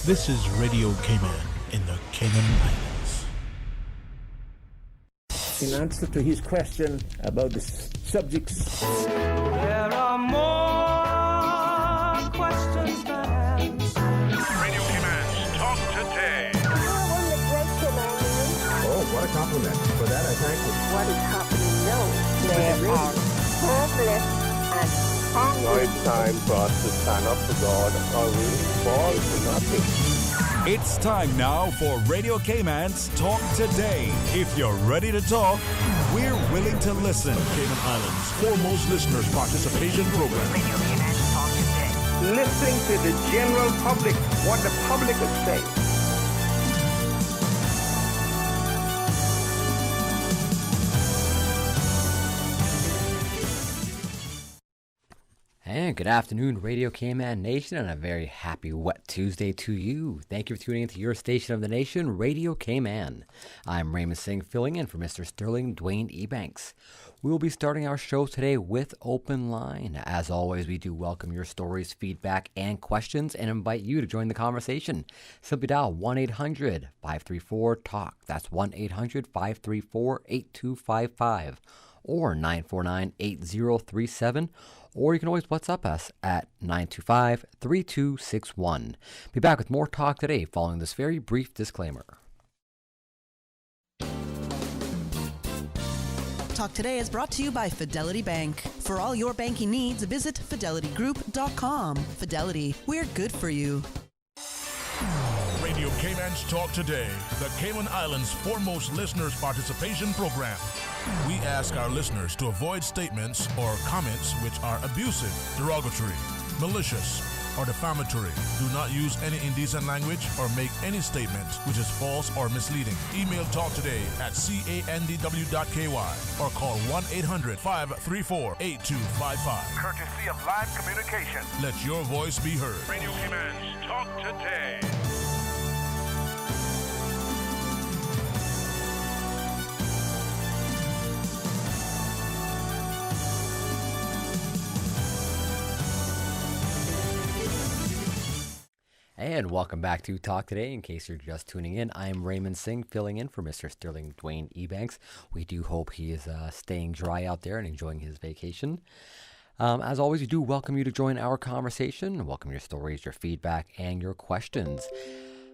This is Radio Cayman in the Cayman Islands. In answer to his question about the subjects. There are more questions than answers. Radio Cayman's Talk Today. Oh, what a compliment. For that, I thank you. What is happening now? They are homeless and hungry. Now it's time for us to stand up to God or we fall to nothing. It's time now for Radio Cayman's Talk Today. If you're ready to talk, we're willing to listen. Cayman Islands' foremost listeners participation program. Radio Cayman's Talk Today. Listening to the general public, what the public is saying. And good afternoon, Radio Cayman Nation, and a very happy wet Tuesday to you. Thank you for tuning into your station of the nation, Radio Cayman. I'm Raymond Singh, filling in for Mr. Sterling Dwayne Ebanks. We will be starting our show today with Open Line. As always, we do welcome your stories, feedback, and questions, and invite you to join the conversation. Simply dial 1-800-534-TALK. That's 1-800-534-8255 or 949-8037. Or you can always WhatsApp us at 925-3261. Be back with more talk today following this very brief disclaimer. Talk Today is brought to you by Fidelity Bank. For all your banking needs, visit fidelitygroup.com. Fidelity, we're good for you. Radio Cayman's Talk Today, the Cayman Islands' foremost listeners participation program. We ask our listeners to avoid statements or comments which are abusive, derogatory, malicious, or defamatory. Do not use any indecent language or make any statement which is false or misleading. Email talktoday@candw.ky or call 1-800-534-8255. Courtesy of Live Communication. Let your voice be heard. Radio Cayman's Talk Today. And welcome back to Talk Today. In case you're just tuning in, I'm Raymond Singh, filling in for Mr. Sterling Dwayne Ebanks. We do hope he is staying dry out there and enjoying his vacation. As always, we do welcome you to join our conversation. Welcome your stories, your feedback, and your questions.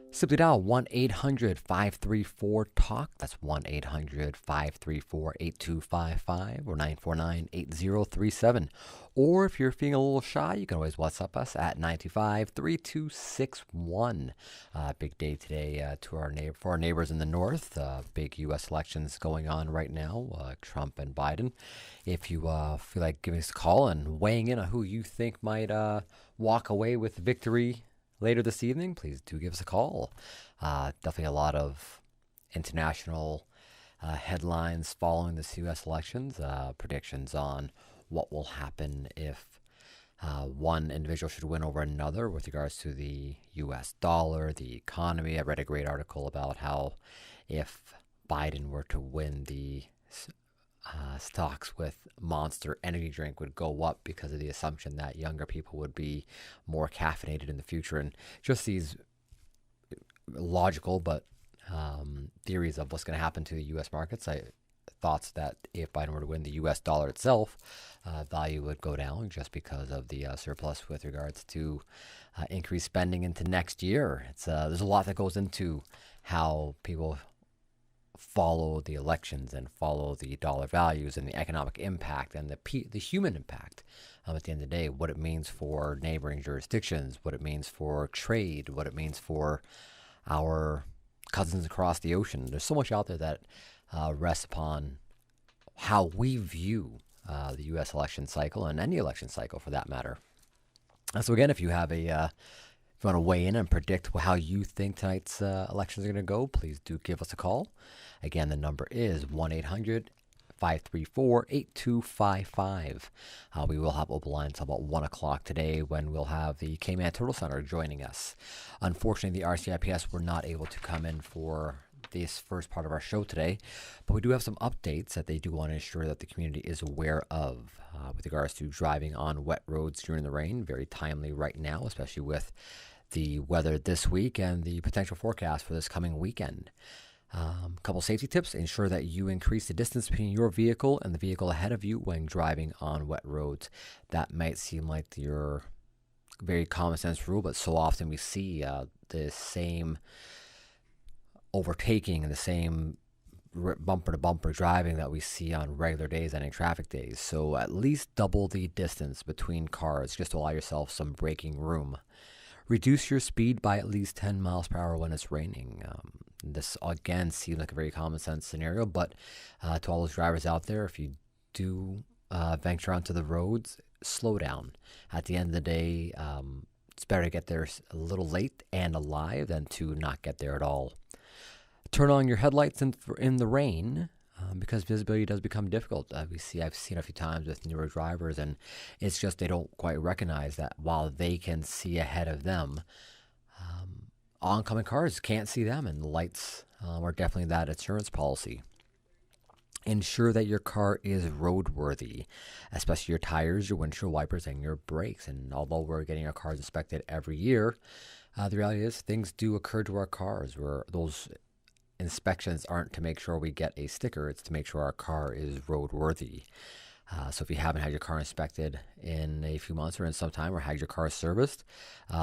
Simply dial 1-800-534-TALK. That's 1-800-534-8255 or 949-8037. Or if you're feeling a little shy, you can always WhatsApp us at 925-3261. Big day today for our neighbors in the north. Big U.S. elections going on right now, Trump and Biden. If you feel like giving us a call and weighing in on who you think might walk away with victory later this evening, please do give us a call. Definitely a lot of international headlines following this U.S. elections, predictions on what will happen if one individual should win over another with regards to the U.S. dollar, the economy. I read a great article about how if Biden were to win, the stocks with Monster energy drink would go up because of the assumption that younger people would be more caffeinated in the future, and just these logical but theories of what's going to happen to the U.S. markets. Thoughts that if Biden were to win, the U.S. dollar itself value would go down just because of the surplus with regards to increased spending into next year. There's a lot that goes into how people follow the elections and follow the dollar values and the economic impact and the human impact. At the end of the day, what it means for neighboring jurisdictions, what it means for trade, what it means for our cousins across the ocean. There's so much out there that rests upon how we view the U.S. election cycle and any election cycle for that matter. So again, if you have if you want to weigh in and predict how you think tonight's elections are going to go, please do give us a call. Again, the number is 1-800-534-8255. We will have open lines about 1 o'clock today when we'll have the Cayman Turtle Center joining us. Unfortunately, the RCIPS were not able to come in for this first part of our show today, but we do have some updates that they do want to ensure that the community is aware of with regards to driving on wet roads during the rain. Very timely right now, especially with the weather this week and the potential forecast for this coming weekend. Couple safety tips: ensure that you increase the distance between your vehicle and the vehicle ahead of you when driving on wet roads. That might seem like your very common sense rule, but so often we see the same overtaking and the same bumper to bumper driving that we see on regular days and in traffic days. So at least double the distance between cars just to allow yourself some braking room. Reduce your speed by at least 10 miles per hour when it's raining. This again seems like a very common sense scenario, but to all those drivers out there, if you do venture onto the roads, slow down. At the end of the day, it's better to get there a little late and alive than to not get there at all. Turn on your headlights in the rain because visibility does become difficult. I've seen a few times with newer drivers, and it's just they don't quite recognize that while they can see ahead of them, oncoming cars can't see them, and the lights are definitely that insurance policy. Ensure that your car is roadworthy, especially your tires, your windshield wipers, and your brakes. And although we're getting our cars inspected every year, the reality is things do occur to our cars where those inspections aren't to make sure we get a sticker, it's to make sure our car is roadworthy. So if you haven't had your car inspected in a few months or in some time, or had your car serviced,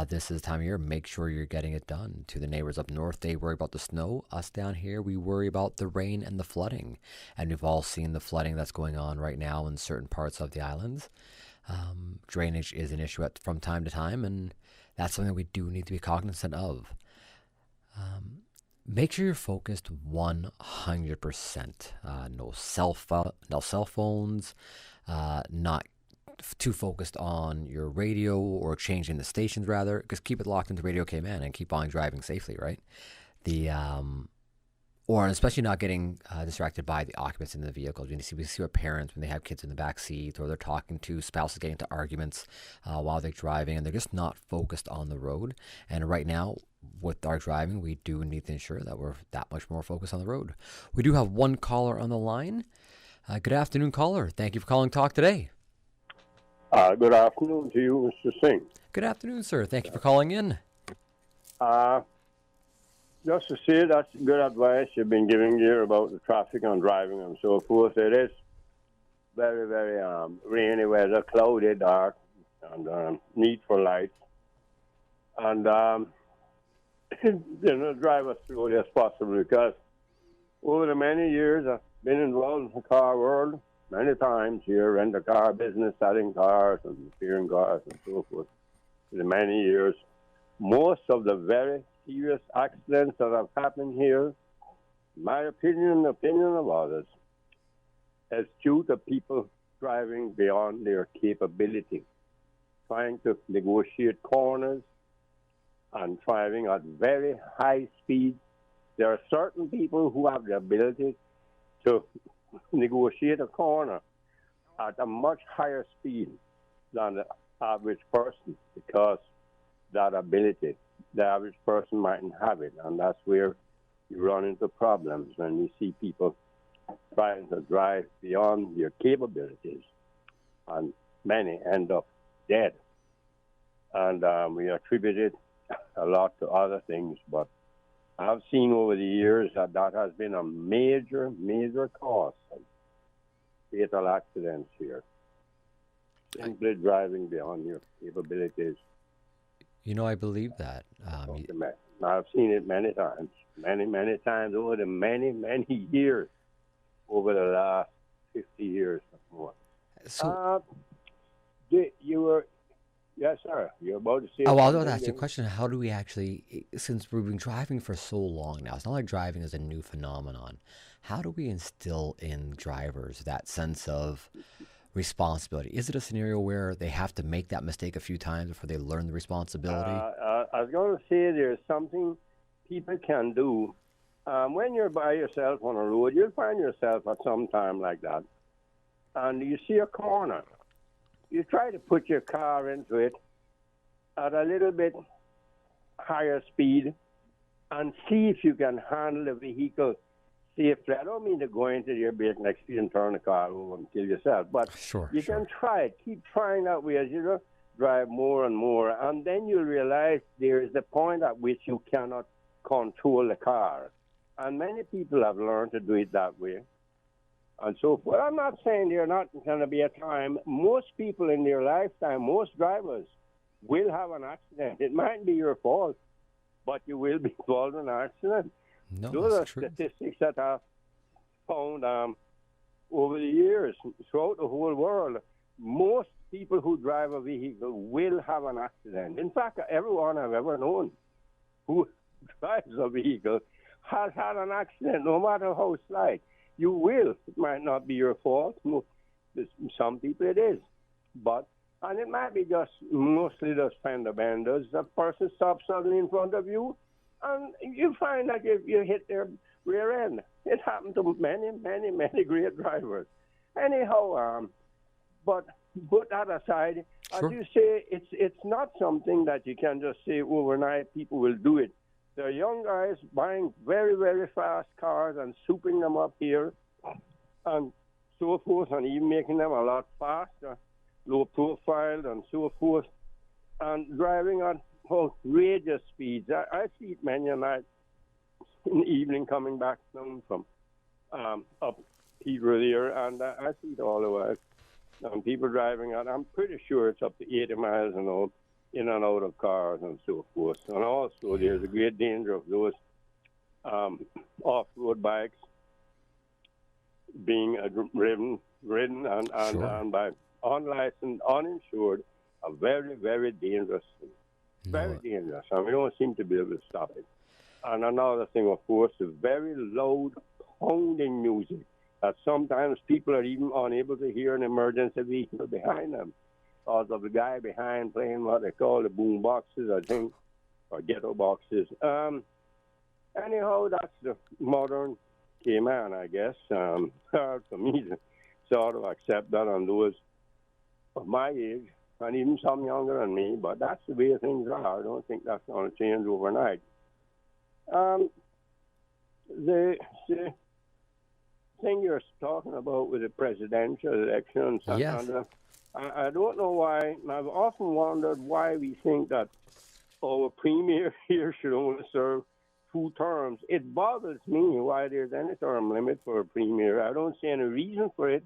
this is the time of year. Make sure you're getting it done. To the neighbors up north, they worry about the snow. Us down here, we worry about the rain and the flooding. And we've all seen the flooding that's going on right now in certain parts of the islands. Drainage is an issue from time to time, and that's something we do need to be cognizant of. Make sure you're focused 100%. No cell phones, not too focused on your radio or changing the stations, rather, because keep it locked into Radio Cayman and keep on driving safely, right? Or especially not getting distracted by the occupants in the vehicles. We see what parents, when they have kids in the back seat, or they're talking to spouses, getting into arguments while they're driving, and they're just not focused on the road. And right now, with our driving, we do need to ensure that we're that much more focused on the road. We do have one caller on the line. Good afternoon, caller. Thank you for calling Talk Today. Good afternoon to you, Mr. Singh. Good afternoon, sir. Thank you for calling in. Just to say, that's good advice you've been giving here about the traffic and driving and so forth. It is very, very rainy weather, cloudy, dark, and need for lights. And drive as slowly as possible, because over the many years I've been involved in the car world many times here, rent a car business, selling cars and repairing cars and so forth. For the many years, most of the very serious accidents that have happened here, in my opinion, the opinion of others, is due to people driving beyond their capability, trying to negotiate corners and driving at very high speed. There are certain people who have the ability to negotiate a corner at a much higher speed than the average person, because that ability, the average person mightn't have it, and that's where you run into problems when you see people trying to drive beyond their capabilities, and many end up dead. And we attribute it a lot to other things, but I've seen over the years that has been a major, major cause of fatal accidents here. Simply driving beyond your capabilities. I believe that. I've seen it many times, many times over the many years, over the last 50 years or more. So, yes, sir. You're about to say. I was about to ask you a question. How do we actually, since we've been driving for so long now, it's not like driving is a new phenomenon. How do we instill in drivers that sense of responsibility? Is it a scenario where they have to make that mistake a few times before they learn the responsibility? I was going to say there's something people can do. When you're by yourself on a road, you'll find yourself at some time like that, and you see a corner. You try to put your car into it at a little bit higher speed and see if you can handle the vehicle safely. I don't mean to go into your breakneck speed and turn the car over and kill yourself, but Sure. can try it. Keep trying that way. As drive more and more, and then you realize there is a point at which you cannot control the car. And many people have learned to do it that way. And so forth. I'm not saying there's not going to be a time. Most people in their lifetime, most drivers, will have an accident. It might be your fault, but you will be involved in an accident. No, Those are that's true. statistics that I've found over the years throughout the whole world. Most people who drive a vehicle will have an accident. In fact, everyone I've ever known who drives a vehicle has had an accident, no matter how slight. You will. It might not be your fault. Some people it is. And it might be just mostly just fender benders. A person stops suddenly in front of you, and you find that you hit their rear end. It happened to many, many, many great drivers. Anyhow, but put that aside, Sure. as you say, it's not something that you can just say overnight people will do it. There are young guys buying very, very fast cars and souping them up here and so forth, and even making them a lot faster, low profile and so forth, and driving at outrageous speeds. I see it many a night in the evening coming back down from up Peter there, and I see it all the way. And people driving at, I'm pretty sure it's up to 80 miles an hour in and out of cars and so forth. And also there's a great danger of those off-road bikes being ridden and Sure. by unlicensed, uninsured, are very, very dangerous. Very dangerous, and we don't seem to be able to stop it. And another thing, of course, is very loud, pounding music that sometimes people are even unable to hear an emergency vehicle behind them because of the guy behind playing what they call the boom boxes, I think, or ghetto boxes. Anyhow, that's the modern Cayman, I guess. Hard for me to sort of accept that on those of my age, and even some younger than me, but that's the way things are. I don't think that's going to change overnight. The thing you're talking about with the presidential elections, Yes. and, I don't know why, and I've often wondered why we think that our premier here should only serve 2 terms. It bothers me why there's any term limit for a premier. I don't see any reason for it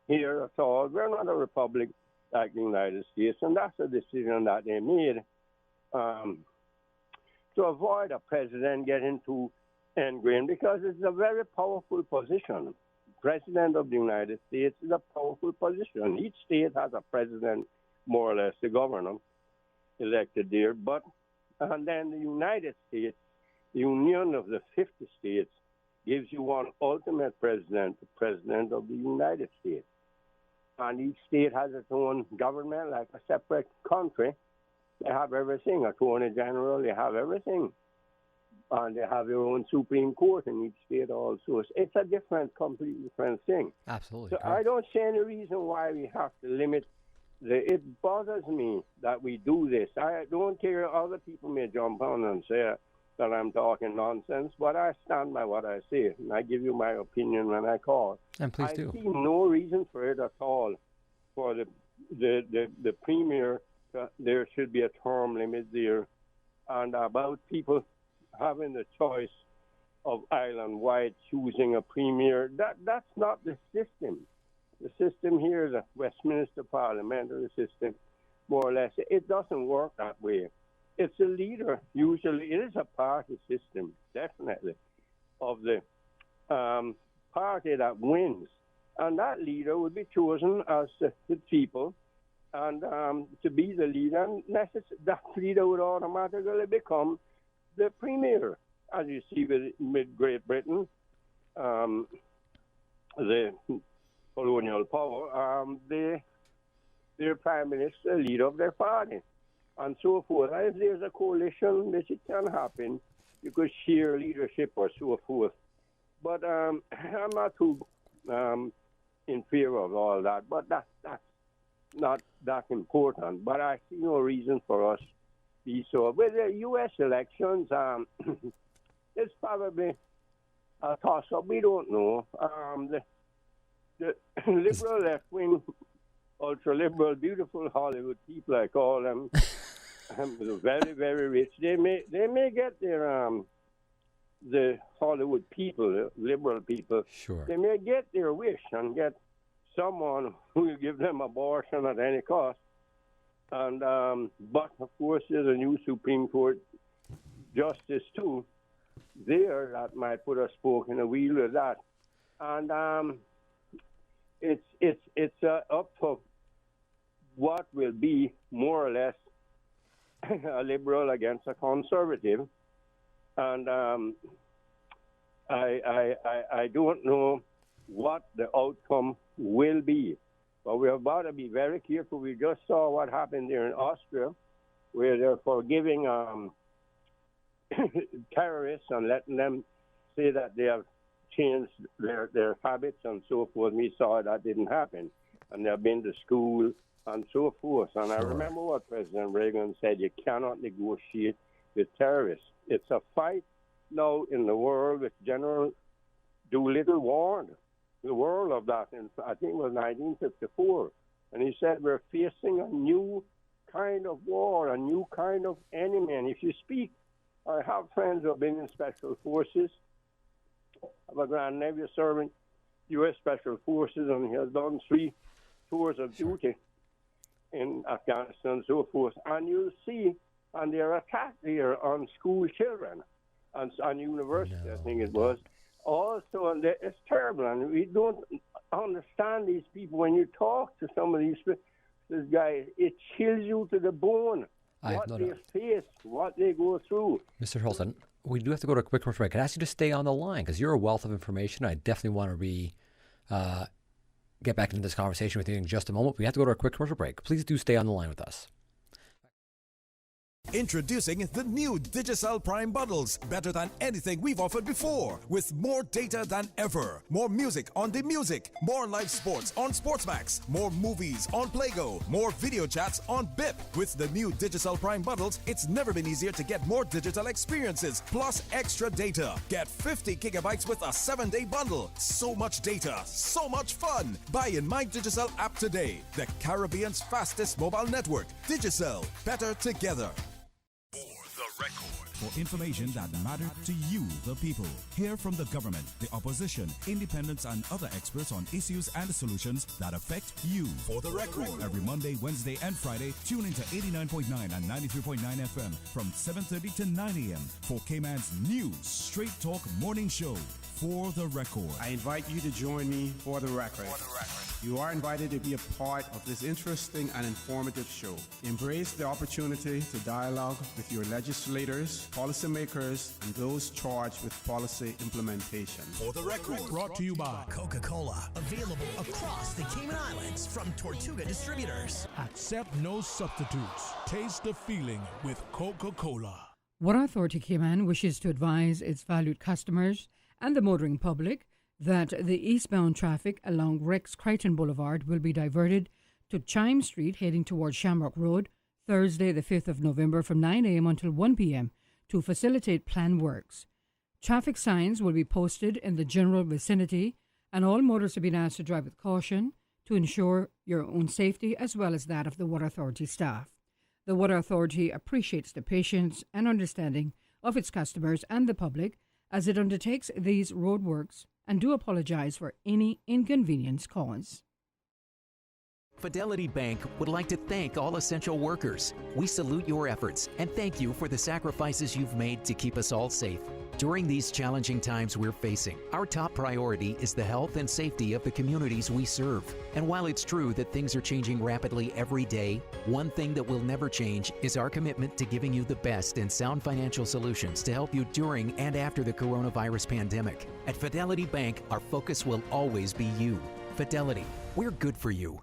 here at all. We're not a republic like the United States, and that's a decision that they made to avoid a president getting too ingrained, because it's a very powerful position. President of the United States is a powerful position. Each state has a president, more or less, the governor elected there. And then the United States, the union of the 50 states, gives you one ultimate president, the president of the United States. And each state has its own government, like a separate country. They have everything, attorney general, they have everything. And they have their own Supreme Court in each state also. It's a completely different thing. Absolutely. So I don't see any reason why we have to limit it bothers me that we do this. I don't care, other people may jump on and say that I'm talking nonsense, but I stand by what I say, and I give you my opinion when I call. And please do. I see no reason for it at all, for the premier, there should be a term limit there. And about people having the choice of island-wide choosing a premier, that's not the system. The system here is a Westminster parliamentary system, more or less. It doesn't work that way. It's a leader, usually. It is a party system, definitely, of the party that wins. And that leader would be chosen as the people, and to be the leader. And that leader would automatically become the premier, as you see with Great Britain, the colonial power, their prime minister, leader of their party, and so forth. And if there's a coalition, which it can happen, you could share leadership or so forth. But I'm not too in favor of all that, but that's not that important. But I see no reason for us be so. With the U.S. elections, it's probably a toss-up. We don't know. The liberal left wing ultra-liberal, beautiful Hollywood people, I call them, very, very rich. They may get their the Hollywood people, the liberal people. Sure. They may get their wish and get someone who will give them abortion at any cost. And but of course, there's a new Supreme Court justice too there that might put a spoke in the wheel of that. And it's up to what will be more or less a liberal against a conservative. And I don't know what the outcome will be. But we have got to be very careful. We just saw what happened there in Austria, where they're forgiving terrorists and letting them say that they have changed their habits and so forth. We saw that didn't happen. And they've been to school and so forth. And I remember what President Reagan said, you cannot negotiate with terrorists. It's a fight now in the world, which General Doolittle warned the world of that in, I think it was 1954. And he said, we're facing a new kind of war, a new kind of enemy. And if you speak, I have friends who have been in special forces. I have a grandnephew serving U.S. Special Forces, and he has done 3 tours of duty in Afghanistan and so forth. And you'll see, and they're attacked here on school children and on university, I think it was. Also, and it's terrible, and we don't understand these people. When you talk to some of these guys, it chills you to the bone. What they face, what they go through. Mr. Holston, we do have to go to a quick commercial break. I'd ask you to stay on the line because you're a wealth of information. I definitely want to get back into this conversation with you in just a moment. We have to go to a quick commercial break. Please do stay on the line with us. Introducing the new Digicel Prime bundles, better than anything we've offered before, with more data than ever, more music on the music, more live sports on Sportsmax, more movies on Playgo, more video chats on BIP. With the new Digicel Prime bundles, it's never been easier to get more digital experiences, plus extra data. Get 50 gigabytes with a 7-day bundle. So much data, so much fun. Buy in My Digicel app today, the Caribbean's fastest mobile network. Digicel, better together. For information that matters to you, the people. Hear from the government, the opposition, independents, and other experts on issues and solutions that affect you. For the record. Every Monday, Wednesday, and Friday, tune into 89.9 and 93.9 FM from 7:30 to 9 a.m. for Cayman's new Straight Talk morning show. For the record. I invite you to join me for the record. You are invited to be a part of this interesting and informative show. Embrace the opportunity to dialogue with your legislators, policymakers, and those charged with policy implementation. For the record. Brought to you by Coca-Cola. Available across the Cayman Islands from Tortuga Distributors. Accept no substitutes. Taste the feeling with Coca-Cola. Water Authority Cayman wishes to advise its valued customers and the motoring public that the eastbound traffic along Rex Crichton Boulevard will be diverted to Chime Street heading towards Shamrock Road Thursday the 5th of November from 9 a.m. until 1 p.m. to facilitate planned works. Traffic signs will be posted in the general vicinity, and all motorists have been asked to drive with caution to ensure your own safety as well as that of the Water Authority staff. The Water Authority appreciates the patience and understanding of its customers and the public as it undertakes these roadworks, and do apologize for any inconvenience caused. Fidelity Bank would like to thank all essential workers. We salute your efforts and thank you for the sacrifices you've made to keep us all safe. During these challenging times we're facing, our top priority is the health and safety of the communities we serve. And while it's true that things are changing rapidly every day, one thing that will never change is our commitment to giving you the best and sound financial solutions to help you during and after the coronavirus pandemic. At Fidelity Bank, our focus will always be you. Fidelity, we're good for you.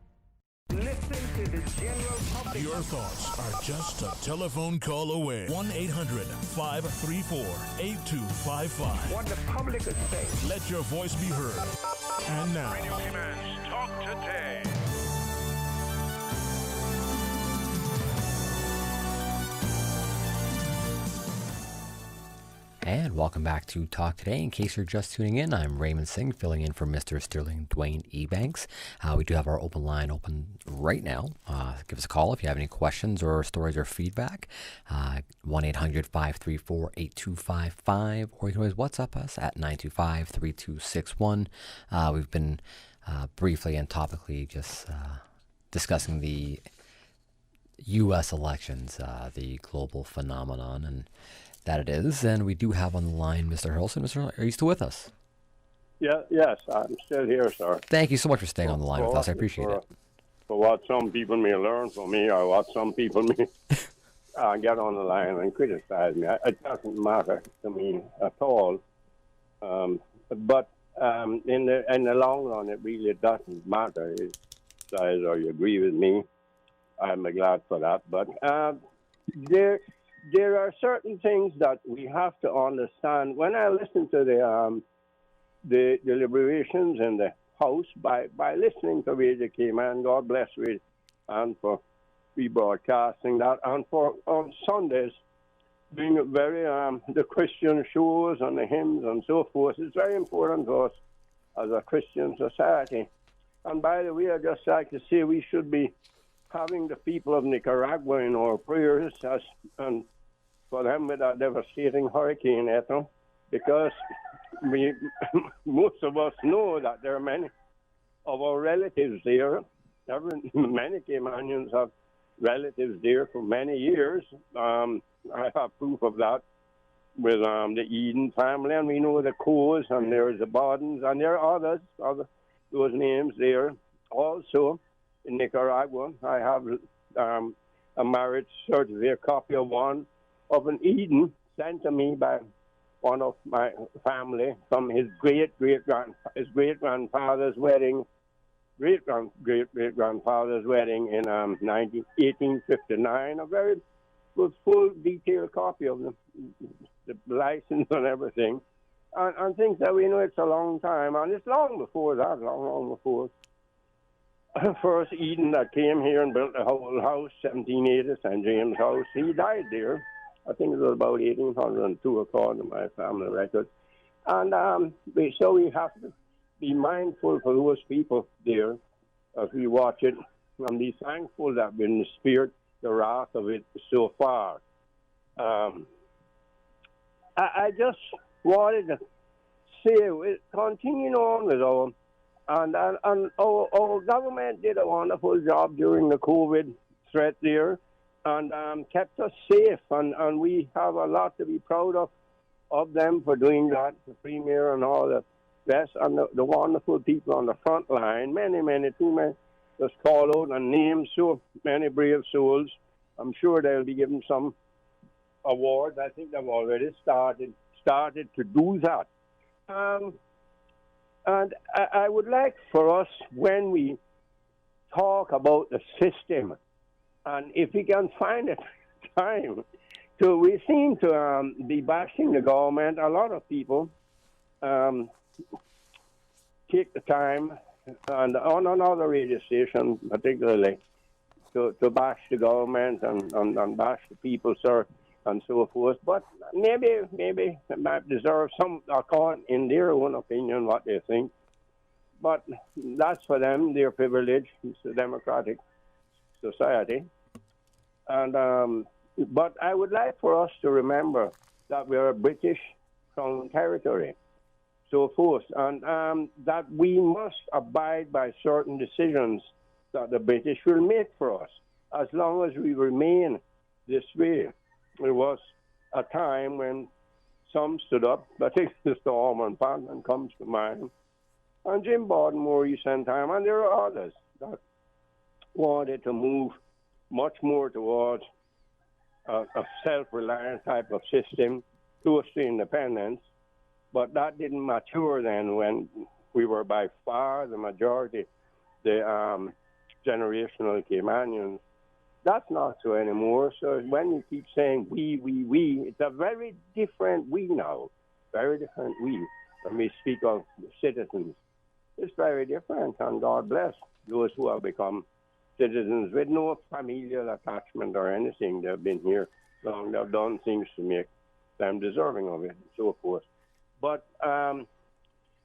Listen to the general public. Your thoughts are just a telephone call away. 1-800-534-8255. What the public is saying. Let your voice be heard. And now, Radio Cayman's Talk Today. And welcome back to Talk Today. In case you're just tuning in, I'm Raymond Singh, filling in for Mr. Sterling Dwayne Ebanks. We do have our open line open right now. Give us a call if you have any questions or stories or feedback. 1-800-534-8255, or you can always WhatsApp us at 925-3261. We've been briefly and topically just discussing the U.S. elections, the global phenomenon, and that it is. And we do have on the line Mr. Hurlson. Mr. Hurlson, are you still with us? Yeah, yes, I'm still here, sir. Thank you so much for staying on the line with us. I appreciate it. For what some people may learn from me, or what some people may get on the line and criticize me, it doesn't matter to me at all. But in the long run, it really doesn't matter. Or you agree with me, I'm glad for that. But there are certain things that we have to understand. When I listen to the deliberations in the House, by listening to Radio Cayman, God bless Radio, and for rebroadcasting that, and for on Sundays, being very the Christian shows and the hymns and so forth, it's very important to us as a Christian society. And by the way, I'd just like to say we should be having the people of Nicaragua in our prayers, and for them with that devastating hurricane, because most of us know that there are many of our relatives there. Many Caymanians have relatives there for many years. I have proof of that with the Eden family, and we know the Coes, and there's the Bodens, and there are others, those names there. Also, in Nicaragua, I have a marriage certificate, a copy of an Eden sent to me by one of my family from his great-grandfather's wedding, great-grandfather's wedding in 1859. A very full, detailed copy of the license and everything, and things that we know it's a long time, and it's long before that, long before. First Eden that came here and built the whole house, 1780, St. James House, he died there. I think it was about 1802, according to my family records. And so we have to be mindful for those people there as we watch it, and be thankful that we didn't spirit the wrath of it so far. I just wanted to say, continuing on with our, and our government did a wonderful job during the COVID threat there, and kept us safe, and we have a lot to be proud of them for doing that, the Premier and all the rest, and the wonderful people on the front line, many, too many, just call out and name so many brave souls. I'm sure they'll be given some awards. I think they've already started to do that. And I would like for us, when we talk about the system, and if we can find it time, we seem to be bashing the government. A lot of people take the time, and on another radio station particularly, to bash the government and bash the people, sir, and so forth. But maybe they might deserve some account in their own opinion what they think. But that's for them, their privilege. It's a democratic society. And but I would like for us to remember that we are a British Crown territory, so forth, and that we must abide by certain decisions that the British will make for us as long as we remain this way. There was a time when some stood up, I think Mr. Ormond Panton comes to mind, and Jim Borden more recent time, and there are others that wanted to move much more towards a self-reliant type of system, close to independence, but that didn't mature then when we were by far the majority, the generational Caymanians. That's not so anymore. So when you keep saying we, it's a very different we now, very different we. When we speak of citizens, it's very different, and God bless those who have become citizens with no familial attachment or anything. They've been here long. They've done things to make them deserving of it, and so forth. But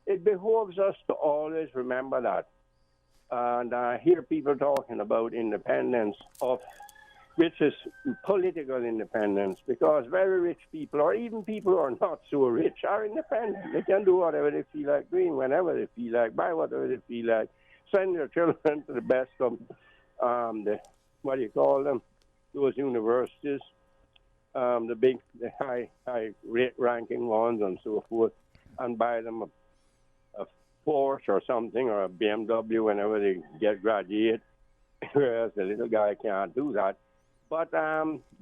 it behoves us to always remember that. And I hear people talking about independence, which is political independence, because very rich people, or even people who are not so rich, are independent. They can do whatever they feel like doing, whenever they feel like, buy whatever they feel like, send their children to the best of those universities, the high-ranking ones and so forth, and buy them a Porsche or something, or a BMW whenever they graduate, whereas the little guy can't do that. But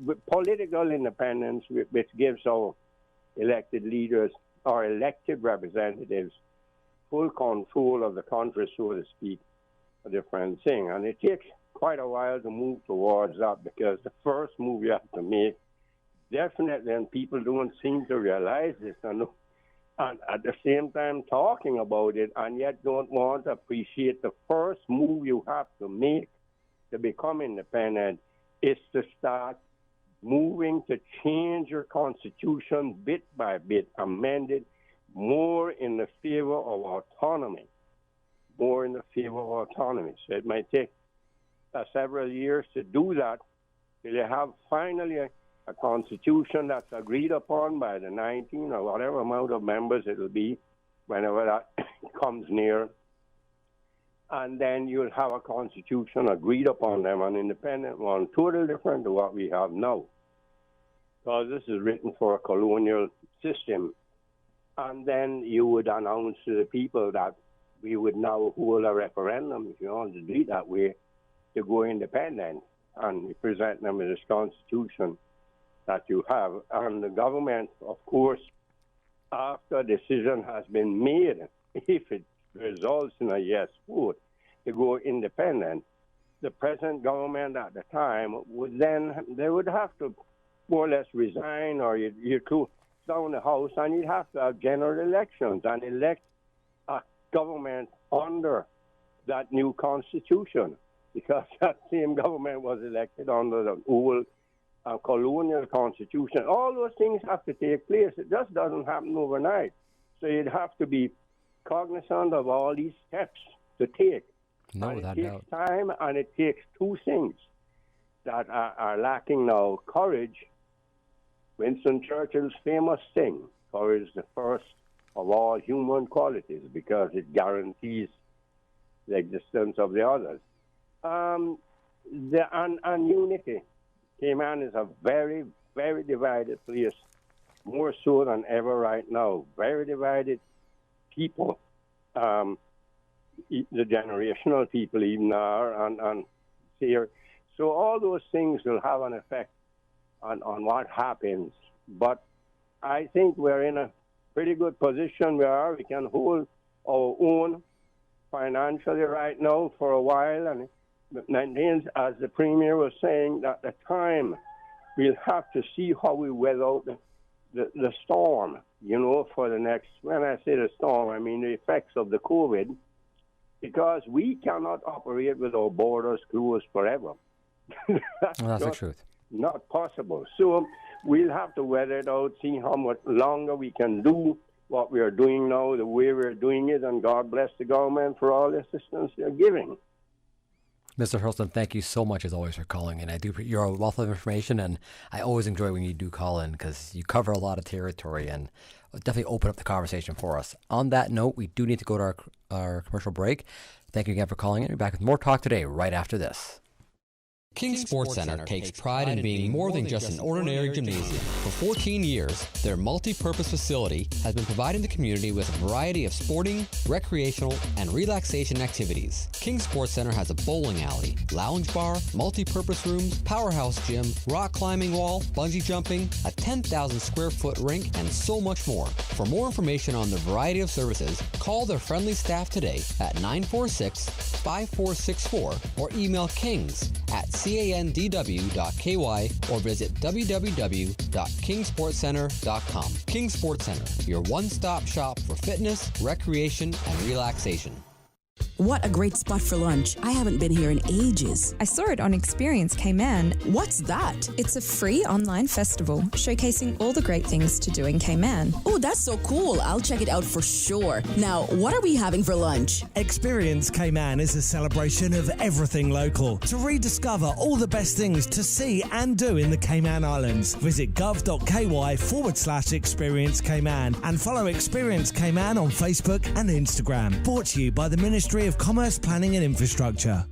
with political independence, which gives our elected leaders, our elected representatives, full control of the country, so to speak, a different thing. And it takes quite a while to move towards that, because the first move you have to make, definitely, and people don't seem to realize this, and at the same time talking about it, and yet don't want to appreciate the first move you have to make to become independent is to start moving to change your constitution bit by bit, amend it more in the favor of autonomy, So it might take several years to do that till you have finally a constitution that's agreed upon by the 19 or whatever amount of members it will be, whenever that comes near. And then you'll have a constitution agreed upon them, an independent one, totally different to what we have now. Because this is written for a colonial system. And then you would announce to the people that we would now hold a referendum, if you want to do it that way, to go independent. And we present them with this constitution that you have. And the government, of course, after a decision has been made, if it results in a yes vote to go independent, the present government at the time would have to more or less resign, or you'd close down the house, and you'd have to have general elections and elect a government under that new constitution, because that same government was elected under the old colonial constitution. All those things have to take place. It just doesn't happen overnight. So you'd have to be cognizant of all these steps to take. It takes time, and it takes two things that are lacking now. Courage, Winston Churchill's famous thing, courage is the first of all human qualities, because it guarantees the existence of the others. And unity. Cayman is a very, very divided place, more so than ever right now. Very divided people. The generational people even are, and here. So all those things will have an effect on what happens. But I think we're in a pretty good position where we can hold our own financially right now for a while, and maintains, as the Premier was saying, that the time we'll have to see how we weather the storm, for the next, when I say the storm, I mean the effects of the COVID, because we cannot operate with our borders closed forever. That's the truth. Not possible. So we'll have to weather it out, see how much longer we can do what we are doing now, the way we're doing it, and God bless the government for all the assistance they're giving. Mr. Hurlston, thank you so much as always for calling, and you're a wealth of information, and I always enjoy when you do call in, because you cover a lot of territory and definitely open up the conversation for us. On that note, we do need to go to our commercial break. Thank you again for calling in. We're back with more talk today right after this. King Sports Center takes pride in being more than just an ordinary gymnasium. For 14 years, their multi-purpose facility has been providing the community with a variety of sporting, recreational, and relaxation activities. King Sports Center has a bowling alley, lounge bar, multi-purpose rooms, powerhouse gym, rock climbing wall, bungee jumping, a 10,000 square foot rink, and so much more. For more information on the variety of services, call their friendly staff today at 946-5464 or email kings@candw.ky or visit www.kingsportscenter.com. King Sports Center, your one-stop shop for fitness, recreation, and relaxation. What a great spot for lunch. I haven't been here in ages. I saw it on Experience Cayman. What's that? It's a free online festival showcasing all the great things to do in Cayman. Oh, that's so cool. I'll check it out for sure. Now, what are we having for lunch? Experience Cayman is a celebration of everything local. To rediscover all the best things to see and do in the Cayman Islands, visit gov.ky/Experience Cayman and follow Experience Cayman on Facebook and Instagram. Brought to you by the Ministry of Commerce, Planning and Infrastructure.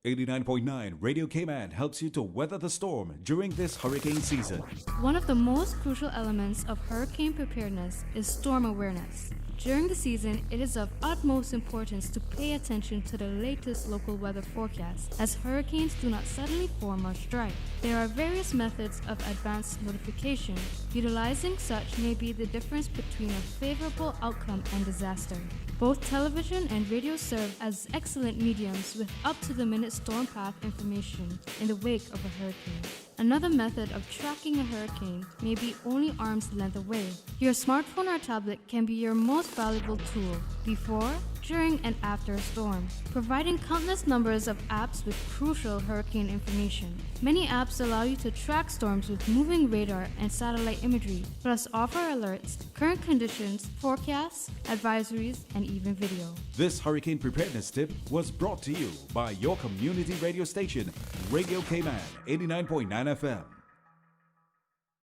89.9 Radio Cayman helps you to weather the storm during this hurricane season. One of the most crucial elements of hurricane preparedness is storm awareness. During the season, it is of utmost importance to pay attention to the latest local weather forecasts, as hurricanes do not suddenly form or strike. There are various methods of advanced notification. Utilizing such may be the difference between a favorable outcome and disaster. Both television and radio serve as excellent mediums with up-to-the-minute storm path information in the wake of a hurricane. Another method of tracking a hurricane may be only arm's length away. Your smartphone or tablet can be your most valuable tool before, during, and after a storm, providing countless numbers of apps with crucial hurricane information. Many apps allow you to track storms with moving radar and satellite imagery, plus offer alerts, current conditions, forecasts, advisories, and even video. This hurricane preparedness tip was brought to you by your community radio station, Radio Cayman 89.9 FM.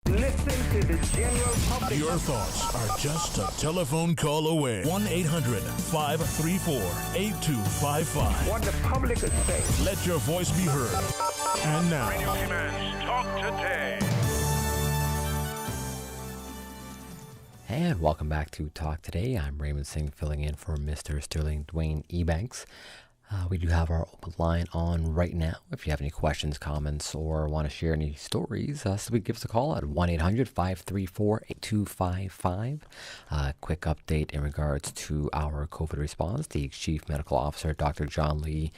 Listen to the general public. Your thoughts are just a telephone call away. 1-800-534-8255. What the public is saying. Let your voice be heard. And now, Radio Cayman's Talk Today. And welcome back to Talk Today. I'm Raymond Singh, filling in for Mr. Sterling Dwayne Ebanks. We do have our open line on right now. If you have any questions, comments, or want to share any stories, simply give us a call at 1-800-534-8255. Quick update in regards to our COVID response. The Chief Medical Officer, Dr. John Lee,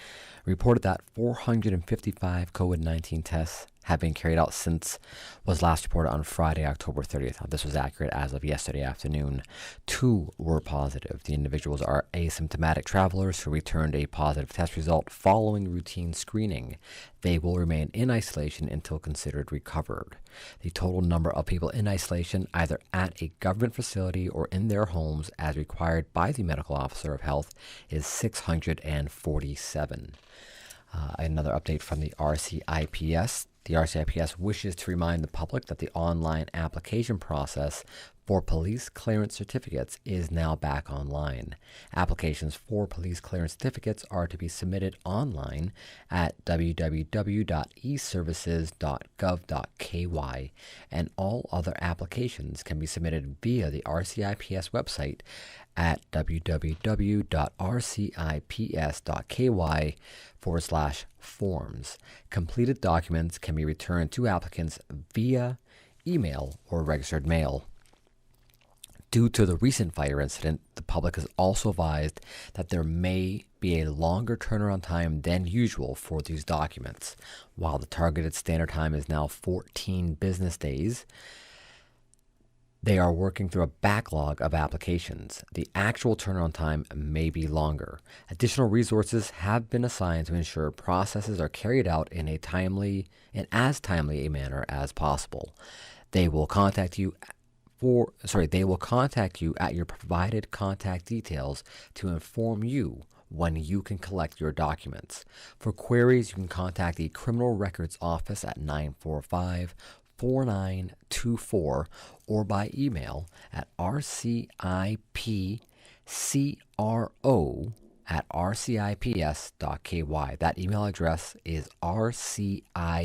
reported that 455 COVID-19 tests have been carried out since was last reported on Friday, October 30th. This was accurate as of yesterday afternoon. 2 were positive. The individuals are asymptomatic travelers who returned a positive test result following routine screening. They will remain in isolation until considered recovered. The total number of people in isolation, either at a government facility or in their homes as required by the Medical Officer of Health, is 647. Another update from the RCIPS. The RCIPS wishes to remind the public that the online application process for police clearance certificates is now back online. Applications for police clearance certificates are to be submitted online at www.eservices.gov.ky, and all other applications can be submitted via the RCIPS website at www.rcips.ky/forms. Completed documents can be returned to applicants via email or registered mail. Due to the recent fire incident, the public is also advised that there may be a longer turnaround time than usual for these documents. While the targeted standard time is now 14 business days, they are working through a backlog of applications. The actual turnaround time may be longer. Additional resources have been assigned to ensure processes are carried out in as timely a manner as possible. They will contact you at your provided contact details to inform you when you can collect your documents. For queries, you can contact the Criminal Records Office at 945-4924 or by email at rcipcro@rcips.ky. That email address is rcipcro@rcips.ky.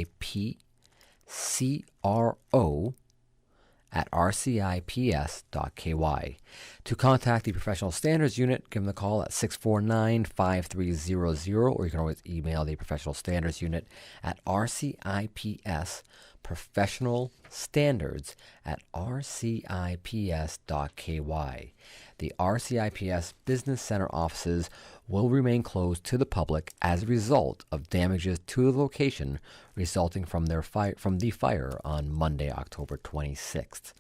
To contact the Professional Standards Unit, give them a call at 649-5300, or you can always email the Professional Standards Unit at rcipsprofessionalstandards@rcips.ky. The RCIPS Business Center offices will remain closed to the public as a result of damages to the location resulting from the fire on Monday, October 26th.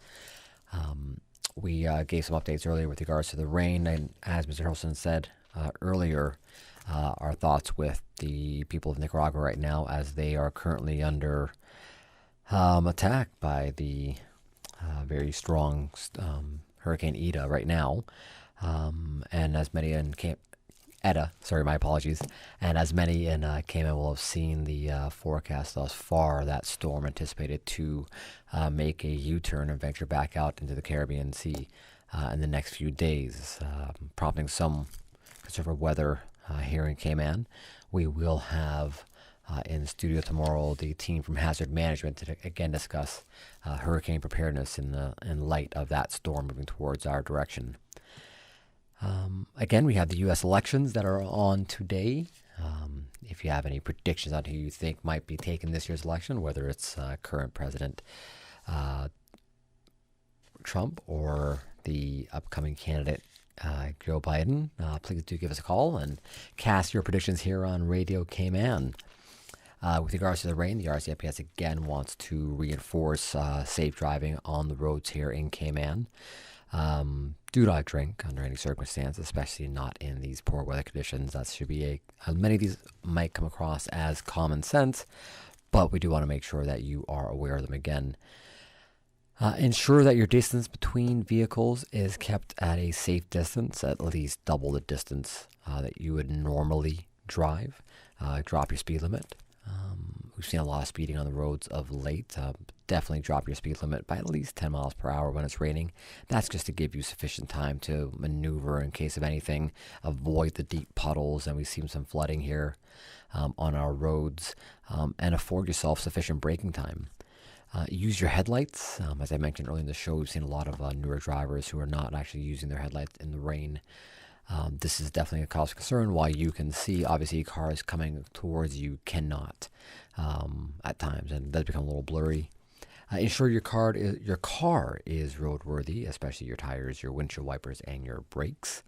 We gave some updates earlier with regards to the rain, and as Mr. Hurlston said, earlier, our thoughts with the people of Nicaragua right now as they are currently under attack by the very strong Hurricane Ida right now, and as many in ETA, sorry, my apologies, and as many in Cayman will have seen the forecast thus far, that storm anticipated to make a U-turn and venture back out into the Caribbean Sea in the next few days, prompting some conservative weather here in Cayman. We will have in the studio tomorrow the team from Hazard Management to again discuss hurricane preparedness in light of that storm moving towards our direction. Again, we have the U.S. elections that are on today. If you have any predictions on who you think might be taking this year's election, whether it's current President Trump or the upcoming candidate Joe Biden, please do give us a call and cast your predictions here on Radio Cayman. With regards to the rain, the RCIPS again wants to reinforce safe driving on the roads here in Cayman. Do not drink under any circumstance, especially not in these poor weather conditions. That should be many of these might come across as common sense, but we do want to make sure that you are aware of them again. Ensure that your distance between vehicles is kept at a safe distance, at least double the distance that you would normally drive. Drop your speed limit. We've seen a lot of speeding on the roads of late. Definitely drop your speed limit by at least 10 miles per hour when it's raining. That's just to give you sufficient time to maneuver in case of anything. Avoid the deep puddles, and we've seen some flooding here on our roads, and afford yourself sufficient braking time. Use your headlights. As I mentioned earlier in the show, we've seen a lot of newer drivers who are not actually using their headlights in the rain. This is definitely a cause of concern. While you can see, obviously, cars coming towards you cannot at times, and it does become a little blurry. Ensure your car is roadworthy, especially your tires, your windshield wipers, and your brakes.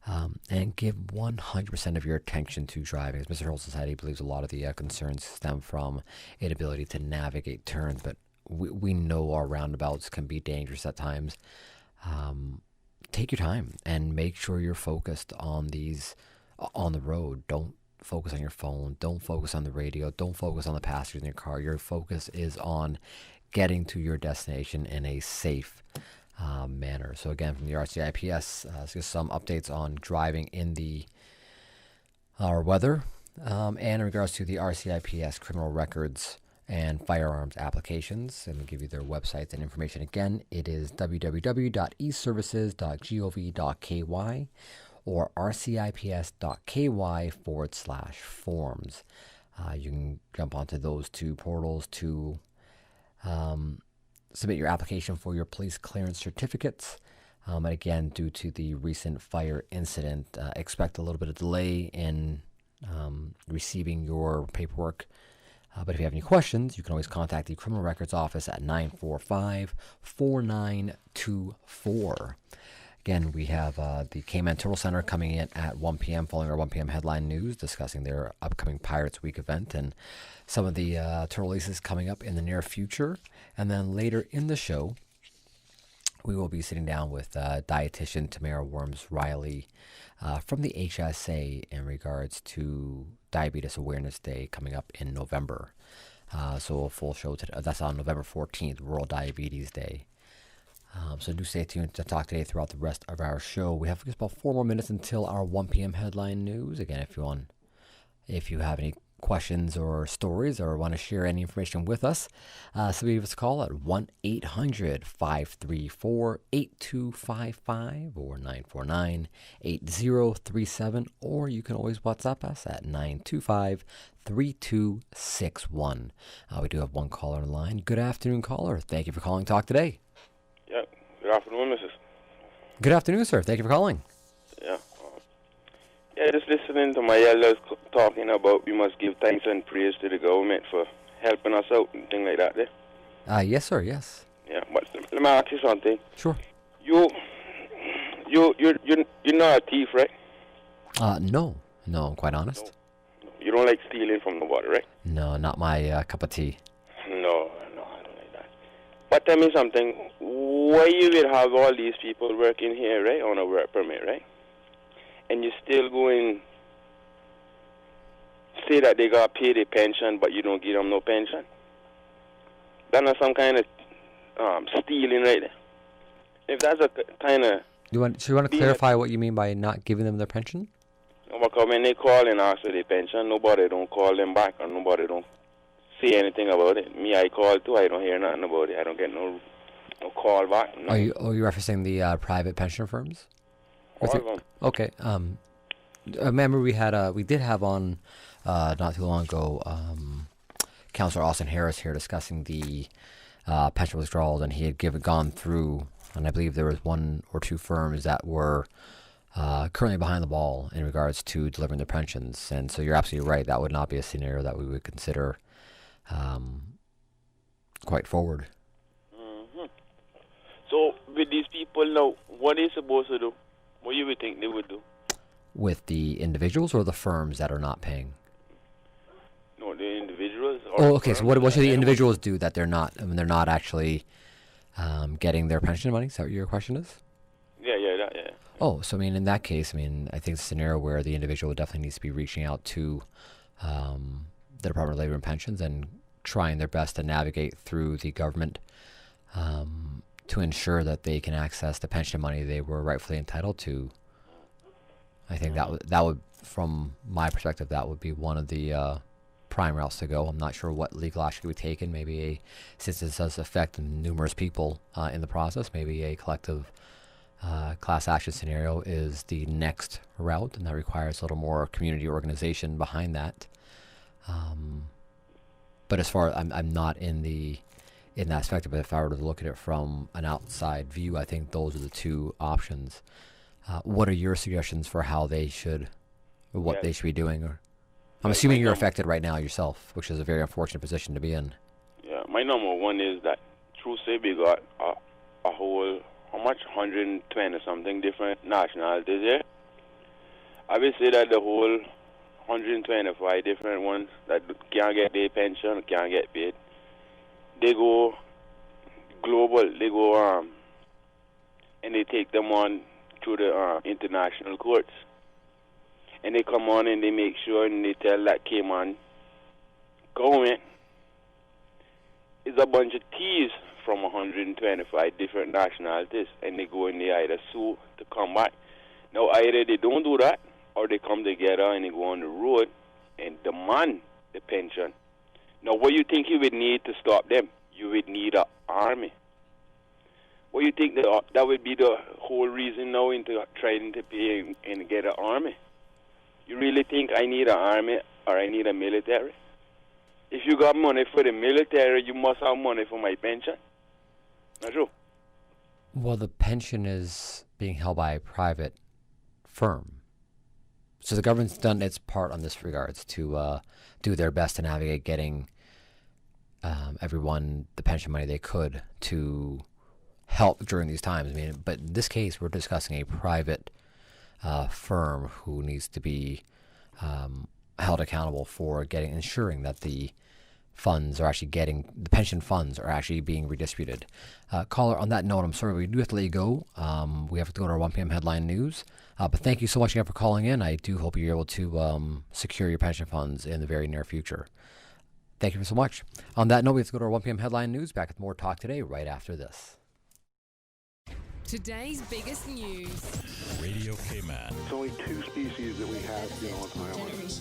And give 100% of your attention to driving. As Mr. Hurl Society believes a lot of the concerns stem from inability to navigate turns, but we know our roundabouts can be dangerous at times. Take your time and make sure you're focused on the road. Don't focus on your phone. Don't focus on the radio. Don't focus on the passengers in your car. Your focus is on getting to your destination in a safe manner. So again, from the RCIPS, just some updates on driving in our weather, and in regards to the RCIPS criminal records and firearms applications. And we'll give you their websites and information again. It is www.eservices.gov.ky or rcips.ky/forms. You can jump onto those two portals to submit your application for your police clearance certificates. And again, due to the recent fire incident, expect a little bit of delay in receiving your paperwork. But if you have any questions, you can always contact the Criminal Records Office at 945-4924. Again, we have the Cayman Turtle Center coming in at 1 p.m. following our 1 p.m. headline news, discussing their upcoming Pirates Week event and some of the turtle releases coming up in the near future. And then later in the show, we will be sitting down with dietitian Tamara Worms-Riley from the HSA in regards to Diabetes Awareness Day coming up in November. So a full show today. That's on November 14th, World Diabetes Day. So do stay tuned to talk today throughout the rest of our show. We have just about 4 more minutes until our 1 p.m. headline news. Again, if you have any questions or stories or want to share any information with us, so give us a call at 1-800-534-8255 or 949-8037, or you can always WhatsApp us at 925-3261. We do have one caller on the line. Good afternoon, caller. Thank you for calling Talk Today. Yeah, good afternoon, Mrs. Good afternoon, sir. Thank you for calling. Yeah. Just listening to my elders talking about we must give thanks and praise to the government for helping us out and things like that. Yes, sir. Yes. Yeah, but let me ask you something. Sure. You're not a thief, right? No, I'm quite honest. No. You don't like stealing from nobody, right? No, not my cup of tea. No, I don't like that. But tell me something. Why you will have all these people working here, right, on a work permit, right? and you still go and say that they got to pay their pension, but you don't give them no pension. That's some kind of stealing right there. If that's a kind of... You want to clarify what you mean by not giving them their pension? Because when they call and ask for their pension, nobody don't call them back, or nobody don't say anything about it. Me, I call too. I don't hear nothing about it. I don't get no call back. No. Are you referencing the private pension firms? All of them. Okay. I remember we did have on not too long ago Councillor Austin Harris here discussing the pension withdrawals, and he had gone through, and I believe there was one or two firms that were currently behind the ball in regards to delivering their pensions. And so you're absolutely right. That would not be a scenario that we would consider quite forward. Mm-hmm. So with these people now, what are they supposed to do? What you would think they would do? With the individuals or the firms that are not paying? No, the individuals. Oh, okay. So what should the individuals do that they're not actually getting their pension money? Is that what your question is? Yeah. Oh, so I mean, in that case, I think it's a scenario where the individual definitely needs to be reaching out to the Department of Labor and Pensions and trying their best to navigate through the government to ensure that they can access the pension money they were rightfully entitled to. I think that would, from my perspective, that would be one of the prime routes to go. I'm not sure what legal action could be taken. Maybe since this does affect numerous people in the process, maybe a collective class action scenario is the next route, and that requires a little more community organization behind that. But as far as I'm not in that aspect, but if I were to look at it from an outside view, I think those are the two options. What are your suggestions for how they should, or what they should be doing? Or I'm assuming you're affected right now yourself, which is a very unfortunate position to be in. Yeah, my number one is that through SEBI got a whole, how much, 120 or something different nationalities here. I would say that the whole 125 different ones that can't get their pension, can't get paid, they go global. They go and they take them on to the international courts, and they come on and they make sure and they tell that Cayman government is a bunch of thieves from 125 different nationalities, and they go and they either sue to come back. Now either they don't do that, or they come together and they go on the road and demand the pension. Now, what you think you would need to stop them? You would need an army. What you think that would be the whole reason now into trying to pay and get an army? You really think I need an army or I need a military? If you got money for the military, you must have money for my pension. Not true? Well, the pension is being held by a private firm. So the government's done its part on this regards to do their best to navigate getting everyone the pension money they could to help during these times. But in this case, we're discussing a private firm who needs to be held accountable for ensuring that the pension funds are actually being redistributed. Caller, on that note, I'm sorry, we do have to let you go. We have to go to our 1 p.m. headline news. But thank you so much again for calling in. I do hope you're able to secure your pension funds in the very near future. Thank you so much. On that note, we have to go to our 1 p.m. headline news. Back with more Talk Today right after this. Today's biggest news. Radio Cayman. It's only two species that we have here on the island.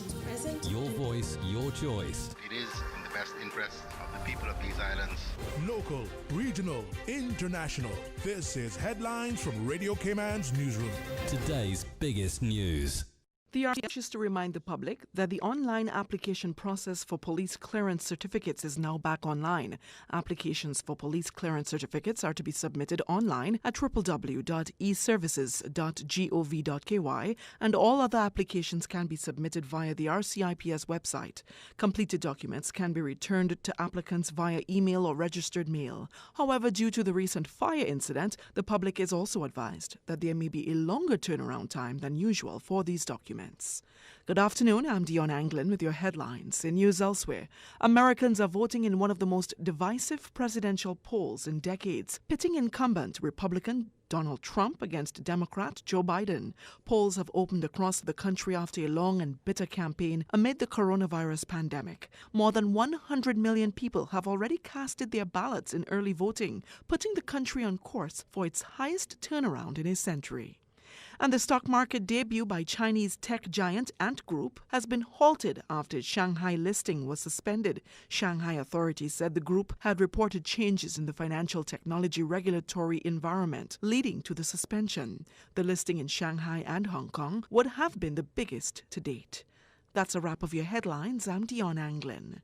Your voice, your choice. It is in the best interest of the people of these islands. Local, regional, international. This is Headlines from Radio Cayman's newsroom. Today's biggest news. The RTI wishes to remind the public that the online application process for police clearance certificates is now back online. Applications for police clearance certificates are to be submitted online at www.eservices.gov.ky, and all other applications can be submitted via the RCIPS website. Completed documents can be returned to applicants via email or registered mail. However, due to the recent fire incident, the public is also advised that there may be a longer turnaround time than usual for these documents. documents. Good afternoon, I'm Dion Anglin with your headlines. In news elsewhere, Americans are voting in one of the most divisive presidential polls in decades, pitting incumbent Republican Donald Trump against Democrat Joe Biden. Polls have opened across the country after a long and bitter campaign amid the coronavirus pandemic. More than 100 million people have already casted their ballots in early voting, putting the country on course for its highest turnaround in a century. And the stock market debut by Chinese tech giant Ant Group has been halted after its Shanghai listing was suspended. Shanghai authorities said the group had reported changes in the financial technology regulatory environment, leading to the suspension. The listing in Shanghai and Hong Kong would have been the biggest to date. That's a wrap of your headlines. I'm Dion Anglin.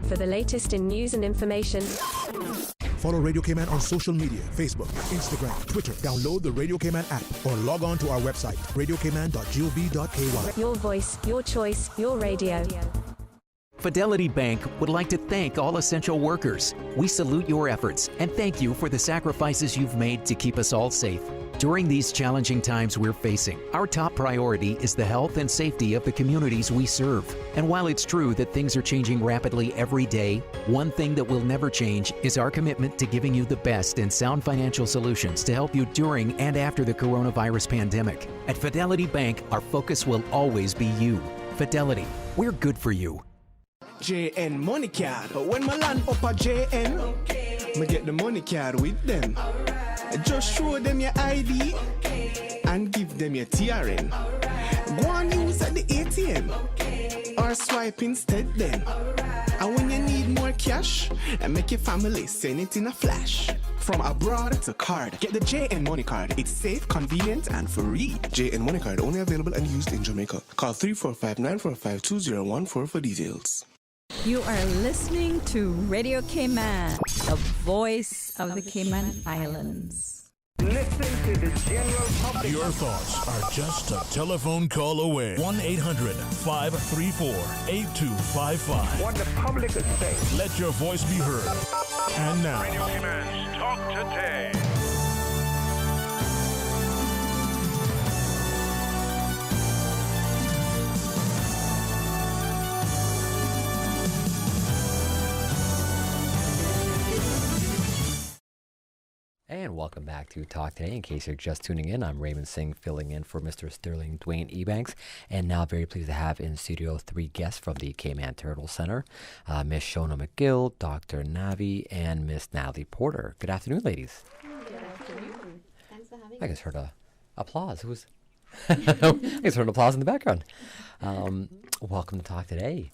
For the latest in news and information, follow Radio Cayman on social media, Facebook, Instagram, Twitter. Download the Radio Cayman app or log on to our website, radiocayman.gov.ky. your voice, your choice, your radio. Fidelity Bank would like to thank all essential workers. We salute your efforts and thank you for the sacrifices you've made to keep us all safe. During these challenging times we're facing, our top priority is the health and safety of the communities we serve. And while it's true that things are changing rapidly every day, one thing that will never change is our commitment to giving you the best and sound financial solutions to help you during and after the coronavirus pandemic. At Fidelity Bank, our focus will always be you. Fidelity, we're good for you. JN Money Card. When my land up a JN, me get the money card with them. Just show them your ID and give them your TRN. Go and use at the ATM or swipe instead then. And when you need more cash, and make your family send it in a flash. From abroad to card, get the JN Money Card. It's safe, convenient, and free. JN Money Card only available and used in Jamaica. Call 345-945-2014 for details. You are listening to Radio Cayman, the voice of the Cayman Islands. Listen to the general public. Your thoughts are just a telephone call away. 1-800-534-8255. What the public is saying. Let your voice be heard. And now, Radio Cayman's Talk Today. And welcome back to Talk Today. In case you're just tuning in, I'm Raymond Singh filling in for Mr. Sterling Dwayne Ebanks. And now very pleased to have in studio 3 guests from the Cayman Turtle Center, Miss Shona McGill, Dr. Navi, and Miss Natalie Porter. Good afternoon, ladies. Good afternoon. Thanks for having us. I just heard applause. I just heard applause in the background. Welcome to Talk Today.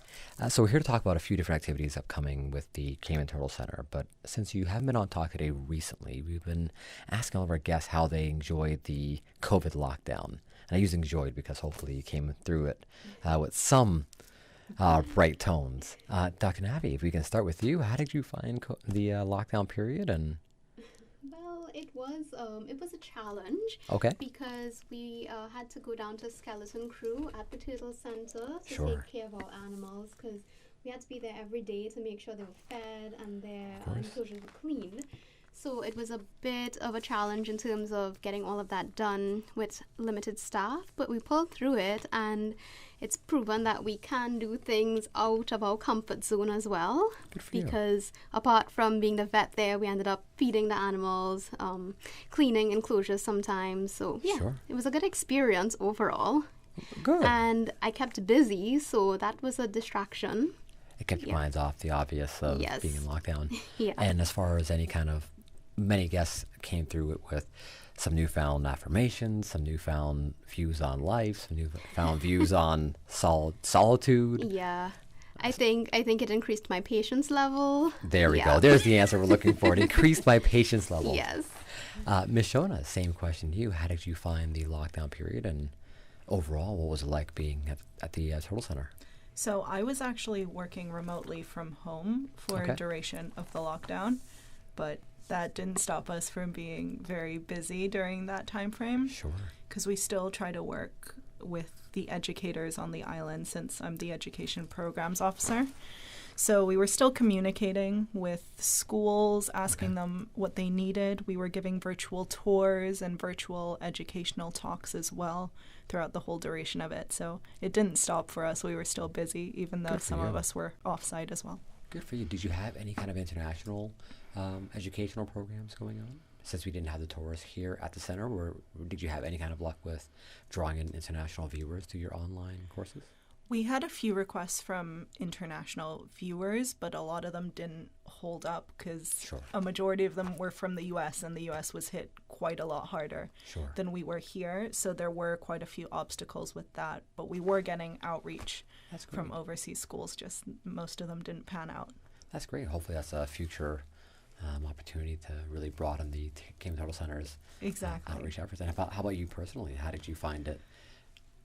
So we're here to talk about a few different activities upcoming with the Cayman Turtle Center. But since you haven't been on Talk Today recently, we've been asking all of our guests how they enjoyed the COVID lockdown. And I use enjoyed because hopefully you came through it with some bright tones. Dr. Navi, if we can start with you, how did you find the lockdown period? And well, it was a challenge. Okay. Because we had to go down to skeleton crew at the Turtle Center to Sure. take care of our animals because we had to be there every day to make sure they were fed and their enclosures were clean. So it was a bit of a challenge in terms of getting all of that done with limited staff, but we pulled through it, and it's proven that we can do things out of our comfort zone as well. Good for you. Because apart from being the vet there, we ended up feeding the animals, cleaning enclosures sometimes. So yeah, Sure. It was a good experience overall. Good. And I kept busy, so that was a distraction. It kept your minds off the obvious of Yes. being in lockdown. Yeah. And as far as many guests came through it with some newfound affirmations, some newfound views on life, some newfound views on solitude. Yeah. I think it increased my patience level. There we go. There's the answer we're looking for. It increased my patience level. Yes. Miss Shona, same question to you. How did you find the lockdown period, and overall, what was it like being at the Turtle Center? So I was actually working remotely from home for a duration of the lockdown, but that didn't stop us from being very busy during that time frame. Sure. Because we still try to work with the educators on the island since I'm the education programs officer. So we were still communicating with schools, asking them what they needed. We were giving virtual tours and virtual educational talks as well throughout the whole duration of it. So it didn't stop for us. We were still busy, even though some of us were off-site as well. Good for you. Did you have any kind of international educational programs going on? Since we didn't have the tours here at the center, or did you have any kind of luck with drawing in international viewers to your online courses? We had a few requests from international viewers, but a lot of them didn't hold up because a majority of them were from the U.S., and the U.S. was hit quite a lot harder than we were here. So there were quite a few obstacles with that, but we were getting outreach from overseas schools, just most of them didn't pan out. That's great. Hopefully that's a future opportunity to really broaden the Cayman Turtle Center's outreach efforts. And how about you personally? How did you find it?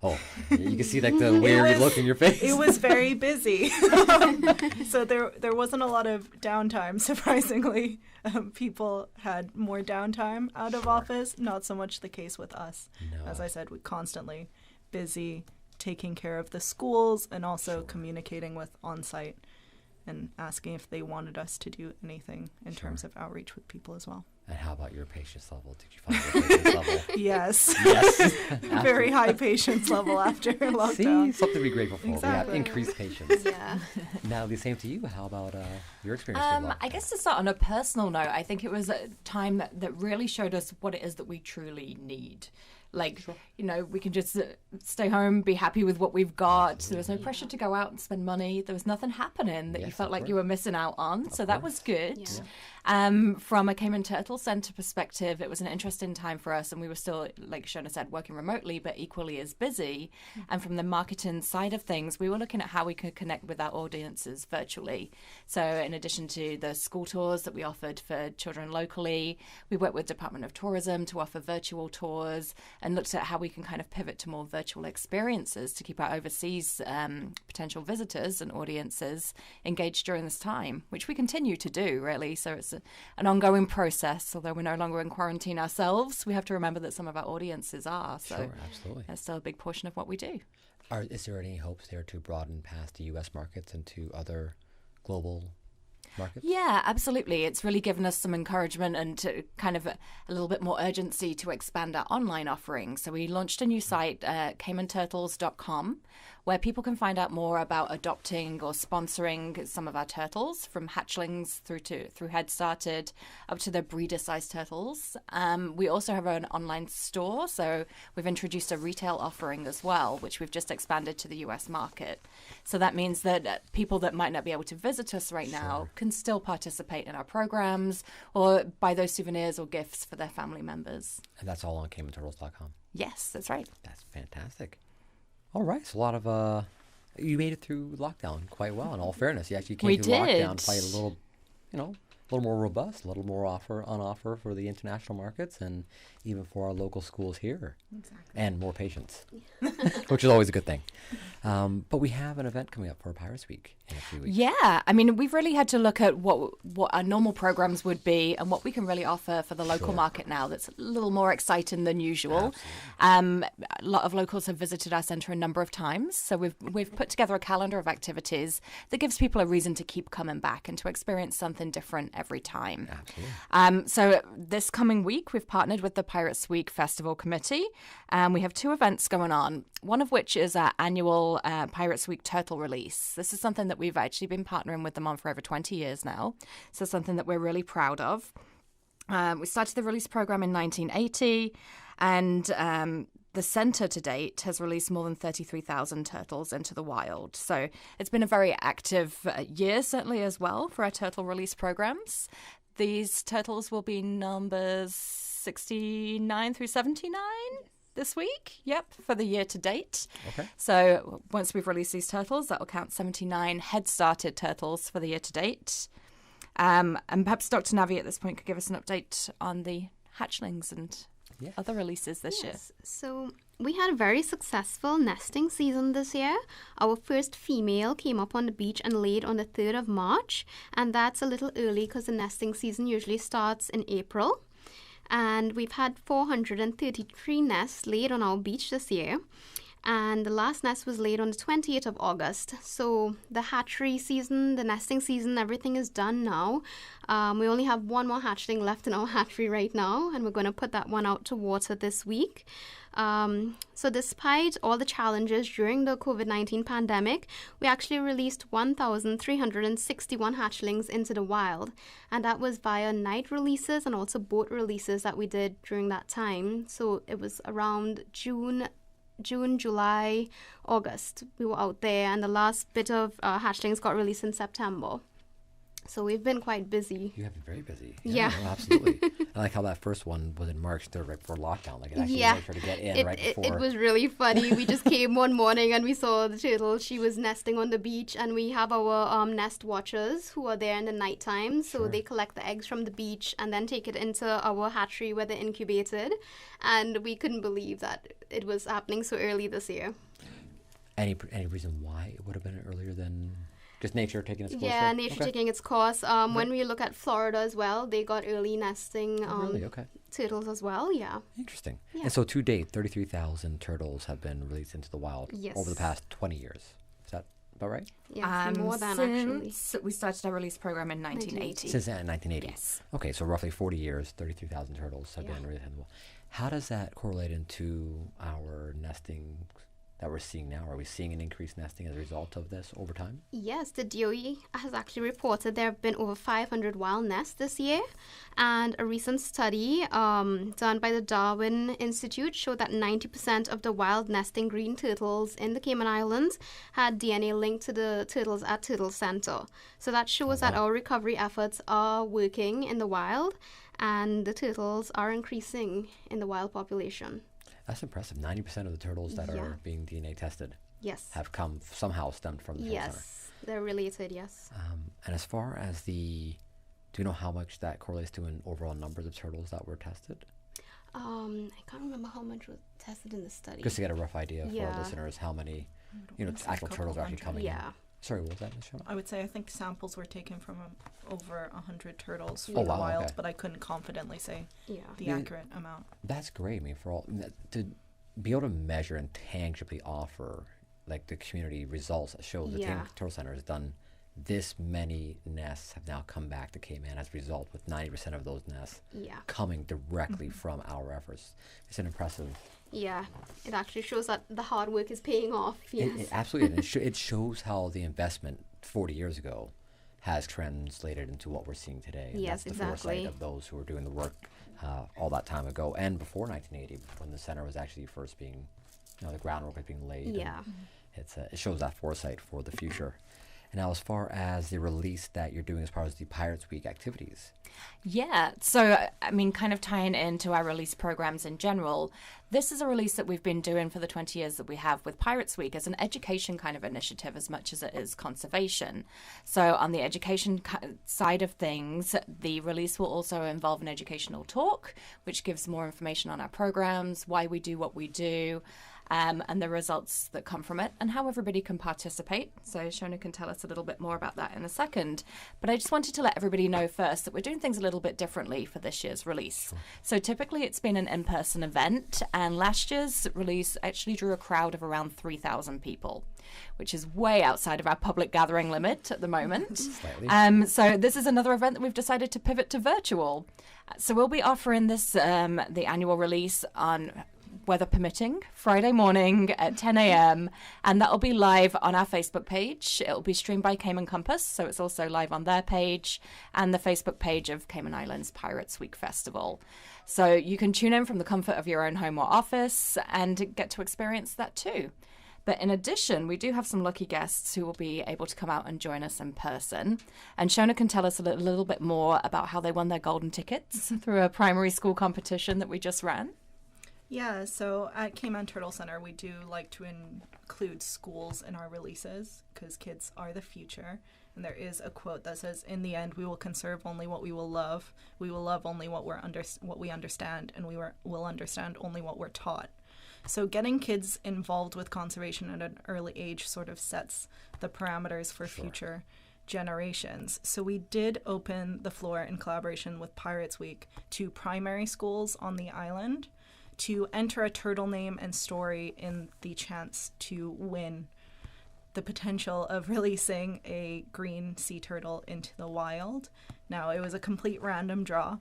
Oh, you can see like the weary look in your face. It was very busy. So there wasn't a lot of downtime, surprisingly. People had more downtime out of office, not so much the case with us. No. As I said, we're constantly busy taking care of the schools and also communicating with on-site and asking if they wanted us to do anything in terms of outreach with people as well. And how about your patience level? Did you find your patience level? Yes. Very high patience level after lockdown. See, something to be grateful for. Exactly. We have increased patience. Natalie, same to you. How about your experience with lockdown? I guess to start on a personal note, I think it was a time that really showed us what it is that we truly need. Like, you know, we can just stay home, be happy with what we've got. Absolutely. There was no pressure to go out and spend money. There was nothing happening that you felt like you were missing out on. So that was good. Yeah. From a Cayman Turtle Center perspective, it was an interesting time for us. And we were still, like Shona said, working remotely, but equally as busy. And from the marketing side of things, we were looking at how we could connect with our audiences virtually. So in addition to the school tours that we offered for children locally, we worked with Department of Tourism to offer virtual tours and looked at how we can kind of pivot to more virtual experiences to keep our overseas potential visitors and audiences engaged during this time, which we continue to do, really. So it's an ongoing process. Although we're no longer in quarantine ourselves, we have to remember that some of our audiences are. So absolutely. That's still a big portion of what we do. Is there any hopes there to broaden past the U.S. markets into other global markets? Yeah, absolutely. It's really given us some encouragement and to kind of a little bit more urgency to expand our online offerings. So we launched a new site, CaymanTurtles.com, where people can find out more about adopting or sponsoring some of our turtles, from hatchlings through head started up to the breeder-sized turtles. We also have an online store, so we've introduced a retail offering as well, which we've just expanded to the US market. So that means that people that might not be able to visit us right now can still participate in our programs or buy those souvenirs or gifts for their family members. And that's all on CaymanTurtles.com? Yes, that's right. That's fantastic. All right, so a lot of you made it through lockdown quite well. In all fairness, you actually came through lockdown quite a little, a little more robust, a little more on offer for the international markets and even for our local schools here. Exactly. And more patience, which is always a good thing. But we have an event coming up for Pirates Week in a few weeks. Yeah, I mean, we've really had to look at what our normal programs would be and what we can really offer for the local market now that's a little more exciting than usual. A lot of locals have visited our centre a number of times, so we've put together a calendar of activities that gives people a reason to keep coming back and to experience something different every time. Absolutely. So this coming week, we've partnered with the Pirates Week Festival Committee, and we have 2 events going on, one of which is our annual Pirates Week Turtle Release. This is something that we've actually been partnering with them on for over 20 years now, so something that we're really proud of. We started the release program in 1980, and the centre to date has released more than 33,000 turtles into the wild. So it's been a very active year, certainly, as well, for our turtle release programs. These turtles will be numbers 69 through 79 this week, for the year to date. Okay. So once we've released these turtles, that will count 79 head-started turtles for the year to date. And perhaps Dr. Navi at this point could give us an update on the hatchlings and other releases this year. So we had a very successful nesting season this year. Our first female came up on the beach and laid on the 3rd of March. And that's a little early because the nesting season usually starts in April. And we've had 433 nests laid on our beach this year. And the last nest was laid on the 28th of August. So the hatchery season, the nesting season, everything is done now. We only have one more hatchling left in our hatchery right now, and we're going to put that one out to water this week. So despite all the challenges during the COVID-19 pandemic, we actually released 1,361 hatchlings into the wild. And that was via night releases and also boat releases that we did during that time. So it was around June, July, August. We were out there, and the last bit of hatchlings got released in September. So we've been quite busy. You have been very busy. Yeah. No, absolutely. I like how that first one was in March, right before lockdown. Like, it actually made sure to get in right before. It was really funny. We just came one morning and we saw the turtle. She was nesting on the beach, and we have our nest watchers who are there in the nighttime. So they collect the eggs from the beach and then take it into our hatchery where they're incubated. And we couldn't believe that it was happening so early this year. Any reason why it would have been earlier than... Just nature taking its course? Yeah, nature taking its course. When we look at Florida as well, they got early nesting turtles as well, yeah. Interesting. Yeah. And so to date, 33,000 turtles have been released into the wild Yes. over the past 20 years. Is that about right? Yeah, more than actually. We started our release program in 1980. Since 1980? Yes. Okay, so roughly 40 years, 33,000 turtles have been released into the wild. How does that correlate into our nesting that we're seeing now? Are we seeing an increased nesting as a result of this over time? Yes, the DOE has actually reported there have been over 500 wild nests this year. And a recent study done by the Darwin Institute showed that 90% of the wild nesting green turtles in the Cayman Islands had DNA linked to the turtles at Turtle Center. So that shows that our recovery efforts are working in the wild, and the turtles are increasing in the wild population. That's impressive. 90% of the turtles that are being DNA tested have come somehow stemmed from the Turtle Center. Yes, they're related, yes. And as far as do you know how much that correlates to in overall numbers of turtles that were tested? I can't remember how much was tested in the study. Just to get a rough idea for our listeners, how many actual turtles are actually coming in. Sorry, what was that, Ms. Shona? I would say I think samples were taken from over 100 turtles from the wild, but I couldn't confidently say the accurate amount. That's great. I mean, for all to be able to measure and tangibly offer like the community results that shows the Turtle Center has done this many nests have now come back to Cayman as a result, with 90% of those nests coming directly from our efforts. It's an impressive. Yeah, it actually shows that the hard work is paying off. Yes. It absolutely. And it shows how the investment 40 years ago has translated into what we're seeing today. And Yes, that's the foresight of those who were doing the work all that time ago and before 1980, when the center was actually first being, the groundwork was being laid. Yeah. It shows that foresight for the future. And now, as far as the release that you're doing as part of the Pirates Week activities. Yeah, so, I mean, kind of tying into our release programs in general, this is a release that we've been doing for the 20 years that we have with Pirates Week as an education kind of initiative as much as it is conservation. So on the education side of things, the release will also involve an educational talk, which gives more information on our programs, why we do what we do, and the results that come from it, and how everybody can participate. So Shona can tell us a little bit more about that in a second. But I just wanted to let everybody know first that we're doing things a little bit differently for this year's release. Sure. So typically it's been an in-person event, and last year's release actually drew a crowd of around 3,000 people, which is way outside of our public gathering limit at the moment. So this is another event that we've decided to pivot to virtual. So we'll be offering this, the annual release on weather permitting, Friday morning at 10 a.m. And that'll be live on our Facebook page. It'll be streamed by Cayman Compass, so it's also live on their page and the Facebook page of Cayman Islands Pirates Week Festival. So you can tune in from the comfort of your own home or office and get to experience that too. But in addition, we do have some lucky guests who will be able to come out and join us in person. And Shona can tell us a little bit more about how they won their golden tickets through a primary school competition that we just ran. Yeah, so at Cayman Turtle Center, we do like to include schools in our releases because kids are the future. And there is a quote that says, "In the end, we will conserve only what we will love. We will love only what we understand, and we will understand only what we're taught." So getting kids involved with conservation at an early age sort of sets the parameters for future generations. So we did open the floor in collaboration with Pirates Week to primary schools on the island to enter a turtle name and story in the chance to win the potential of releasing a green sea turtle into the wild. Now, it was a complete random draw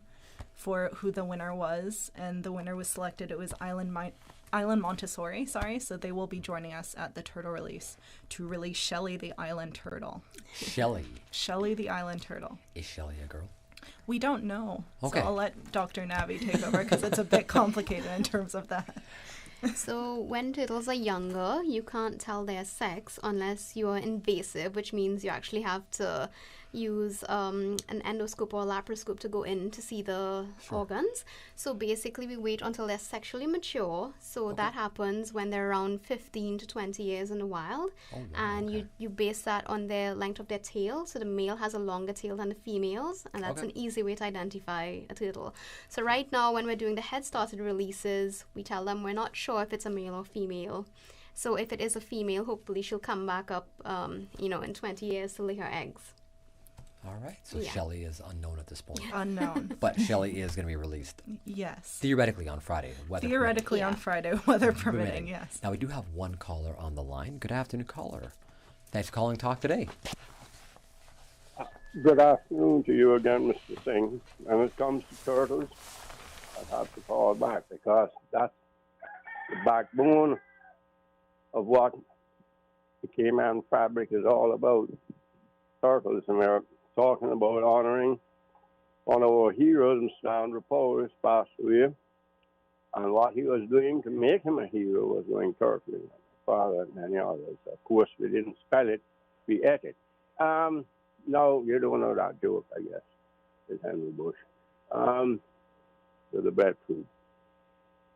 for who the winner was, and the winner was selected. It was Island Montessori, so they will be joining us at the turtle release to release Shelly the Island Turtle. Shelly the Island Turtle. Is Shelly a girl? We don't know. Okay. So I'll let Dr. Navi take over because it's a bit complicated in terms of that. So when turtles are younger, you can't tell their sex unless you are invasive, which means you actually have to use an endoscope or a laparoscope to go in to see the organs. So basically we wait until they're sexually mature. So that happens when they're around 15 to 20 years in the wild. And you base that on the length of their tail. So the male has a longer tail than the females, and that's an easy way to identify a turtle. So right now when we're doing the head-started releases, we tell them we're not sure if it's a male or female. So if it is a female, hopefully she'll come back up in 20 years to lay her eggs. All right. So Shelly is unknown at this point. Unknown. But Shelly is going to be released. Yes. Theoretically on Friday. Theoretically on Friday, weather permitting, yes. Now, we do have one caller on the line. Good afternoon, caller. Thanks for calling Talk Today. Good afternoon to you again, Mr. Singh. When it comes to turtles, I have to call back because that's the backbone of what the Cayman fabric is all about. Turtles, and we're talking about honoring one of our heroes, Sandra Powers, passed away, and what he was doing to make him a hero was going turtling. Father and many others. Of course, we didn't spell it, we ate it. No, you don't know that joke, I guess, with Henry Bush. To the breadfruit.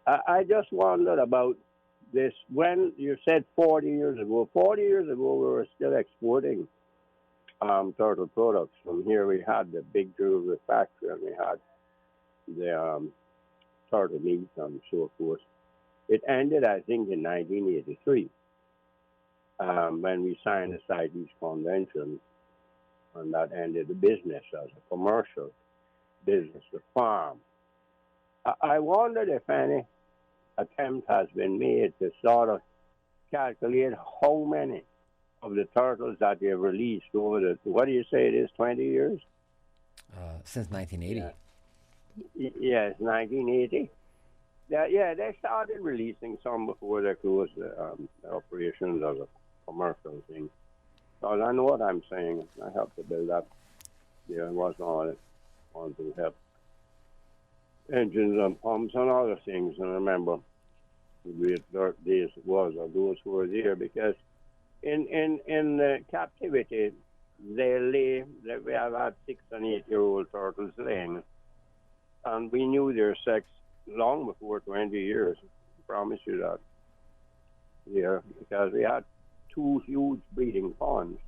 I just wondered about this. When you said 40 years ago we were still exporting turtle products. From here we had the big jewelry factory, and we had the turtle meat and so forth. It ended, I think, in 1983 when we signed the CITES Convention, and that ended the business as a commercial business, the farm. I wondered if any attempt has been made to sort of calculate how many of the turtles that they've released over the, what do you say it is, 20 years? Since 1980. Yes, 1980. Yeah, they started releasing some before they closed the operations as a commercial thing. So I know what I'm saying. I helped to build up. There was on to help engines and pumps and other things. And I remember the great dark days it was of those who were there, because in captivity, we have had 6 and 8 year old turtles laying, and we knew their sex long before 20 years. I promise you that. Yeah, because we had 2 huge breeding ponds,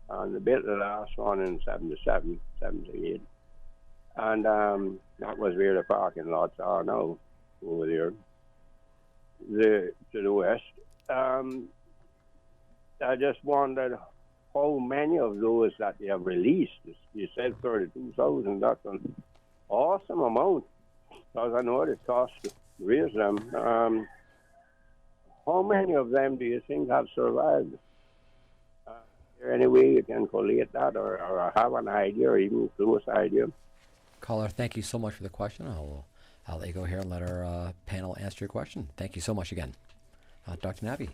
and we built the last one in 77, 78, and that was where the parking lots are now, over there, to the west. I just wondered how many of those that they have released. You said 32,000. That's an awesome amount, because I know it costs to raise them. How many of them do you think have survived? Is there any way you can collate that, or have an idea, or even a close idea? Caller, thank you so much for the question. I'll let you go here and let our panel answer your question. Thank you so much again. Dr. Navi.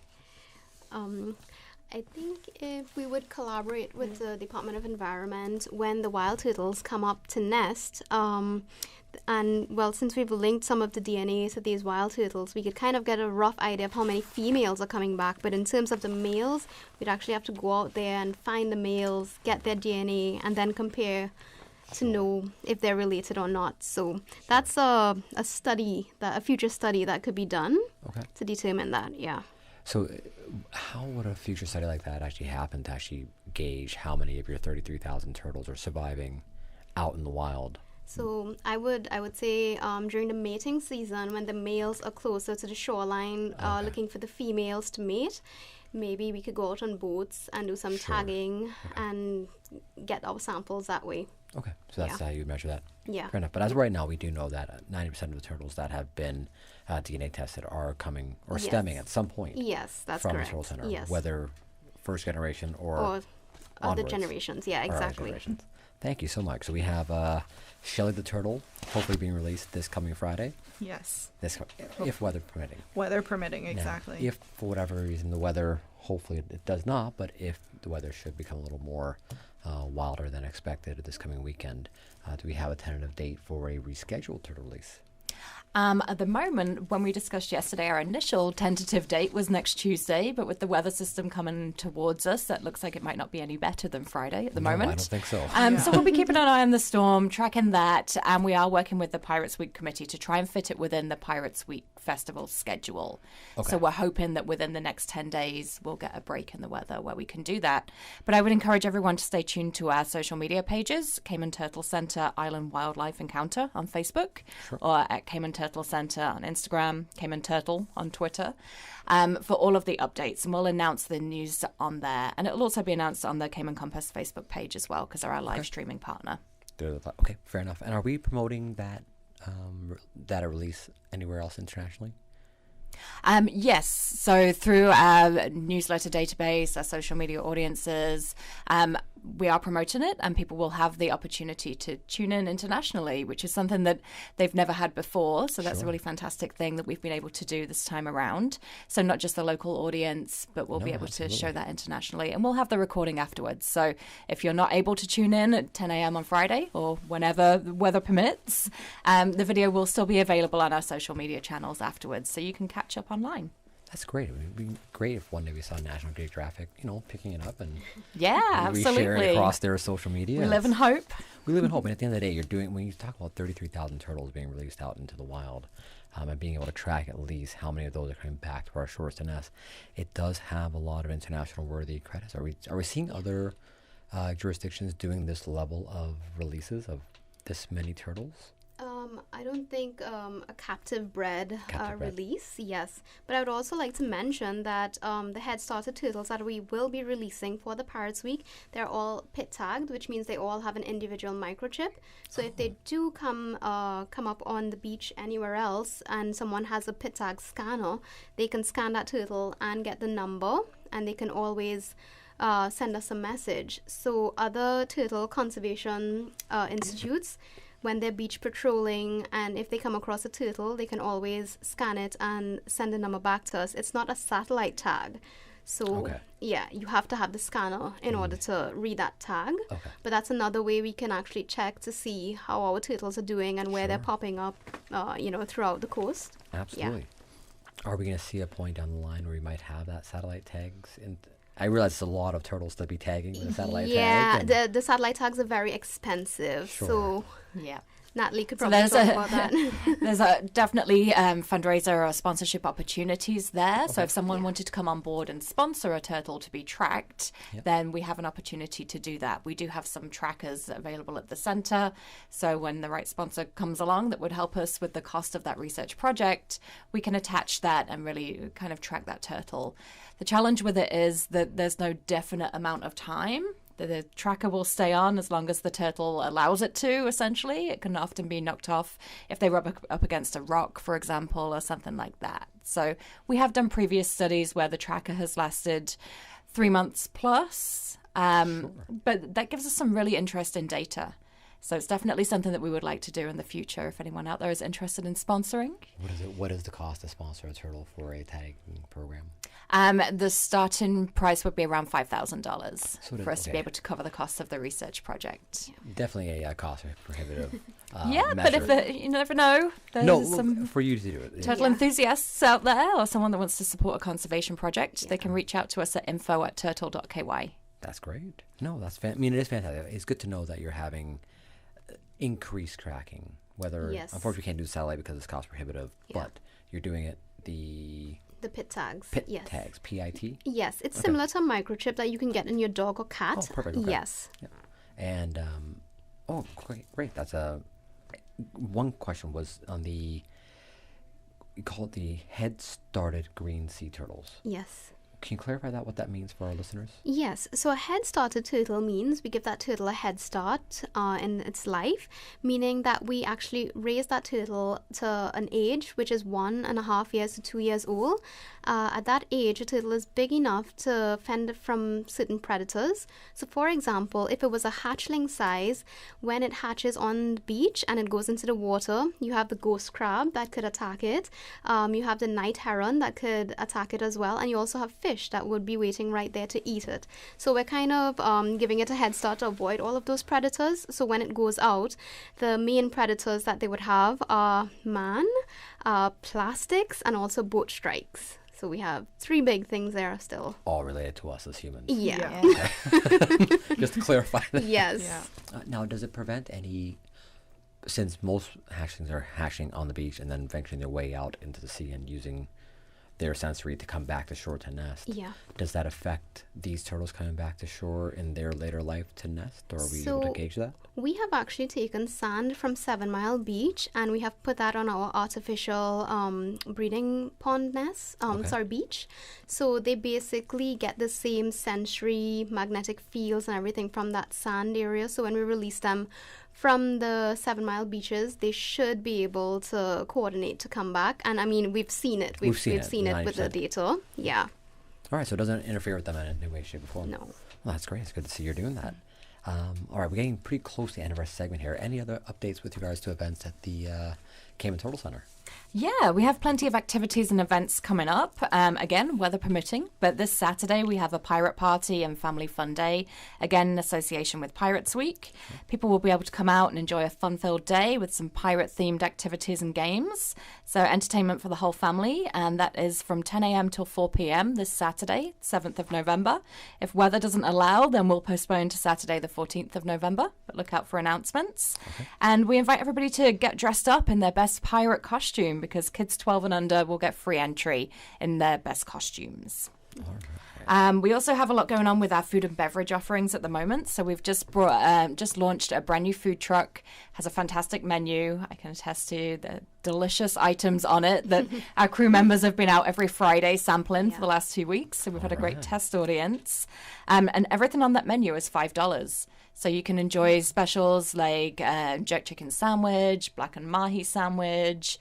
I think if we would collaborate with the Department of Environment when the wild turtles come up to nest, and well, since we've linked some of the DNA to these wild turtles, we could kind of get a rough idea of how many females are coming back. But in terms of the males, we'd actually have to go out there and find the males, get their DNA, and then compare to know if they're related or not. So that's a future study that could be done to determine that, yeah. So how would a future study like that actually happen to actually gauge how many of your 33,000 turtles are surviving out in the wild? So I would say during the mating season, when the males are closer to the shoreline looking for the females to mate, maybe we could go out on boats and do some tagging and get our samples that way. Okay, so that's how you measure that. Yeah. Fair enough. But as of right now, we do know that 90% of the turtles that have been DNA tests that are coming or Yes. stemming at some point. Yes, that's from correct. the Turtle Center, Yes. whether first generation or other onwards. generations. Yeah, Or other exactly. generations. Thank you so much. So we have Shelly the Turtle, hopefully being released this coming Friday. Yes. If weather permitting. Weather permitting, Now, exactly. if for whatever reason the weather, hopefully it does not, but if the weather should become a little more wilder than expected this coming weekend, do we have a tentative date for a rescheduled turtle release? At the moment, when we discussed yesterday, our initial tentative date was next Tuesday, but with the weather system coming towards us, that looks like it might not be any better than Friday at the moment. I don't think so. So we'll be keeping an eye on the storm, tracking that, and we are working with the Pirates Week Committee to try and fit it within the Pirates Week Festival schedule. Okay. So we're hoping that within the next 10 days, we'll get a break in the weather where we can do that. But I would encourage everyone to stay tuned to our social media pages, Cayman Turtle Center Island Wildlife Encounter on Facebook, or at Cayman Turtle Center on Instagram, Cayman Turtle on Twitter, for all of the updates. And we'll announce the news on there. And it'll also be announced on the Cayman Compass Facebook page as well, because they're our live streaming partner. Okay, fair enough. And are we promoting that data release anywhere else internationally? Yes. So through our newsletter database, our social media audiences, we are promoting it, and people will have the opportunity to tune in internationally, which is something that they've never had before. So that's a really fantastic thing that we've been able to do this time around. So not just the local audience, but we'll be able to show that internationally, and we'll have the recording afterwards. So if you're not able to tune in at 10 a.m. on Friday or whenever the weather permits, the video will still be available on our social media channels afterwards, so you can catch up online. That's great. It would be great if one day we saw National Geographic, picking it up and absolutely sharing it across their social media. We live in hope. We live in hope. And at the end of the day, when you talk about 33,000 turtles being released out into the wild, and being able to track at least how many of those are coming back to our shores to nest, it does have a lot of international worthy credits. Are we seeing other jurisdictions doing this level of releases of this many turtles? I don't think a captive bred release, yes. But I would also like to mention that the head started turtles that we will be releasing for the Pirates Week, they're all pit tagged, which means they all have an individual microchip. So if they do come up on the beach anywhere else and someone has a pit tag scanner, they can scan that turtle and get the number, and they can always send us a message. So other turtle conservation institutes, when they're beach patrolling, and if they come across a turtle, they can always scan it and send the number back to us. It's not a satellite tag. So, yeah, you have to have the scanner in order to read that tag. But that's another way we can actually check to see how our turtles are doing and where they're popping up, throughout the coast. Absolutely. Yeah. Are we going to see a point down the line where we might have that satellite tags? I realize it's a lot of turtles to be tagging with a satellite tag. Yeah, the satellite tags are very expensive. So, Natalie could probably talk about that. There's definitely fundraiser or sponsorship opportunities there. So if someone wanted to come on board and sponsor a turtle to be tracked, then we have an opportunity to do that. We do have some trackers available at the center. So when the right sponsor comes along that would help us with the cost of that research project, we can attach that and really kind of track that turtle. The challenge with it is that there's no definite amount of time. The tracker will stay on as long as the turtle allows it to, essentially. It can often be knocked off if they rub up against a rock, for example, or something like that. So we have done previous studies where the tracker has lasted 3 months plus, but that gives us some really interesting data. So it's definitely something that we would like to do in the future if anyone out there is interested in sponsoring. What is the cost to sponsor a turtle for a tagging program? The starting price would be around $5,000 for us to be able to cover the cost of the research project. Definitely a cost prohibitive measure. But if you never know, there's some for you to do it. Turtle enthusiasts out there, or someone that wants to support a conservation project, they can reach out to us at info@turtle.ky. That's great. No, it is fantastic. It's good to know that you're having increased tracking. Unfortunately, we can't do satellite because it's cost prohibitive, but you're doing it the pit tags. Tags, PIT? Yes, it's similar to a microchip that you can get in your dog or cat. Oh, perfect. Okay. Yes. Yeah. And, great. That's one question was on you call it the head-started green sea turtles. Yes. Can you clarify what that means for our listeners? Yes, so a head started turtle means we give that turtle a head start in its life, meaning that we actually raise that turtle to an age which is 1.5 years to 2 years old. At that age, a turtle is big enough to fend from certain predators. So for example, if it was a hatchling size, when it hatches on the beach and it goes into the water, you have the ghost crab that could attack it. You have the night heron that could attack it as well, and you also have fish that would be waiting right there to eat it. So we're kind of giving it a head start to avoid all of those predators. So when it goes out, the main predators that they would have are man, plastics, and also boat strikes. So we have 3 big things there still. All related to us as humans. Yeah. Okay. Just to clarify that. Yes. Now, does it prevent any, since most hatchlings are hatching on the beach and then venturing their way out into the sea and using their sensory to come back to shore to nest. Yeah. Does that affect these turtles coming back to shore in their later life to nest, or are we able to gauge that? We have actually taken sand from 7 Mile Beach and we have put that on our artificial breeding pond nest, beach. So they basically get the same sensory magnetic fields and everything from that sand area. So when we release them from the 7 Mile beaches, they should be able to coordinate to come back. And I mean, we've seen it. We've seen it with the data. Yeah. All right, so it doesn't interfere with them in any way, shape, or form? No. Well, that's great. It's good to see you're doing that. All right, we're getting pretty close to the end of our segment here. Any other updates with regards to events at the Cayman Turtle Center? Yeah, we have plenty of activities and events coming up. Again, weather permitting. But this Saturday, we have a pirate party and family fun day. Again, in association with Pirates Week. People will be able to come out and enjoy a fun-filled day with some pirate-themed activities and games. So entertainment for the whole family. And that is from 10 a.m. till 4 p.m. this Saturday, 7th of November. If weather doesn't allow, then we'll postpone to Saturday, the 14th of November. But look out for announcements. Okay. And we invite everybody to get dressed up in their best pirate costume, because kids 12 and under will get free entry in their best costumes. We also have a lot going on with our food and beverage offerings at the moment. So we've just launched a brand new food truck. Has a fantastic menu. I can attest to the delicious items on it that our crew members have been out every Friday sampling for the last 2 weeks. So we've had a great test audience. And everything on that menu is $5. So you can enjoy specials like jerk chicken sandwich, blackened mahi sandwich,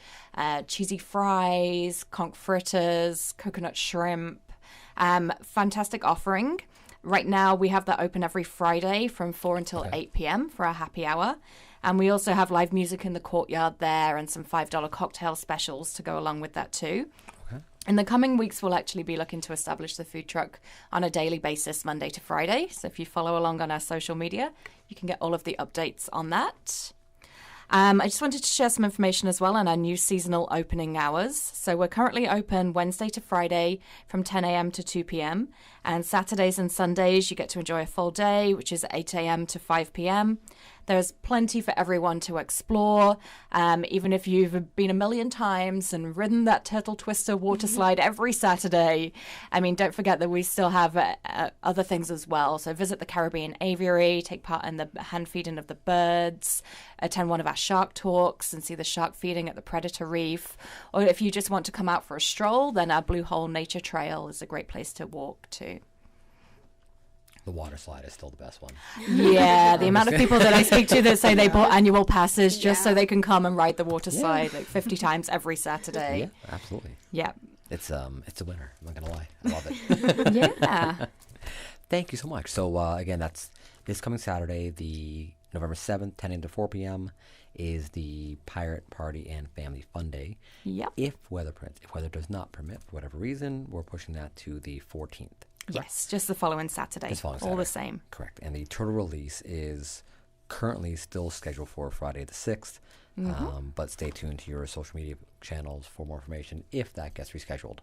cheesy fries, conch fritters, coconut shrimp. Fantastic offering. Right now we have that open every Friday from 4 until 8 p.m. for our happy hour. And we also have live music in the courtyard there and some $5 cocktail specials to go along with that too. In the coming weeks, we'll actually be looking to establish the food truck on a daily basis, Monday to Friday. So if you follow along on our social media, you can get all of the updates on that. I just wanted to share some information as well on our new seasonal opening hours. So we're currently open Wednesday to Friday from 10 a.m. to 2 p.m. And Saturdays and Sundays, you get to enjoy a full day, which is 8 a.m. to 5 p.m. There's plenty for everyone to explore. Even if you've been a million times and ridden that turtle twister water slide every Saturday, I mean, don't forget that we still have other things as well. So visit the Caribbean Aviary, take part in the hand feeding of the birds, attend one of our shark talks and see the shark feeding at the Predator Reef. Or if you just want to come out for a stroll, then our Blue Hole Nature Trail is a great place to walk to. The water slide is still the best one. Yeah, the amount of people that I speak to that say they bought annual passes just so they can come and ride the water slide like 50 times every Saturday. Yeah, absolutely. Yeah. It's a winner. I'm not going to lie. I love it. Yeah. Thank you so much. So, again, that's this coming Saturday, the November 7th, 10 a.m. to 4 p.m. is the Pirate Party and Family Fun Day. Yep. If weather does not permit, for whatever reason, we're pushing that to the 14th. Yes, just the following Saturday. All the same. Correct. And the turtle release is currently still scheduled for Friday the 6th. But stay tuned to your social media channels for more information if that gets rescheduled.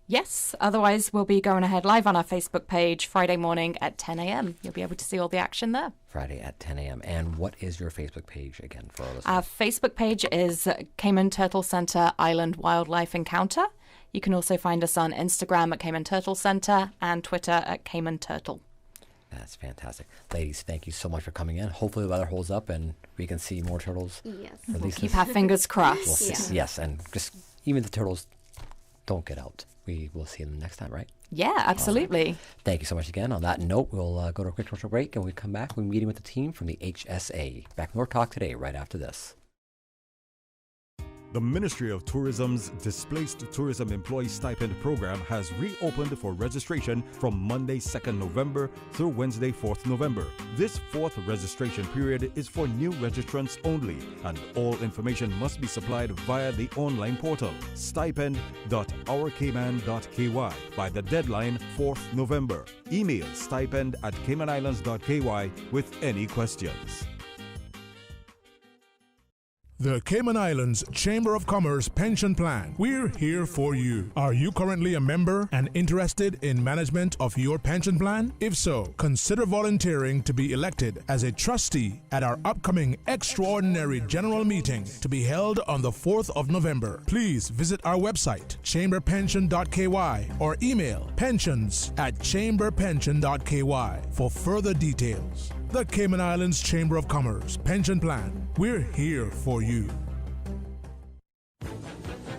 Yes. Otherwise, we'll be going ahead live on our Facebook page Friday morning at 10 a.m. You'll be able to see all the action there. Friday at 10 a.m. And what is your Facebook page again for our listeners? Our Facebook page is Cayman Turtle Center Island Wildlife Encounter. You can also find us on Instagram at Cayman Turtle Center and Twitter at Cayman Turtle. That's fantastic. Ladies, thank you so much for coming in. Hopefully the weather holds up and we can see more turtles. Yes. We'll keep our fingers crossed. Yes, and just even the turtles don't get out. We will see them next time, right? Yeah, absolutely. Thank you so much again. On that note, we'll go to a quick commercial break, and when we come back, we're meeting with the team from the HSA. Back more Talk Today right after this. The Ministry of Tourism's Displaced Tourism Employee Stipend Program has reopened for registration from Monday 2nd November through Wednesday 4th November. This fourth registration period is for new registrants only, and all information must be supplied via the online portal stipend.ourcayman.ky by the deadline 4th November. Email stipend@caymanislands.ky with any questions. The Cayman Islands Chamber of Commerce Pension Plan. We're here for you. Are you currently a member and interested in management of your pension plan? If so, consider volunteering to be elected as a trustee at our upcoming extraordinary general meeting to be held on the 4th of November. Please visit our website, chamberpension.ky, or email pensions@chamberpension.ky for further details. The Cayman Islands Chamber of Commerce Pension Plan. We're here for you.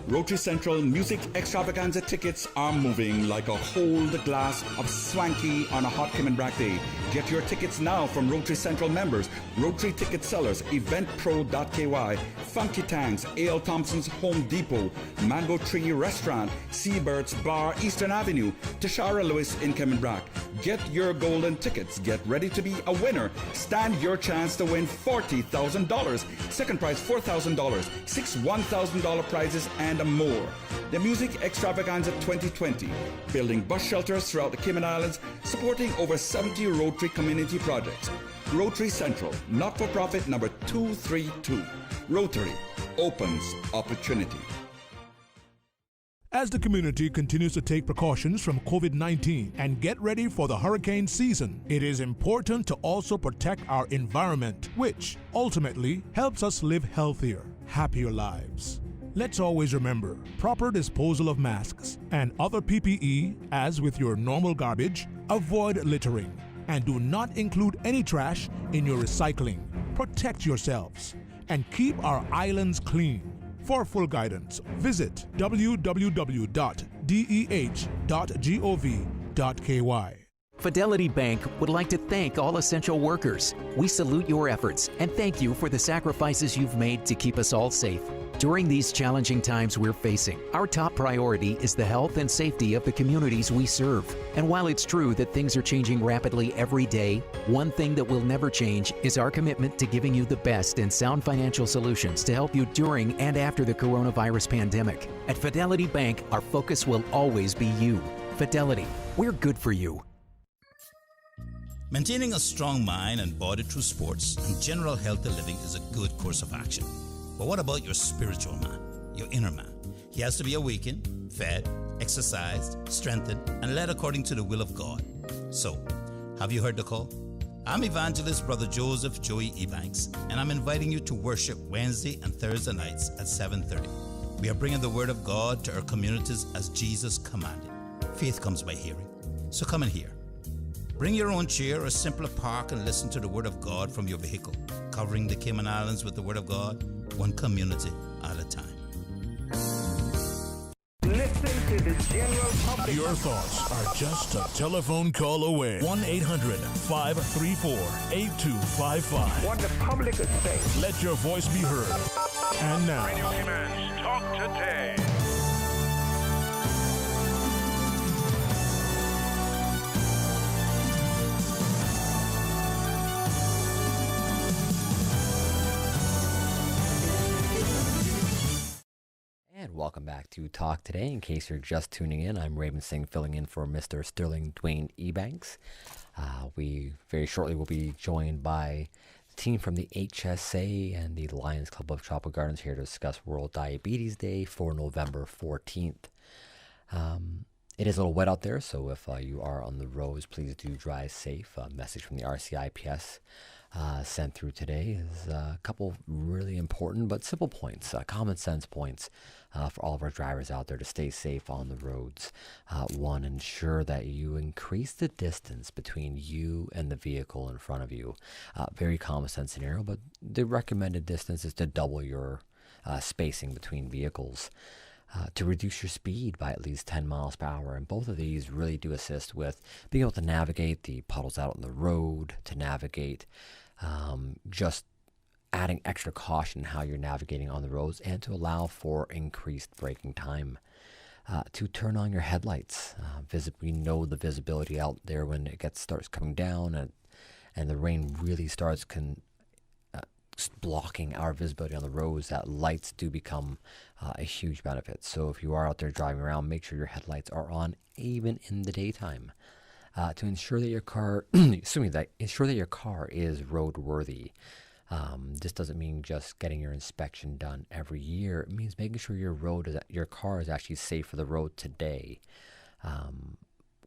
Rotary Central Music Extravaganza tickets are moving like a hold glass of swanky on a hot Cayman Brack day. Get your tickets now from Rotary Central members, Rotary ticket sellers, eventpro.ky, Funky Tanks, A.L. Thompson's Home Depot, Mango Tree Restaurant, Seabirds Bar, Eastern Avenue, Tashara Lewis in Cayman Brack. Get your golden tickets. Get ready to be a winner. Stand your chance to win $40,000. Second prize $4,000. 6 $1,000 prizes and more. The Music Extravaganza 2020. Building bus shelters throughout the Cayman Islands, supporting over 70 Rotary community projects. Rotary Central, not-for-profit number 232. Rotary opens opportunity. As the community continues to take precautions from COVID-19 and get ready for the hurricane season, it is important to also protect our environment, which ultimately helps us live healthier, happier lives. Let's always remember proper disposal of masks and other PPE, as with your normal garbage. Avoid littering and do not include any trash in your recycling. Protect yourselves and keep our islands clean. For full guidance, visit www.deh.gov.ky. Fidelity Bank would like to thank all essential workers. We salute your efforts and thank you for the sacrifices you've made to keep us all safe. During these challenging times we're facing, our top priority is the health and safety of the communities we serve. And while it's true that things are changing rapidly every day, one thing that will never change is our commitment to giving you the best in sound financial solutions to help you during and after the coronavirus pandemic. At Fidelity Bank, our focus will always be you. Fidelity, we're good for you. Maintaining a strong mind and body through sports and general healthy living is a good course of action. But what about your spiritual man, your inner man? He has to be awakened, fed, exercised, strengthened, and led according to the will of God. So, have you heard the call? I'm evangelist Brother Joseph Joey Ebanks, and I'm inviting you to worship Wednesday and Thursday nights at 7:30. We are bringing the Word of God to our communities as Jesus commanded. Faith comes by hearing. So come and hear. Bring your own chair or simply park and listen to the Word of God from your vehicle, covering the Cayman Islands with the Word of God, one community at a time. Listen to the general public. Your thoughts are just a telephone call away. 1-800-534-8255. What the public is saying. Let your voice be heard. And now, Radio Cayman's Talk Today. And welcome back to Talk Today. In case you're just tuning in, I'm Raven Singh filling in for Mr. Sterling Dwayne Ebanks. We very shortly will be joined by the team from the HSA and the Lions Club of Tropical Gardens here to discuss World Diabetes Day for November 14th. It is a little wet out there, so if you are on the roads, please do drive safe. A message from the RCIPS sent through today is a couple really important but simple points, common sense points for all of our drivers out there to stay safe on the roads. One, ensure that you increase the distance between you and the vehicle in front of you. Very common sense scenario, but the recommended distance is to double your spacing between vehicles. to reduce your speed by at least 10 miles per hour. And both of these really do assist with being able to navigate the puddles out on the road, to navigate just adding extra caution in how you're navigating on the roads, and to allow for increased braking time. To turn on your headlights. We know the visibility out there when it starts coming down and the rain really starts blocking our visibility on the roads, that lights do become a huge benefit. So if you are out there driving around, make sure your headlights are on even in the daytime, to ensure that your car, ensure that your car is roadworthy. This doesn't mean just getting your inspection done every year. It means making sure your car is actually safe for the road today.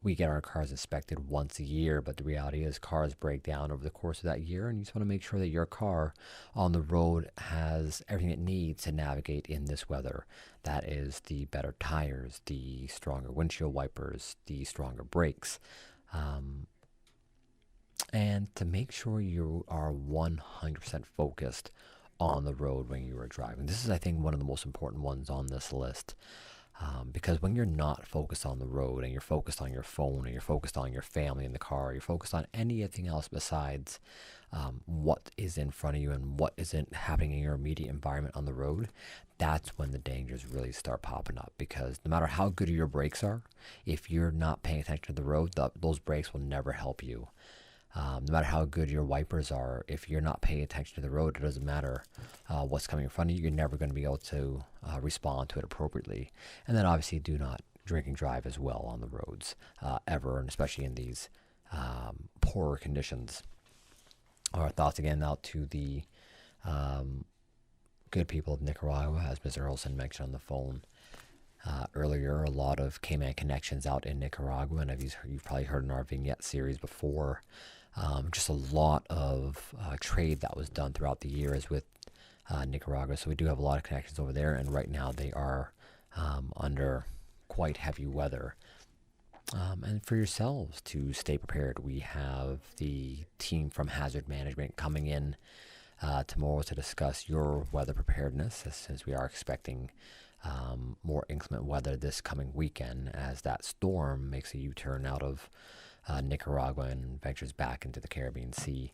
We get our cars inspected once a year, but the reality is cars break down over the course of that year, and you just want to make sure that your car on the road has everything it needs to navigate in this weather. That is the better tires, the stronger windshield wipers, the stronger brakes, and to make sure you are 100% focused on the road when you are driving. This is, I think, one of the most important ones on this list. Because when you're not focused on the road and you're focused on your phone, and you're focused on your family in the car, you're focused on anything else besides what is in front of you and what isn't happening in your immediate environment on the road, that's when the dangers really start popping up. Because no matter how good your brakes are, if you're not paying attention to the road, those brakes will never help you. No matter how good your wipers are, if you're not paying attention to the road, it doesn't matter what's coming in front of you. You're never going to be able to respond to it appropriately. And then obviously do not drink and drive as well on the roads ever, and especially in these poorer conditions. Our thoughts again out to the good people of Nicaragua, as Mr. Earlson mentioned on the phone earlier. A lot of Cayman connections out in Nicaragua, and you've probably heard in our vignette series before. Just a lot of trade that was done throughout the years with Nicaragua. So we do have a lot of connections over there, and right now they are under quite heavy weather. And for yourselves to stay prepared, we have the team from Hazard Management coming in tomorrow to discuss your weather preparedness, since we are expecting more inclement weather this coming weekend, as that storm makes a U-turn out of Nicaragua and ventures back into the Caribbean Sea.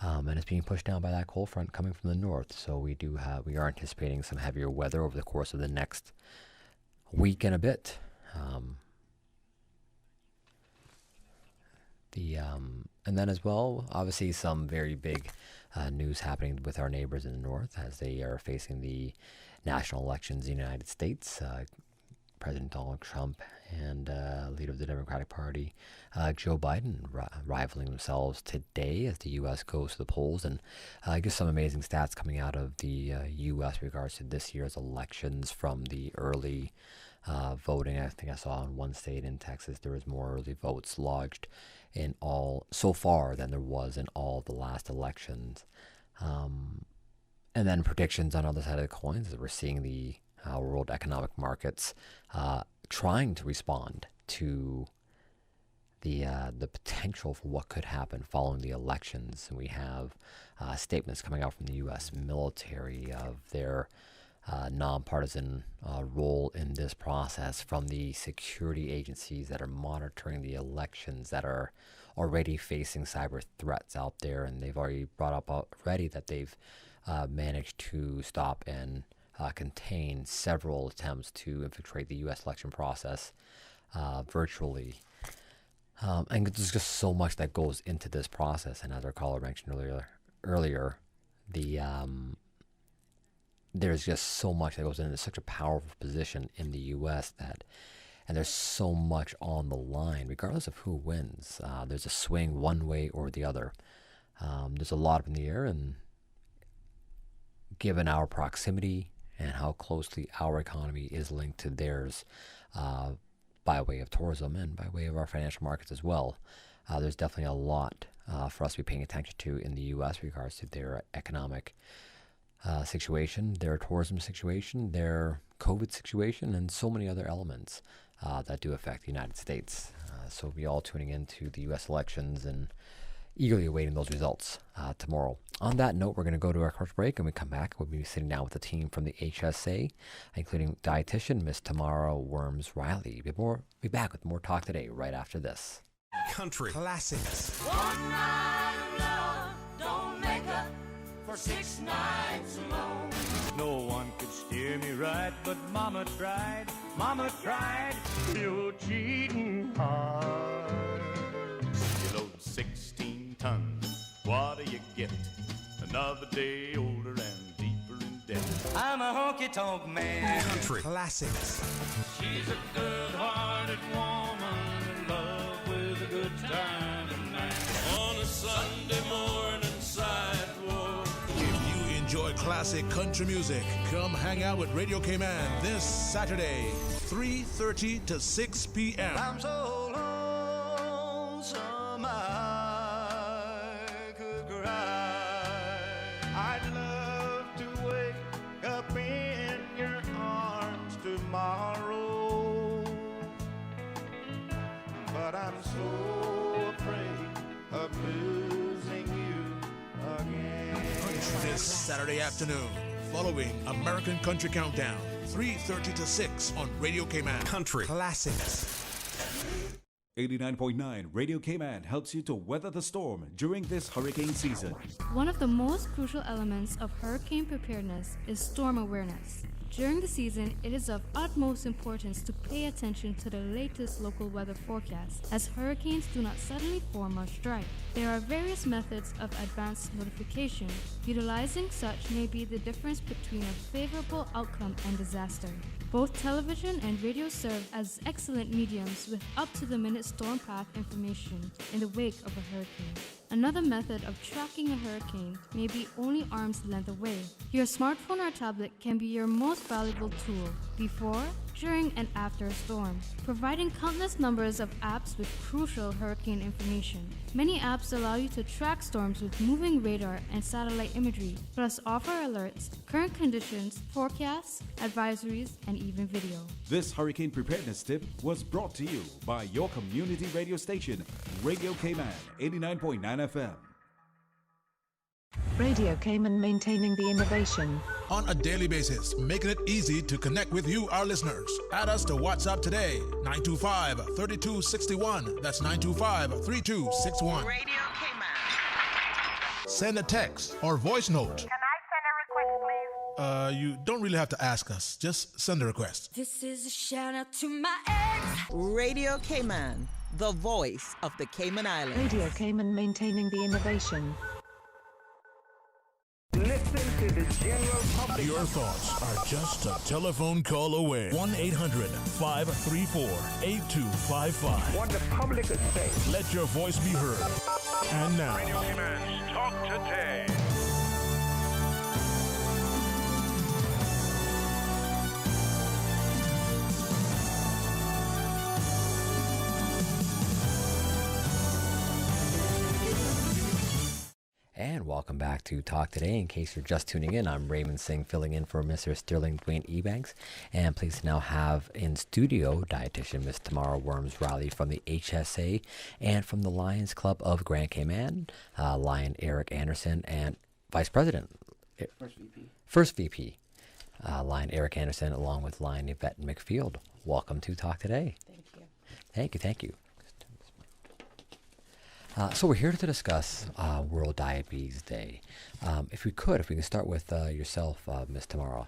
And it's being pushed down by that cold front coming from the north. So we are anticipating some heavier weather over the course of the next week and a bit. And then as well, obviously some very big news happening with our neighbors in the north as they are facing the national elections in the United States. President Donald Trump and leader of the Democratic Party, Joe Biden, rivaling themselves today as the U.S. goes to the polls. And I guess some amazing stats coming out of the U.S. with regards to this year's elections from the early voting. I think I saw in one state in Texas there was more early votes lodged in all so far than there was in all the last elections. And then predictions on the other side of the coin, as we're seeing the world economic markets trying to respond to the potential for what could happen following the elections. And we have statements coming out from the U.S. military of their nonpartisan role in this process, from the security agencies that are monitoring the elections, that are already facing cyber threats out there. And they've already brought up already that they've managed to stop and contain several attempts to infiltrate the U.S. election process virtually. And there's just so much that goes into this process. And as our caller mentioned earlier, there's just so much that goes into such a powerful position in the U.S. and there's so much on the line, regardless of who wins. There's a swing one way or the other. There's a lot up in the air, and given our proximity and how closely our economy is linked to theirs by way of tourism and by way of our financial markets as well, there's definitely a lot for us to be paying attention to in the U.S. with regards to their economic situation, their tourism situation, their COVID situation, and so many other elements that do affect the United States. So we'll be all tuning into the U.S. elections and eagerly awaiting those results tomorrow. On that note, we're going to go to our first break, and when we come back, we'll be sitting down with the team from the HSA, including dietitian Miss Tamara Worms-Riley. We'll be back with more talk today right after this. Country classics. One night of love don't make up for 6 nights alone. No one could steer me right, but Mama tried. Mama tried. You're cheating hard. You load 16 tons. What do you get? Another day older and deeper in debt. I'm a honky-tonk man. Country classics. She's a good-hearted woman in love with a good time tonight. On a Sunday morning sidewalk. If you enjoy classic country music, come hang out with Radio Cayman this Saturday, 3:30 to 6 p.m. I'm so lonesome I could cry. I'd love to wake up in your arms tomorrow, but I'm so afraid of losing you again. This Saturday afternoon, following American Country Countdown, 3:30 to 6 on Radio Cayman. Country classics. 89.9 Radio Cayman helps you to weather the storm during this hurricane season. One of the most crucial elements of hurricane preparedness is storm awareness. During the season, it is of utmost importance to pay attention to the latest local weather forecast, as hurricanes do not suddenly form or strike. There are various methods of advanced notification. Utilizing such may be the difference between a favorable outcome and disaster. Both television and radio serve as excellent mediums with up-to-the-minute storm path information in the wake of a hurricane. Another method of tracking a hurricane may be only arm's length away. Your smartphone or tablet can be your most valuable tool before, during, and after a storm, providing countless numbers of apps with crucial hurricane information. Many apps allow you to track storms with moving radar and satellite imagery, plus offer alerts, current conditions, forecasts, advisories, and even video. This hurricane preparedness tip was brought to you by your community radio station, Radio Cayman 89.9 FM. Radio Cayman, maintaining the innovation. On a daily basis, making it easy to connect with you, our listeners. Add us to WhatsApp today, 925-3261. That's 925-3261. Radio Cayman. Send a text or voice note. Can I send a request, please? You don't really have to ask us. Just send a request. This is a shout out to my ex. Radio Cayman, the voice of the Cayman Islands. Radio Cayman, maintaining the innovation. Listen to the general public. Your thoughts are just a telephone call away. 1-800-534-8255. What the public is saying. Let your voice be heard. And now, Radio Cayman's Talk Today. And welcome back to Talk Today. In case you're just tuning in, I'm Raymond Singh, filling in for Mr. Sterling Dwayne Ebanks. And please now have in studio dietitian Miss Tamara Worms-Riley from the HSA and from the Lions Club of Grand Cayman, Lion Eric Anderson, and Vice President. First VP. Lion Eric Anderson, along with Lion Yvette McField. Welcome to Talk Today. Thank you. So we're here to discuss World Diabetes Day. If we can start with yourself, Ms. Tamara.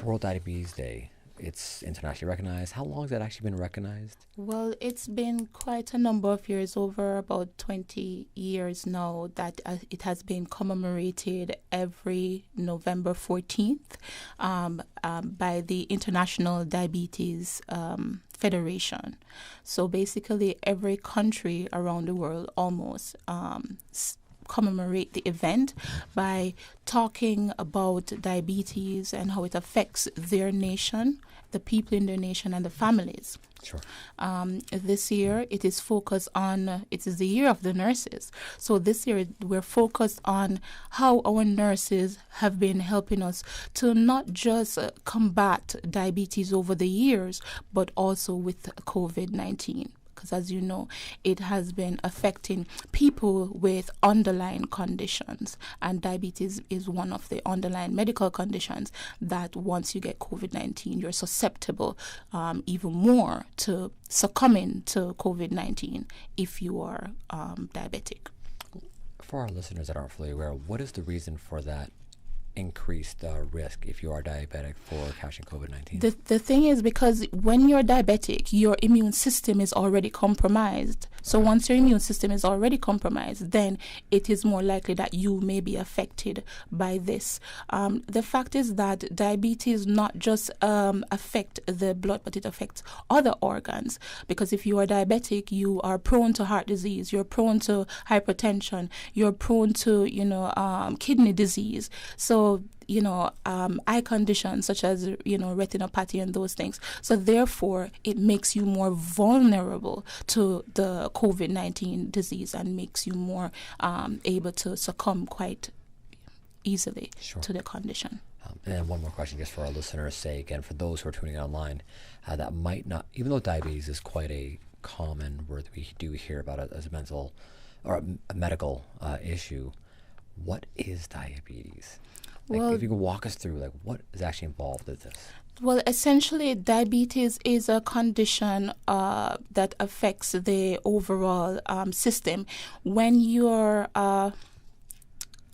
World Diabetes Day, it's internationally recognized. How long has that actually been recognized? Well, it's been quite a number of years, over about 20 years now, that it has been commemorated every November 14th by the International Diabetes Federation. So basically every country around the world almost commemorate the event by talking about diabetes and how it affects their nation, the people in their nation, and the families. Sure. This year it is focused on, it is the year of the nurses. So this year we're focused on how our nurses have been helping us to not just combat diabetes over the years, but also with COVID-19. because as you know, it has been affecting people with underlying conditions, and diabetes is one of the underlying medical conditions that once you get COVID-19, you're susceptible even more to succumbing to COVID-19 if you are diabetic. For our listeners that aren't fully aware, what is the reason for that increased risk if you are diabetic for catching COVID-19? The thing is, because when you're diabetic, your immune system is already compromised. So once your immune system is already compromised, then it is more likely that you may be affected by this. The fact is that diabetes not just affect the blood, but it affects other organs. Because if you are diabetic, you are prone to heart disease, you're prone to hypertension, you're prone to, kidney disease. So eye conditions such as, retinopathy and those things. So therefore, it makes you more vulnerable to the COVID-19 disease and makes you more able to succumb quite easily to the condition. And then one more question just for our listeners' sake, and for those who are tuning in online, that might not, even though diabetes is quite a common word that we do hear about it as a mental or a medical issue, what is diabetes? If you can walk us through, what is actually involved with this? Well, essentially, diabetes is a condition that affects the overall system. When your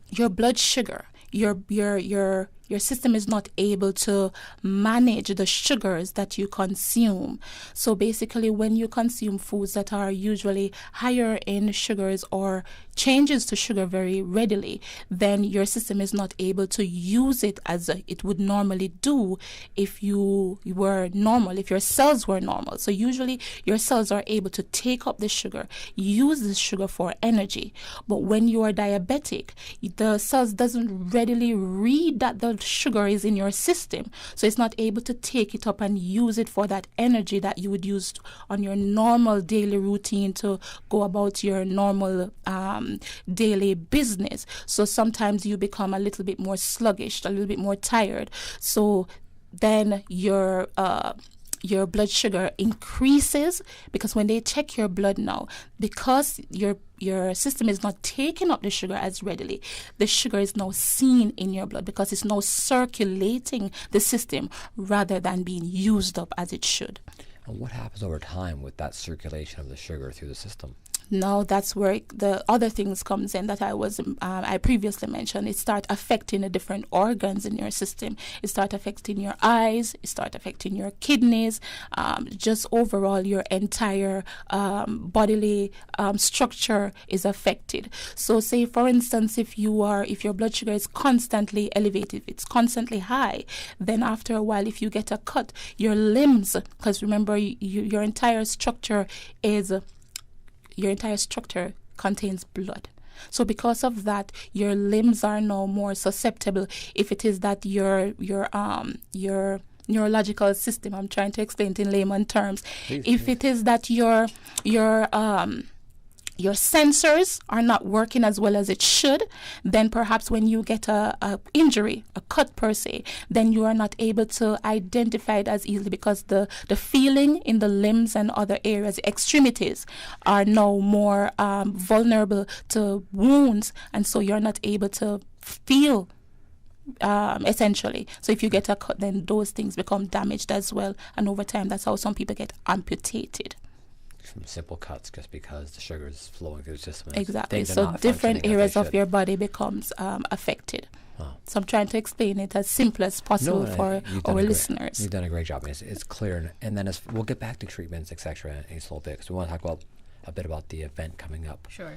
blood sugar, your system is not able to manage the sugars that you consume. So basically, when you consume foods that are usually higher in sugars or changes to sugar very readily, then your system is not able to use it as it would normally do if you were normal, if your cells were normal. So usually your cells are able to take up the sugar, use the sugar for energy. But when you are diabetic, the cells doesn't readily read that the sugar is in your system, so it's not able to take it up and use it for that energy that you would use on your normal daily routine to go about your normal daily business. So sometimes you become a little bit more sluggish, a little bit more tired. So then your blood sugar increases, because when they check your blood now, because your system is not taking up the sugar as readily, the sugar is now seen in your blood because it's now circulating the system rather than being used up as it should. And what happens over time with that circulation of the sugar through the system? Now that's where the other things comes in that I previously mentioned. It starts affecting the different organs in your system. It starts affecting your eyes. It starts affecting your kidneys. Just overall, your entire bodily structure is affected. So, say for instance, if your blood sugar is constantly elevated, if it's constantly high, then after a while, if you get a cut, your limbs, because remember, your entire structure contains blood. So because of that, your limbs are now more susceptible. If it is that your neurological system, I'm trying to explain it in layman terms. If it is that your sensors are not working as well as it should, then perhaps when you get a injury, a cut per se, then you are not able to identify it as easily because the feeling in the limbs and other areas, extremities, are now more vulnerable to wounds, and so you're not able to feel essentially. So if you get a cut, then those things become damaged as well, and over time that's how some people get amputated. From simple cuts, just because the sugar is flowing through the system. Exactly. So different areas of your body becomes affected. Wow. So I'm trying to explain it as simple as possible for our listeners. You've done a great job. It's clear. And then we'll get back to treatments, etc. in a little bit, because we want to talk a bit about the event coming up. Sure.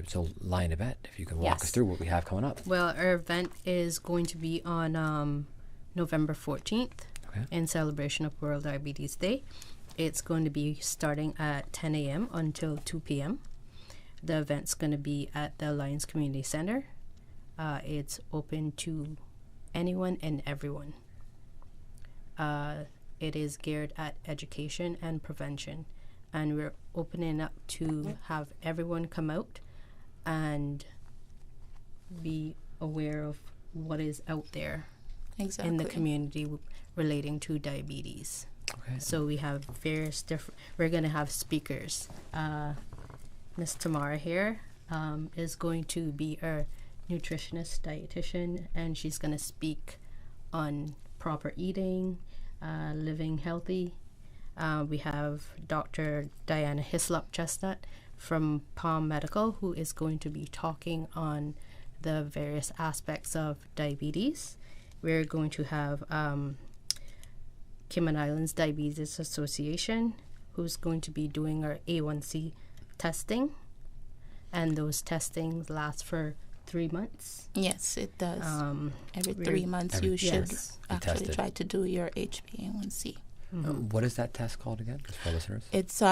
So Lion Event, if you can walk us through what we have coming up. Well, our event is going to be on November 14th in celebration of World Diabetes Day. It's going to be starting at 10 a.m. until 2 p.m. The event's going to be at the Alliance Community Center. It's open to anyone and everyone. It is geared at education and prevention. And we're opening up to have everyone come out and be aware of what is out there in the community relating to diabetes. Okay. So we have various different. We're going to have speakers. Miss Tamara here is going to be our nutritionist, dietitian, and she's going to speak on proper eating, living healthy. We have Dr. Diana Hislop-Chestnut from Palm Medical, who is going to be talking on the various aspects of diabetes. We're going to have Cayman Islands Diabetes Association, who's going to be doing our A1C testing, and those testings last for 3 months. Yes, it does. Every 3 months you should actually try to do your HbA1c. What is that test called again, just for listeners? It's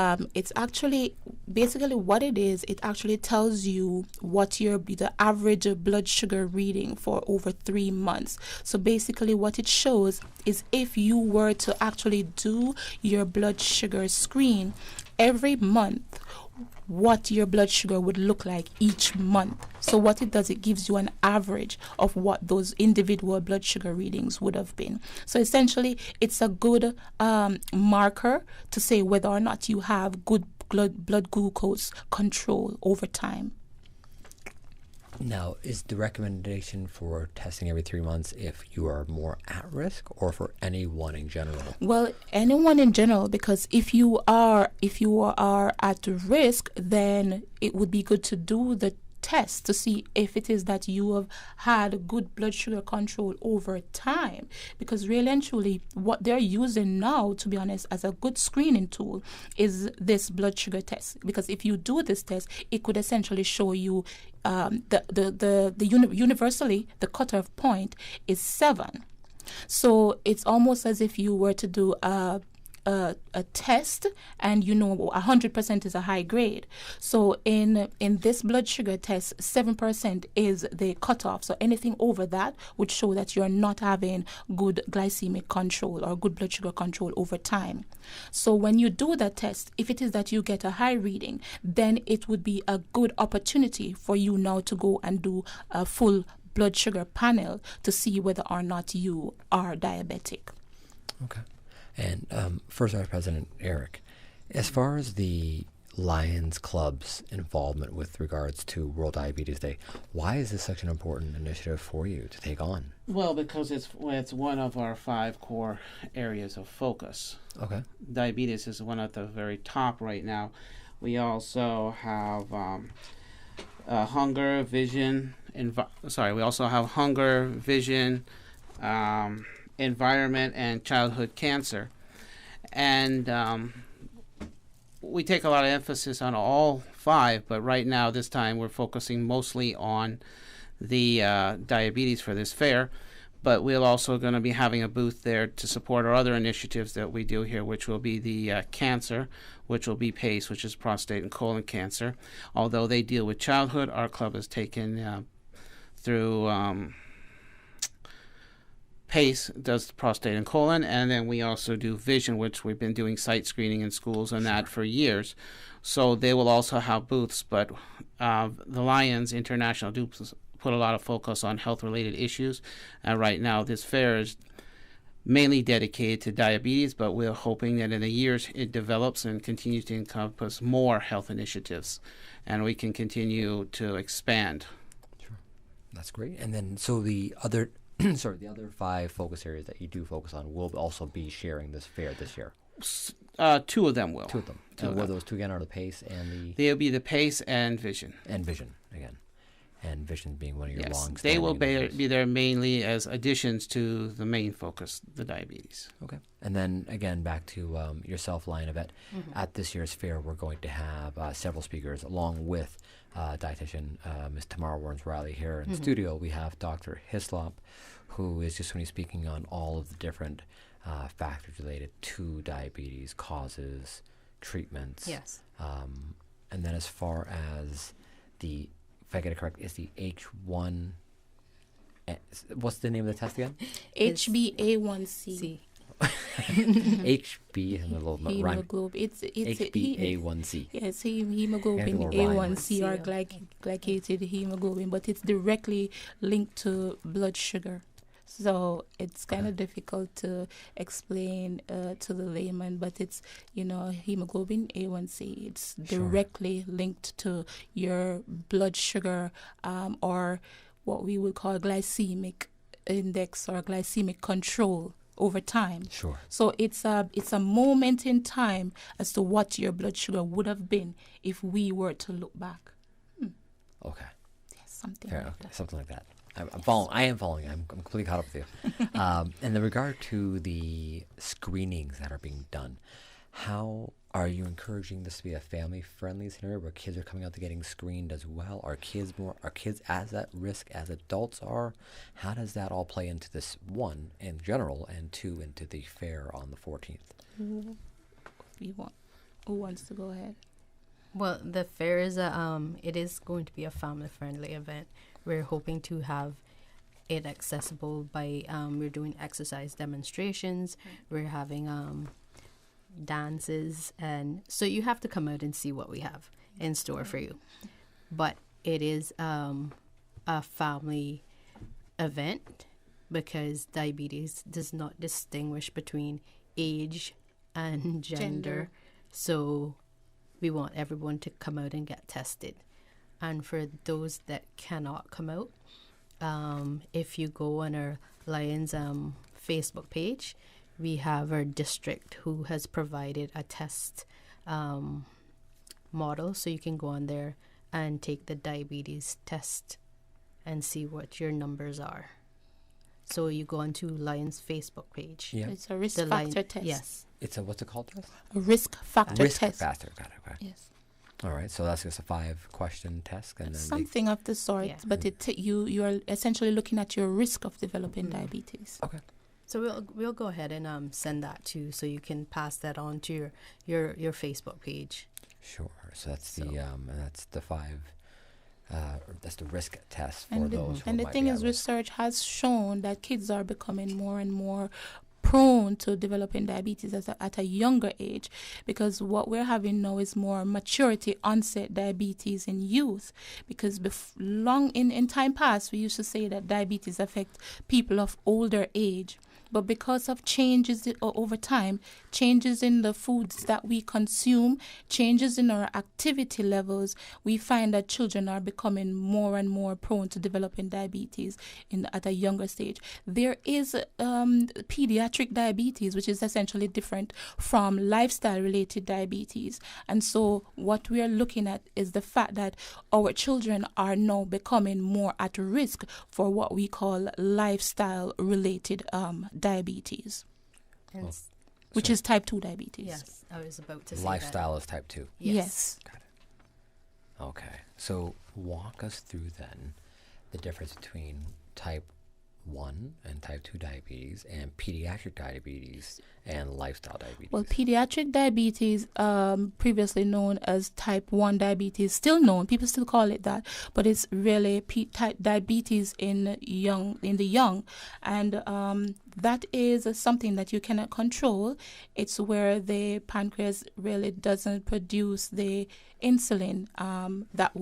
actually basically what it is. It actually tells you what the average blood sugar reading for over 3 months. So basically, what it shows is if you were to actually do your blood sugar screen every month, what your blood sugar would look like each month. So what it does, it gives you an average of what those individual blood sugar readings would have been. So essentially, it's a good marker to say whether or not you have good blood glucose control over time. Now, is the recommendation for testing every 3 months if you are more at risk, or for anyone in general? Well, anyone in general, because if you are at risk, then it would be good to do the test to see if it is that you have had good blood sugar control over time, because really and truly what they're using now, to be honest, as a good screening tool is this blood sugar test, because if you do this test, it could essentially show you universally the cutoff point is 7. So it's almost as if you were to do a test, and 100% is a high grade. So in this blood sugar test, 7% is the cutoff. So anything over that would show that you're not having good glycemic control or good blood sugar control over time. So when you do that test, if it is that you get a high reading, then it would be a good opportunity for you now to go and do a full blood sugar panel to see whether or not you are diabetic. Okay. And First Vice President Eric, as far as the Lions Club's involvement with regards to World Diabetes Day, why is this such an important initiative for you to take on? Well, because it's one of our 5 core areas of focus. Okay. Diabetes is one at the very top right now. We also have hunger, vision. We also have hunger, vision, environment, and childhood cancer. And we take a lot of emphasis on all 5, but right now, this time, we're focusing mostly on the diabetes for this fair. But we're also going to be having a booth there to support our other initiatives that we do here, which will be the cancer, which will be PACE, which is prostate and colon cancer. Although they deal with childhood, our club has taken through PACE does prostate and colon, and then we also do vision, which we've been doing site screening in schools and that for years. So they will also have booths, but the Lions International do put a lot of focus on health-related issues. Right now, this fair is mainly dedicated to diabetes, but we're hoping that in the years it develops and continues to encompass more health initiatives, and we can continue to expand. Sure. That's great. And then, so the other the other 5 focus areas that you do focus on will also be sharing this fair this year. 2 of them will. 2 of them. And what those 2 again are the PACE and the... They'll be the PACE and vision. And vision, again. And vision being one of your long-standing... They will be there mainly as additions to the main focus, the diabetes. Okay. And then, again, back to yourself, Lionabette. Mm-hmm. At this year's fair, we're going to have several speakers, along with dietitian Ms. Tamara Warrens-Riley here in the studio. We have Dr. Hislop, who is just going to be speaking on all of the different factors related to diabetes, causes, treatments. Yes. And then as far as the... If I get it correct, is the H1... What's the name of the test again? HbA1c. HB hemoglobin. It's HbA1c. Yes, hemoglobin A1c or glycated hemoglobin, but it's directly linked to blood sugar. So it's kind of difficult to explain to the layman, but it's, hemoglobin A1C. It's directly linked to your blood sugar or what we would call glycemic index or glycemic control over time. Sure. So it's a moment in time as to what your blood sugar would have been if we were to look back. Okay. Yes, something Fair, like okay. that. Something like that. I'm following. I am following. I'm completely caught up with you. In regard to the screenings that are being done, how are you encouraging this to be a family-friendly scenario where kids are coming out to getting screened as well? Are kids as at risk as adults are? How does that all play into this, one, in general, and two, into the fair on the 14th? Who wants to go ahead? Well, the fair is it is going to be a family-friendly event. We're hoping to have it accessible by we're doing exercise demonstrations. We're having dances, and so you have to come out and see what we have in store for you. But it is a family event because diabetes does not distinguish between age and gender. So we want everyone to come out and get tested. And for those that cannot come out, if you go on our Lions Facebook page, we have our district who has provided a test model, so you can go on there and take the diabetes test and see what your numbers are. So you go onto Lions Facebook page. Yeah. It's a risk factor test. Yes. It's a, what's it called? A risk factor test. Risk factor, got it. Okay. Yes. All right, so that's just a 5-question test, and then something of the sort. Yeah. But you are essentially looking at your risk of developing diabetes. Okay. So we'll go ahead and send that to, so you can pass that on to your Facebook page. Sure. So that's that's the 5. That's the risk test for those. And the thing is, research has shown that kids are becoming more and more prone to developing diabetes at a younger age, because what we're having now is more maturity onset diabetes in youth, because long in time past we used to say that diabetes affects people of older age. But because of changes over time, changes in the foods that we consume, changes in our activity levels, we find that children are becoming more and more prone to developing diabetes at a younger stage. There is pediatric diabetes, which is essentially different from lifestyle-related diabetes. And so what we are looking at is the fact that our children are now becoming more at risk for what we call lifestyle-related diabetes, which is type 2 diabetes. Yes, I was about to say lifestyle that. is type 2. Yes. Got it. Okay, so walk us through then the difference between type 1 and type 2 diabetes and pediatric diabetes and lifestyle diabetes. Well, pediatric diabetes, previously known as type 1 diabetes, still known, people still call it that, but it's really type diabetes in the young, and that is something that you cannot control. It's where the pancreas really doesn't produce the insulin that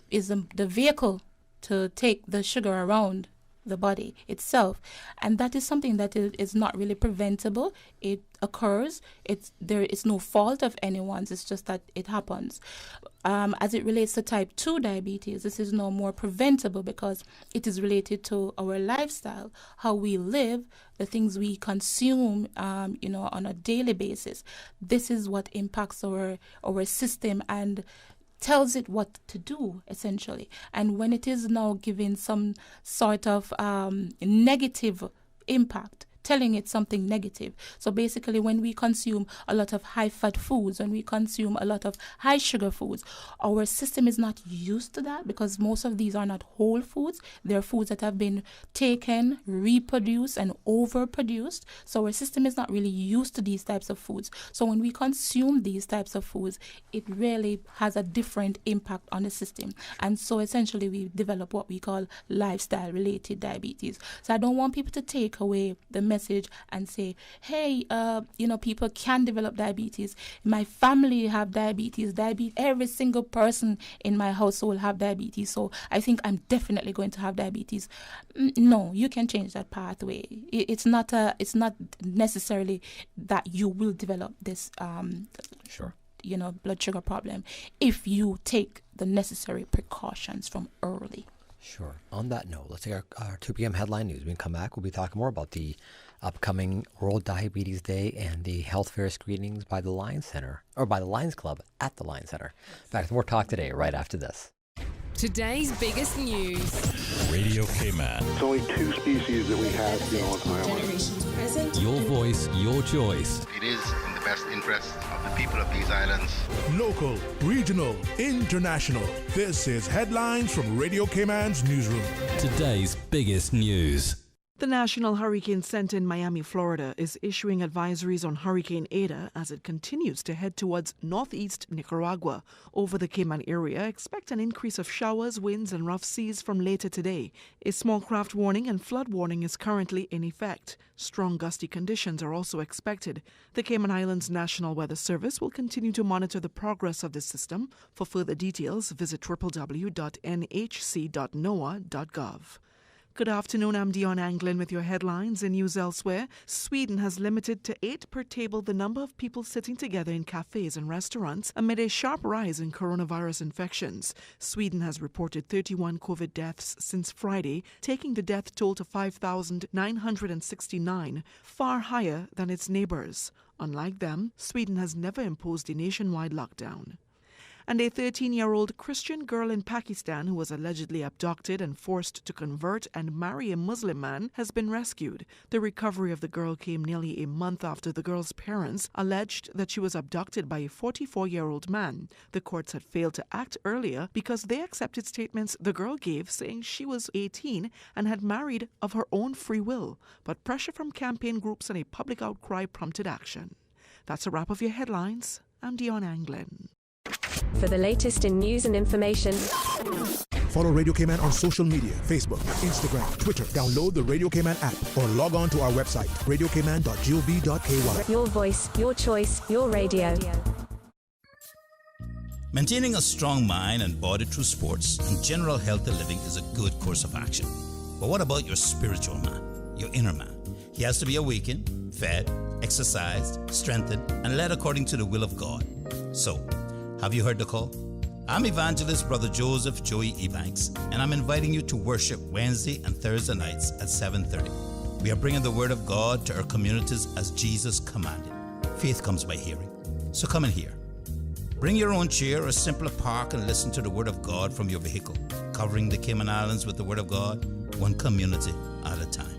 is the vehicle to take the sugar around the body itself, and that is something that is not really preventable. It occurs. There is no fault of anyone's. It's just that it happens. As it relates to type 2 diabetes, this is no more preventable because it is related to our lifestyle, how we live, the things we consume, on a daily basis. This is what impacts our system and tells it what to do, essentially. And when it is now giving some sort of negative impact, telling it something negative. So basically, when we consume a lot of high-fat foods, when we consume a lot of high-sugar foods, our system is not used to that because most of these are not whole foods. They're foods that have been taken, reproduced, and overproduced. So our system is not really used to these types of foods. So when we consume these types of foods, it really has a different impact on the system. And so essentially, we develop what we call lifestyle-related diabetes. So I don't want people to take away the message and say, hey, people can develop diabetes. My family have diabetes. Every single person in my household have diabetes. So I think I'm definitely going to have diabetes. No, you can change that pathway. It's not necessarily that you will develop this blood sugar problem if you take the necessary precautions from early. Sure. On that note, let's take our 2 p.m. headline news. When we come back, we'll be talking more about the upcoming World Diabetes Day and the health fair screenings by the Lions Center, or by the Lions Club at the Lions Center. Back to more talk today, right after this. Today's biggest news. Radio Cayman. It's only 2 species that we have here on Cayman. Generations present. Your voice, your choice. It is in the best interest of the people of these islands. Local, regional, international. This is Headlines from Radio Cayman's newsroom. Today's biggest news. The National Hurricane Center in Miami, Florida, is issuing advisories on Hurricane Ada as it continues to head towards northeast Nicaragua. Over the Cayman area, expect an increase of showers, winds, and rough seas from later today. A small craft warning and flood warning is currently in effect. Strong gusty conditions are also expected. The Cayman Islands National Weather Service will continue to monitor the progress of this system. For further details, visit www.nhc.noaa.gov. Good afternoon, I'm Dion Anglin with your headlines and news elsewhere. Sweden has limited to 8 per table the number of people sitting together in cafes and restaurants amid a sharp rise in coronavirus infections. Sweden has reported 31 COVID deaths since Friday, taking the death toll to 5,969, far higher than its neighbors. Unlike them, Sweden has never imposed a nationwide lockdown. And a 13-year-old Christian girl in Pakistan who was allegedly abducted and forced to convert and marry a Muslim man has been rescued. The recovery of the girl came nearly a month after the girl's parents alleged that she was abducted by a 44-year-old man. The courts had failed to act earlier because they accepted statements the girl gave saying she was 18 and had married of her own free will. But pressure from campaign groups and a public outcry prompted action. That's a wrap of your headlines. I'm Dion Anglin. For the latest in news and information, follow Radio Cayman on social media, Facebook, Instagram, Twitter. Download the Radio Cayman app or log on to our website, radiocayman.gov.ky. Your voice, your choice, your radio. Maintaining a strong mind and body through sports and general healthy living is a good course of action. But what about your spiritual man, your inner man? He has to be awakened, fed, exercised, strengthened, and led according to the will of God. So, have you heard the call? I'm Evangelist Brother Joseph Joey Ebanks, and I'm inviting you to worship Wednesday and Thursday nights at 7:30. We are bringing the Word of God to our communities as Jesus commanded. Faith comes by hearing, so come and hear. Bring your own chair or simply park and listen to the Word of God from your vehicle, covering the Cayman Islands with the Word of God, one community at a time.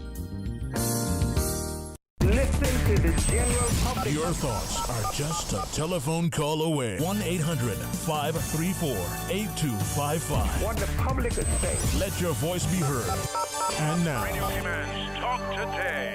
Listen to the general public. Your thoughts are just a telephone call away. 1-800-534-8255. What the public is saying. Let your voice be heard. And now, Radio Cayman's Talk Today.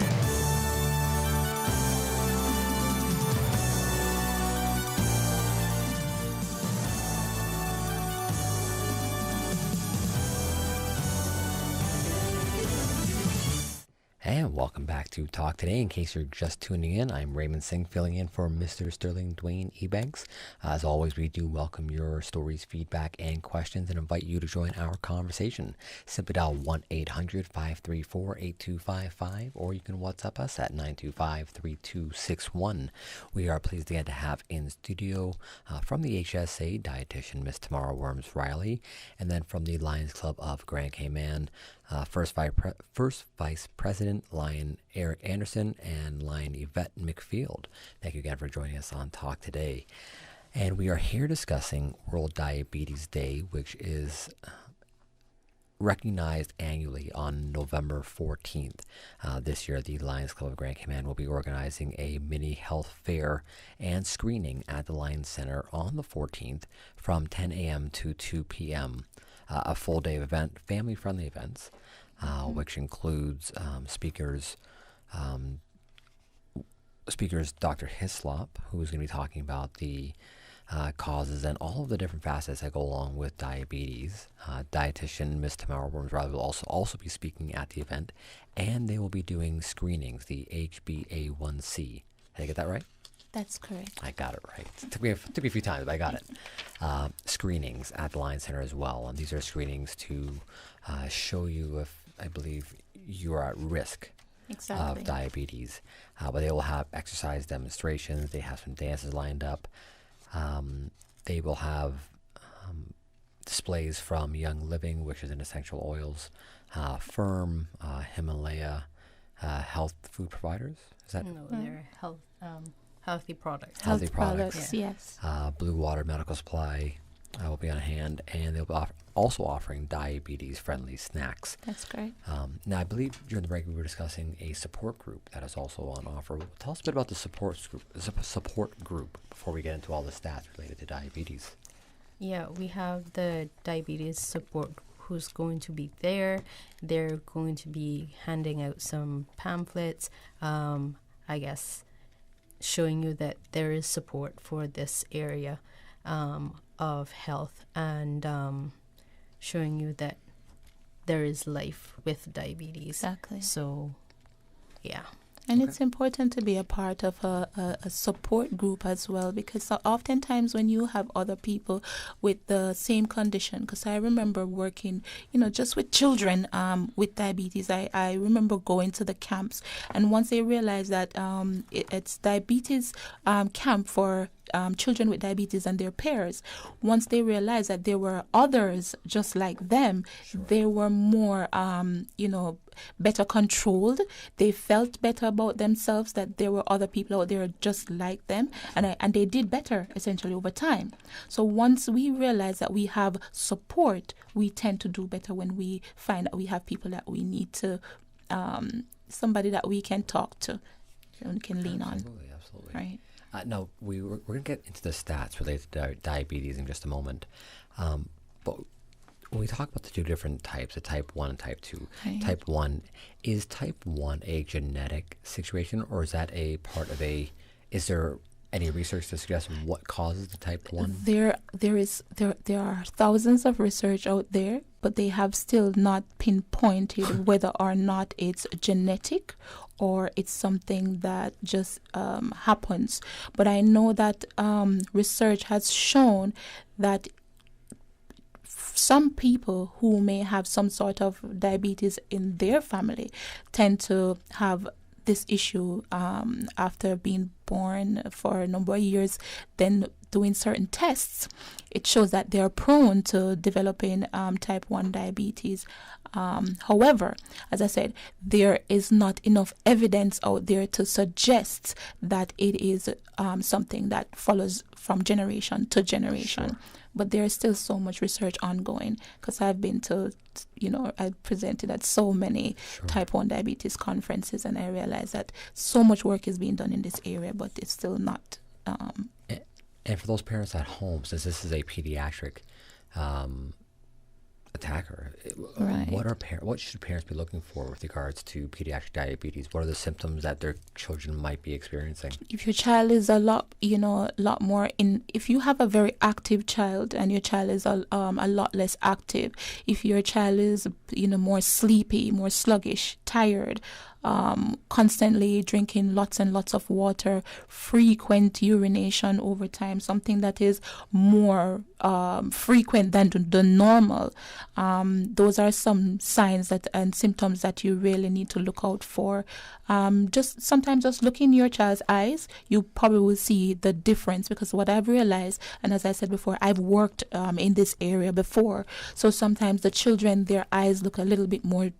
And welcome back to Talk Today. In case you're just tuning in, I'm Raymond Singh, filling in for Mr. Sterling Dwayne Ebanks. As always, we do welcome your stories, feedback, and questions and invite you to join our conversation. Simply dial 1-800-534-8255, or you can WhatsApp us at 925-3261. We are pleased again to have in studio from the HSA dietitian, Miss Tamara Worms-Riley, and then from the Lions Club of Grand Cayman, First Vice President Lion Eric Anderson and Lion Yvette McField. Thank you again for joining us on Talk Today. And we are here discussing World Diabetes Day, which is recognized annually on November 14th. This year, the Lions Club of Grand Cayman will be organizing a mini health fair and screening at the Lions Center on the 14th from 10 a.m. to 2 p.m. A full-day event, family-friendly events, which includes speakers Dr. Hislop, who is going to be talking about the causes, and all of the different facets that go along with diabetes. Dietitian Ms. Tamara Worms-Riley will also be speaking at the event, and they will be doing screenings, the HbA1c. Did I get that right? That's correct. I got it right. It took me a few times, but I got it. Screenings at the Lions Center as well, and these are screenings to show you if, I believe, you are at risk of diabetes. But they will have exercise demonstrations. They have some dances lined up. They will have displays from Young Living, which is in essential oils, Firm, Himalaya, health food providers. Is that? No, they're healthy products. Healthy products, yes. Blue Water Medical Supply will be on hand, and they'll be also offering diabetes-friendly snacks. That's great. Now, I believe during the break we were discussing a support group that is also on offer. Tell us a bit about the support group before we get into all the stats related to diabetes. Yeah, we have the diabetes support group who's going to be there. They're going to be handing out some pamphlets, I guess, showing you that there is support for this area of health, and showing you that there is life with diabetes. Exactly. So, yeah. And it's important to be a part of a support group as well, because oftentimes when you have other people with the same condition, because I remember working, just with children with diabetes, I remember going to the camps, and once they realized that it's diabetes camp for children with diabetes and their peers, once they realized that there were others just like them, they were more, better controlled. They felt better about themselves, that there were other people out there just like them, and they did better essentially over time. So once we realize that we have support, we tend to do better when we find that we have people that we need to, somebody that we can talk to and we can lean on. Absolutely. Right. No, we're going to get into the stats related to diabetes in just a moment. But when we talk about the two different types, the type 1 and type 2, type 1, is type 1 a genetic situation, or is that a part of is there any research to suggest what causes the type 1? There are thousands of research out there, but they have still not pinpointed whether or not it's genetic or it's something that just happens. But I know that research has shown that some people who may have some sort of diabetes in their family tend to have this issue after being born for a number of years. Then doing certain tests, it shows that they are prone to developing type 1 diabetes. However, as I said, there is not enough evidence out there to suggest that it is something that follows from generation to generation. Sure. But there is still so much research ongoing, because I've been to, I presented at so many type 1 diabetes conferences, and I realized that so much work is being done in this area, but it's still not. And for those parents at home, since this is a pediatric attacker, right. What should parents be looking for with regards to pediatric diabetes? What are the symptoms that their children might be experiencing? If your child is a lot more if you have a very active child and your child is a lot less active, if your child is more sleepy, more sluggish, tired, constantly drinking lots and lots of water, frequent urination over time, something that is more frequent than the normal. Those are some signs and symptoms that you really need to look out for. Sometimes just look in your child's eyes, you probably will see the difference, because what I've realized, and as I said before, I've worked in this area before, so sometimes the children, their eyes look a little bit more,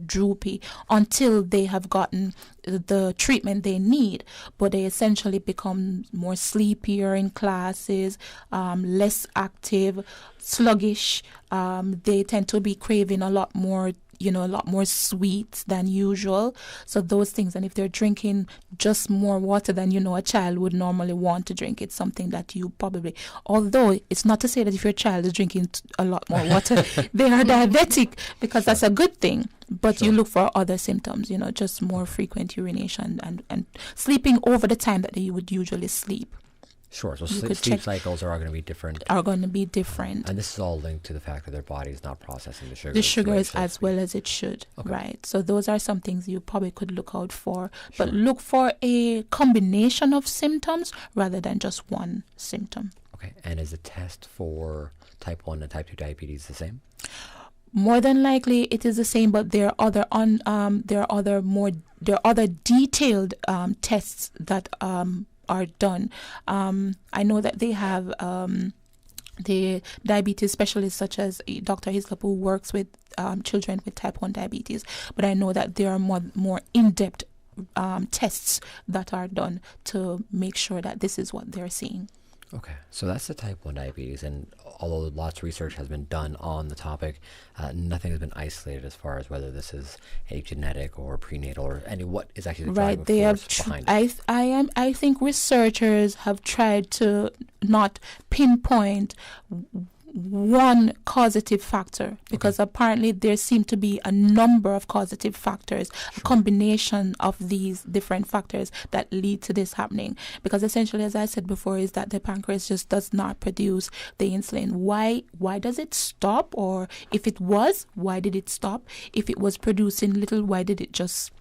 droopy until they have gotten the treatment they need, but they essentially become more sleepier in classes, less active, sluggish. They tend to be craving a lot more sweets than usual. So those things, and if they're drinking just more water than a child would normally want to drink, it's something that you probably, although it's not to say that if your child is drinking a lot more water, they are diabetic, because that's a good thing. But you look for other symptoms, just more frequent urination and sleeping over the time that they would usually sleep. Sure. So sleep cycles are going to be different. And this is all linked to the fact that their body is not processing the sugars. The sugars as well as it should. Okay. Right. So those are some things you probably could look out for. Sure. But look for a combination of symptoms rather than just one symptom. Okay. And is the test for type 1 and type 2 diabetes the same? More than likely, it is the same, but there are other detailed tests that are done. I know that they have the diabetes specialists, such as Dr. Hislop, who works with children with type 1 diabetes. But I know that there are more in-depth tests that are done to make sure that this is what they're seeing. Okay, so that's the type 1 diabetes, and although lots of research has been done on the topic, nothing has been isolated as far as whether this is a genetic or prenatal or what is actually the driving force behind it. I think researchers have tried to not pinpoint one causative factor, because apparently there seem to be a number of causative factors, a combination of these different factors that lead to this happening. Because essentially, as I said before, is that the pancreas just does not produce the insulin. Why does it stop? Or if it was, why did it stop? If it was producing little, why did it just...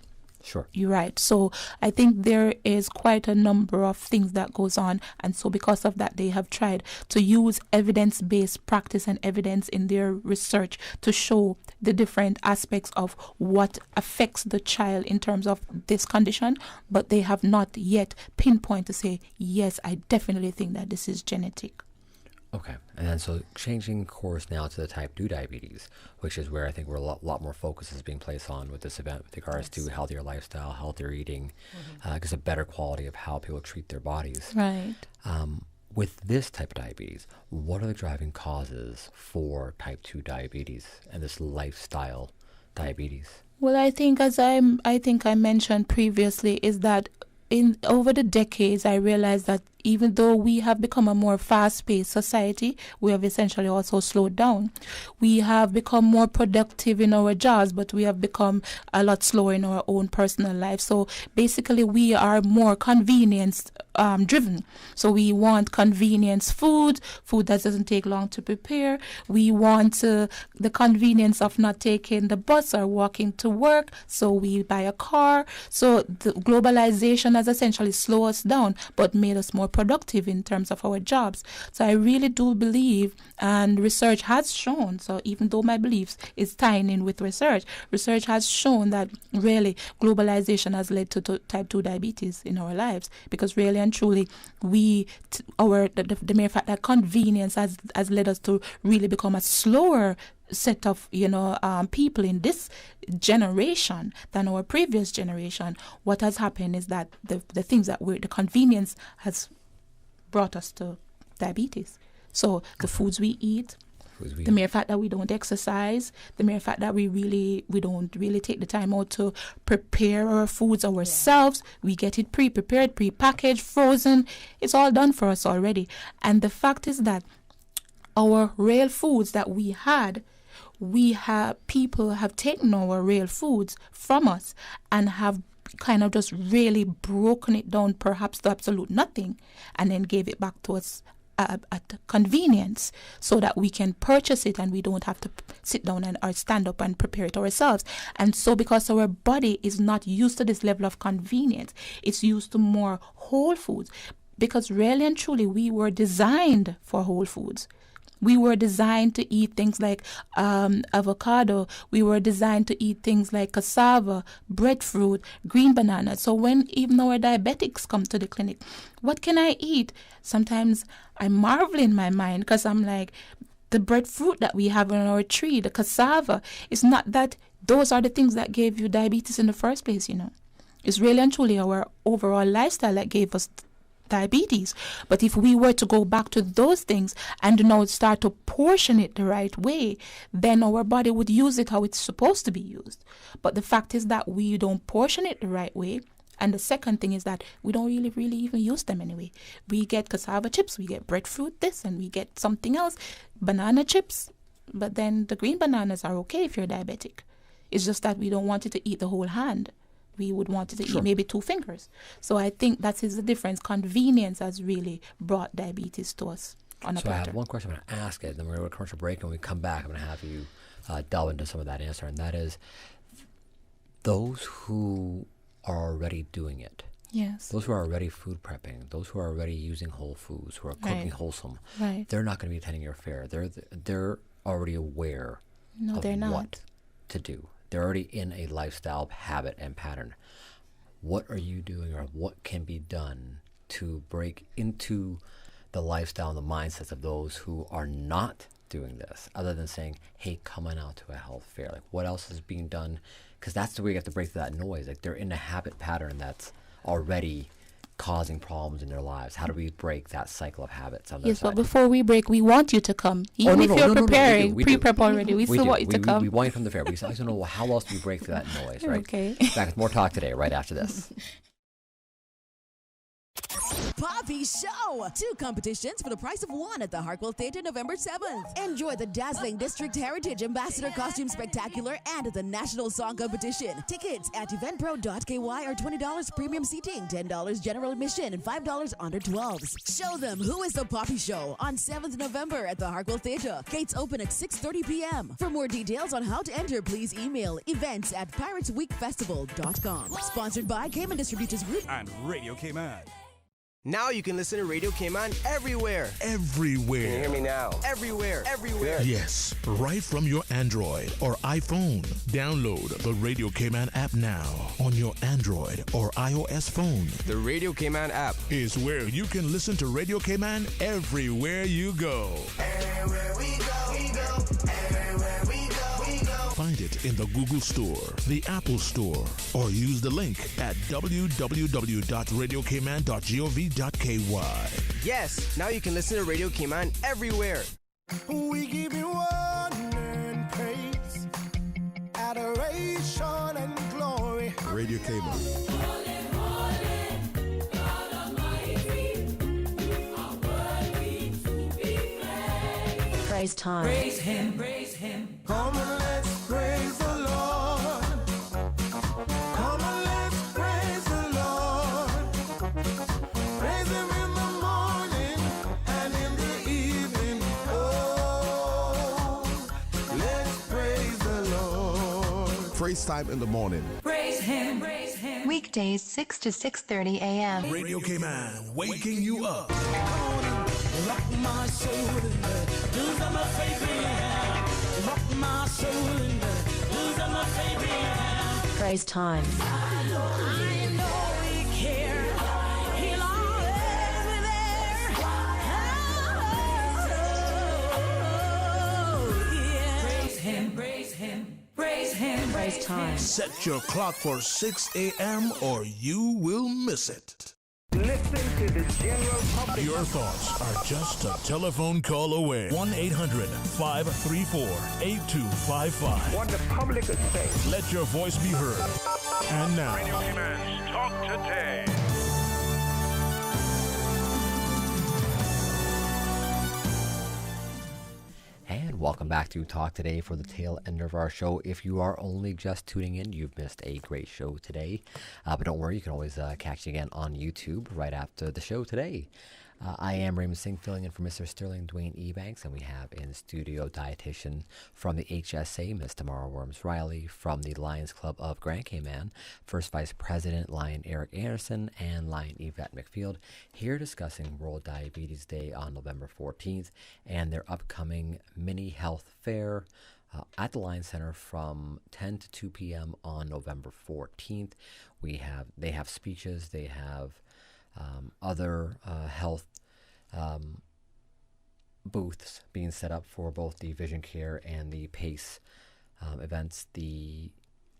Sure. You're right. So I think there is quite a number of things that goes on. And so because of that, they have tried to use evidence-based practice and evidence in their research to show the different aspects of what affects the child in terms of this condition. But they have not yet pinpointed to say, yes, I definitely think that this is genetic. Okay, and then so changing course now to the type 2 diabetes, which is where I think a lot more focus is being placed on with this event with regards to healthier lifestyle, healthier eating, because a better quality of how people treat their bodies. Right. With this type of diabetes, what are the driving causes for type 2 diabetes and this lifestyle diabetes? Well, I think as I mentioned previously, is that over the decades, I realized that even though we have become a more fast-paced society, we have essentially also slowed down. We have become more productive in our jobs, but we have become a lot slower in our own personal life. So basically, we are more convenience driven. So we want convenience food that doesn't take long to prepare. We want the convenience of not taking the bus or walking to work, so we buy a car. So the globalization has essentially slowed us down, but made us more productive in terms of our jobs. So I really do believe, and research has shown, so even though my beliefs is tying in with research has shown that really globalization has led to type 2 diabetes in our lives, because really and truly the mere fact that convenience has led us to really become a slower set of people in this generation than our previous generation. What has happened is that the things that the convenience has brought us to diabetes. So the foods we eat, the mere fact that we don't exercise, the mere fact that we don't really take the time out to prepare our foods ourselves. We get it pre-prepared, pre-packaged, frozen. It's all done for us already. And the fact is that our real foods that people have taken our real foods from us and have kind of just really broken it down, perhaps to absolute nothing, and then gave it back to us at convenience, so that we can purchase it and we don't have to sit down or stand up and prepare it ourselves. And so because our body is not used to this level of convenience, it's used to more whole foods, because really and truly we were designed for whole foods. We were designed to eat things like avocado. We were designed to eat things like cassava, breadfruit, green banana. So when even our diabetics come to the clinic, what can I eat? Sometimes I marvel in my mind, because I'm like, the breadfruit that we have on our tree, the cassava, it's not that those are the things that gave you diabetes in the first place, It's really and truly our overall lifestyle that gave us diabetes. But if we were to go back to those things and now start to portion it the right way, then our body would use it how it's supposed to be used. But the fact is that we don't portion it the right way. And the second thing is that we don't really even use them anyway. We get cassava chips, we get breadfruit this, and we get something else, banana chips. But then the green bananas are okay if you're diabetic. It's just that we don't want you to eat the whole hand. we would want to eat maybe 2 fingers. So I think that is the difference. Convenience has really brought diabetes to us on a platter. platter. I have one question I'm going to ask it, then we're going to go to a commercial break, and when we come back, I'm going to have you delve into some of that answer, and that is those who are already doing it. Yes. Those who are already food prepping, those who are already using whole foods, who are cooking wholesome, they're not going to be attending your fair. They're already aware of what to do. They're already in a lifestyle habit and pattern. What are you doing, or what can be done to break into the lifestyle and the mindsets of those who are not doing this, other than saying, hey, come on out to a health fair? Like, what else is being done? Because that's the way you have to break through that noise. Like, they're in a habit pattern that's already causing problems in their lives. How do we break that cycle of habits on their side? But before we break, we want you to come. Even if you're preparing, pre-prep already, we still want you to come. We want you from the fair. We still know, how else do we break through that noise, right? Okay. Back with more talk today, right after this. Poppy Show! 2 competitions for the price of 1 at the Hartwell Theatre November 7th. Enjoy the dazzling District Heritage Ambassador Costume Spectacular and the National Song Competition. Tickets at eventpro.ky are $20 premium seating, $10 general admission, and $5 under 12s. Show them who is the Poppy Show on 7th November at the Hartwell Theatre. Gates open at 6:30 p.m. For more details on how to enter, please email events@piratesweekfestival.com. Sponsored by Cayman Distributors Group and Radio Cayman. Now you can listen to Radio Cayman everywhere. Everywhere. Can you hear me now? Everywhere. Everywhere. Yes, right from your Android or iPhone. Download the Radio Cayman app now on your Android or iOS phone. The Radio Cayman app is where you can listen to Radio Cayman everywhere you go. Everywhere we go, we go. Everywhere we go, we go. Find it in the Google Store, the Apple Store, or use the link at www.radiocayman.gov.ky. Yes, now you can listen to Radio Cayman everywhere. We give you honor and praise, adoration and glory. Radio Cayman. Praise time. Praise him, praise him. Come and let's praise the Lord. Come and let's praise the Lord. Praise him in the morning and in the evening. Oh, let's praise the Lord. Praise time in the morning. Praise him, praise him. Weekdays 6 to 6:30 a.m. Radio Cayman, waking you up. Rock my soul in the blues of my favorite. Rock my soul in the blues of my favorite. Praise time. I know he cares. He'll always be there. Oh, yeah. Praise him, praise him, praise him. Praise time. Set your clock for 6 a.m. or you will miss it. Listen to the general public. Your thoughts are just a telephone call away. 1-800-534-8255. What the public is saying. Let your voice be heard. And now, Radio Cayman's Talk Today. And welcome back to Talk Today for the tail end of our show. If you are only just tuning in, you've missed a great show today. But don't worry, you can always catch it again on YouTube right after the show today. I am Raymond Singh, filling in for Mr. Sterling Dwayne Ebanks, and we have in studio dietitian from the HSA, Ms. Tamara Worms-Riley, from the Lions Club of Grand Cayman, First Vice President Lion Eric Anderson, and Lion Yvette McField, here discussing World Diabetes Day on November 14th and their upcoming mini health fair at the Lion Center from 10 to 2 p.m. on November 14th. They have speeches, they have other health booths being set up for both the vision care and the PACE events, the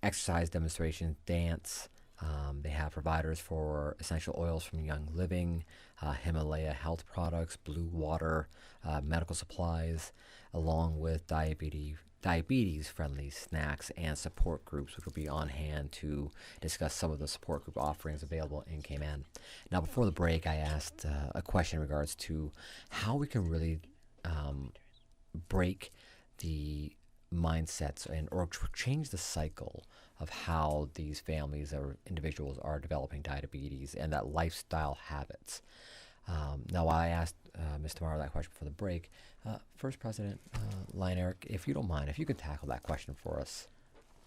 exercise demonstration, dance. They have providers for essential oils from Young Living, Himalaya health products, Blue Water, medical supplies, along with diabetes-friendly snacks and support groups, which will be on hand to discuss some of the support group offerings available in Cayman. Now, before the break, I asked a question in regards to how we can really break the mindsets or change the cycle of how these families or individuals are developing diabetes and that lifestyle habits. Now, I asked Ms. Tamara that question before the break. First President Eric, if you don't mind, if you could tackle that question for us.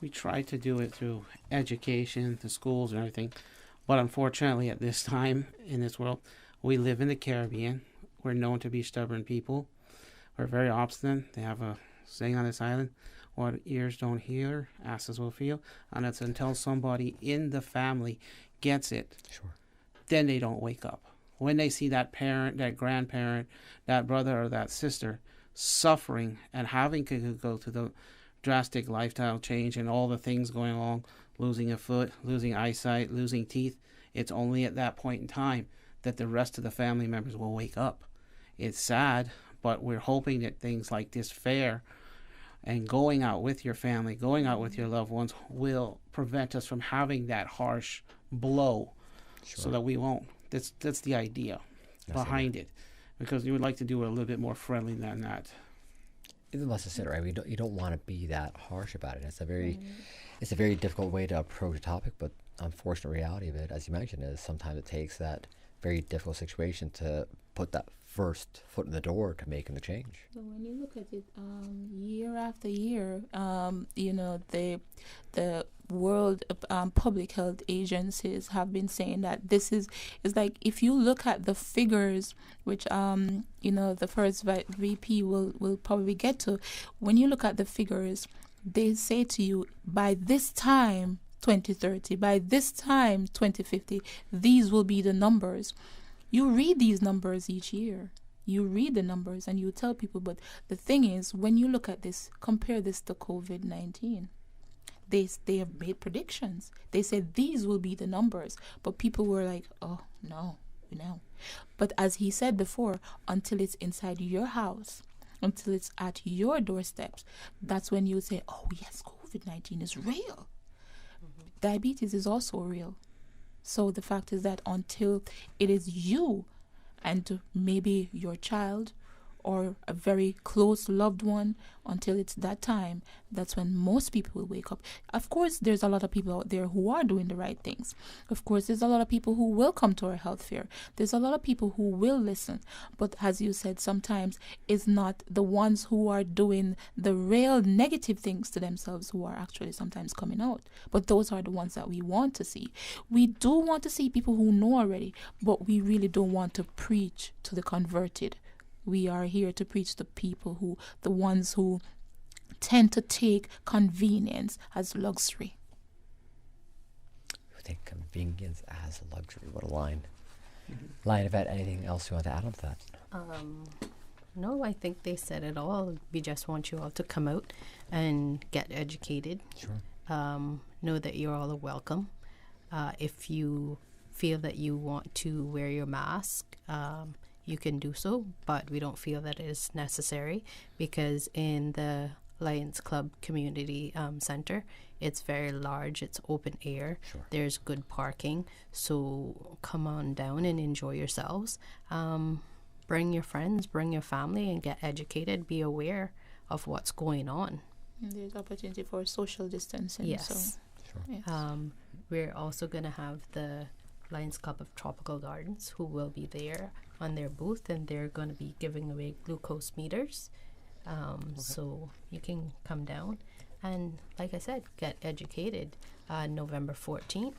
We try to do it through education, the schools and everything. But unfortunately, at this time in this world, we live in the Caribbean. We're known to be stubborn people. We're very obstinate. They have a saying on this island, what ears don't hear, asses will feel. And it's until somebody in the family gets it, then they don't wake up. When they see that parent, that grandparent, that brother or that sister suffering and having to go through the drastic lifestyle change and all the things going along, losing a foot, losing eyesight, losing teeth, it's only at that point in time that the rest of the family members will wake up. It's sad, but we're hoping that things like this fair and going out with your family, going out with your loved ones will prevent us from having that harsh blow so that we won't. That's the idea behind it, because you would like to do it a little bit more friendly than that. Unless it's right, you don't want to be that harsh about it. It's a very difficult way to approach a topic, but unfortunate reality of it, as you mentioned, is sometimes it takes that very difficult situation to put that first foot in the door to making the change. So when you look at it, year after year, the World Public Health agencies have been saying that this is like, if you look at the figures, which the first VP will probably get to, when you look at the figures, they say to you, by this time 2030, by this time 2050, these will be the numbers. You read these numbers each year. You read the numbers and you tell people, but the thing is, when you look at this, compare this to COVID-19. They have made predictions. They said these will be the numbers, but people were like, oh, no. But as he said before, until it's inside your house, until it's at your doorsteps, that's when you say, oh, yes, COVID-19 is real. Mm-hmm. Diabetes is also real. So the fact is that until it is you and maybe your child or a very close loved one, until it's that time, that's when most people will wake up. Of course, there's a lot of people out there who are doing the right things. Of course, there's a lot of people who will come to our health fair. There's a lot of people who will listen. But as you said, sometimes it's not the ones who are doing the real negative things to themselves who are actually sometimes coming out. But those are the ones that we want to see. We do want to see people who know already, but we really don't want to preach to the converted. We are here to preach to people the ones who tend to take convenience as luxury. Who take convenience as luxury. What a line. Mm-hmm. Lion, if anything else you want to add on to that? No, I think they said it all. We just want you all to come out and get educated. Sure. Know that you're all welcome. If you feel that you want to wear your mask, you can do so, but we don't feel that it is necessary because in the Lions Club Community Center, it's very large, it's open air, there's good parking, so come on down and enjoy yourselves. Bring your friends, bring your family and get educated, be aware of what's going on. And there's opportunity for social distancing. Yes. So, yes. We're also going to have the Lions Club of Tropical Gardens who will be there on their booth, and they're going to be giving away glucose meters. So you can come down and, like I said, get educated. November 14th,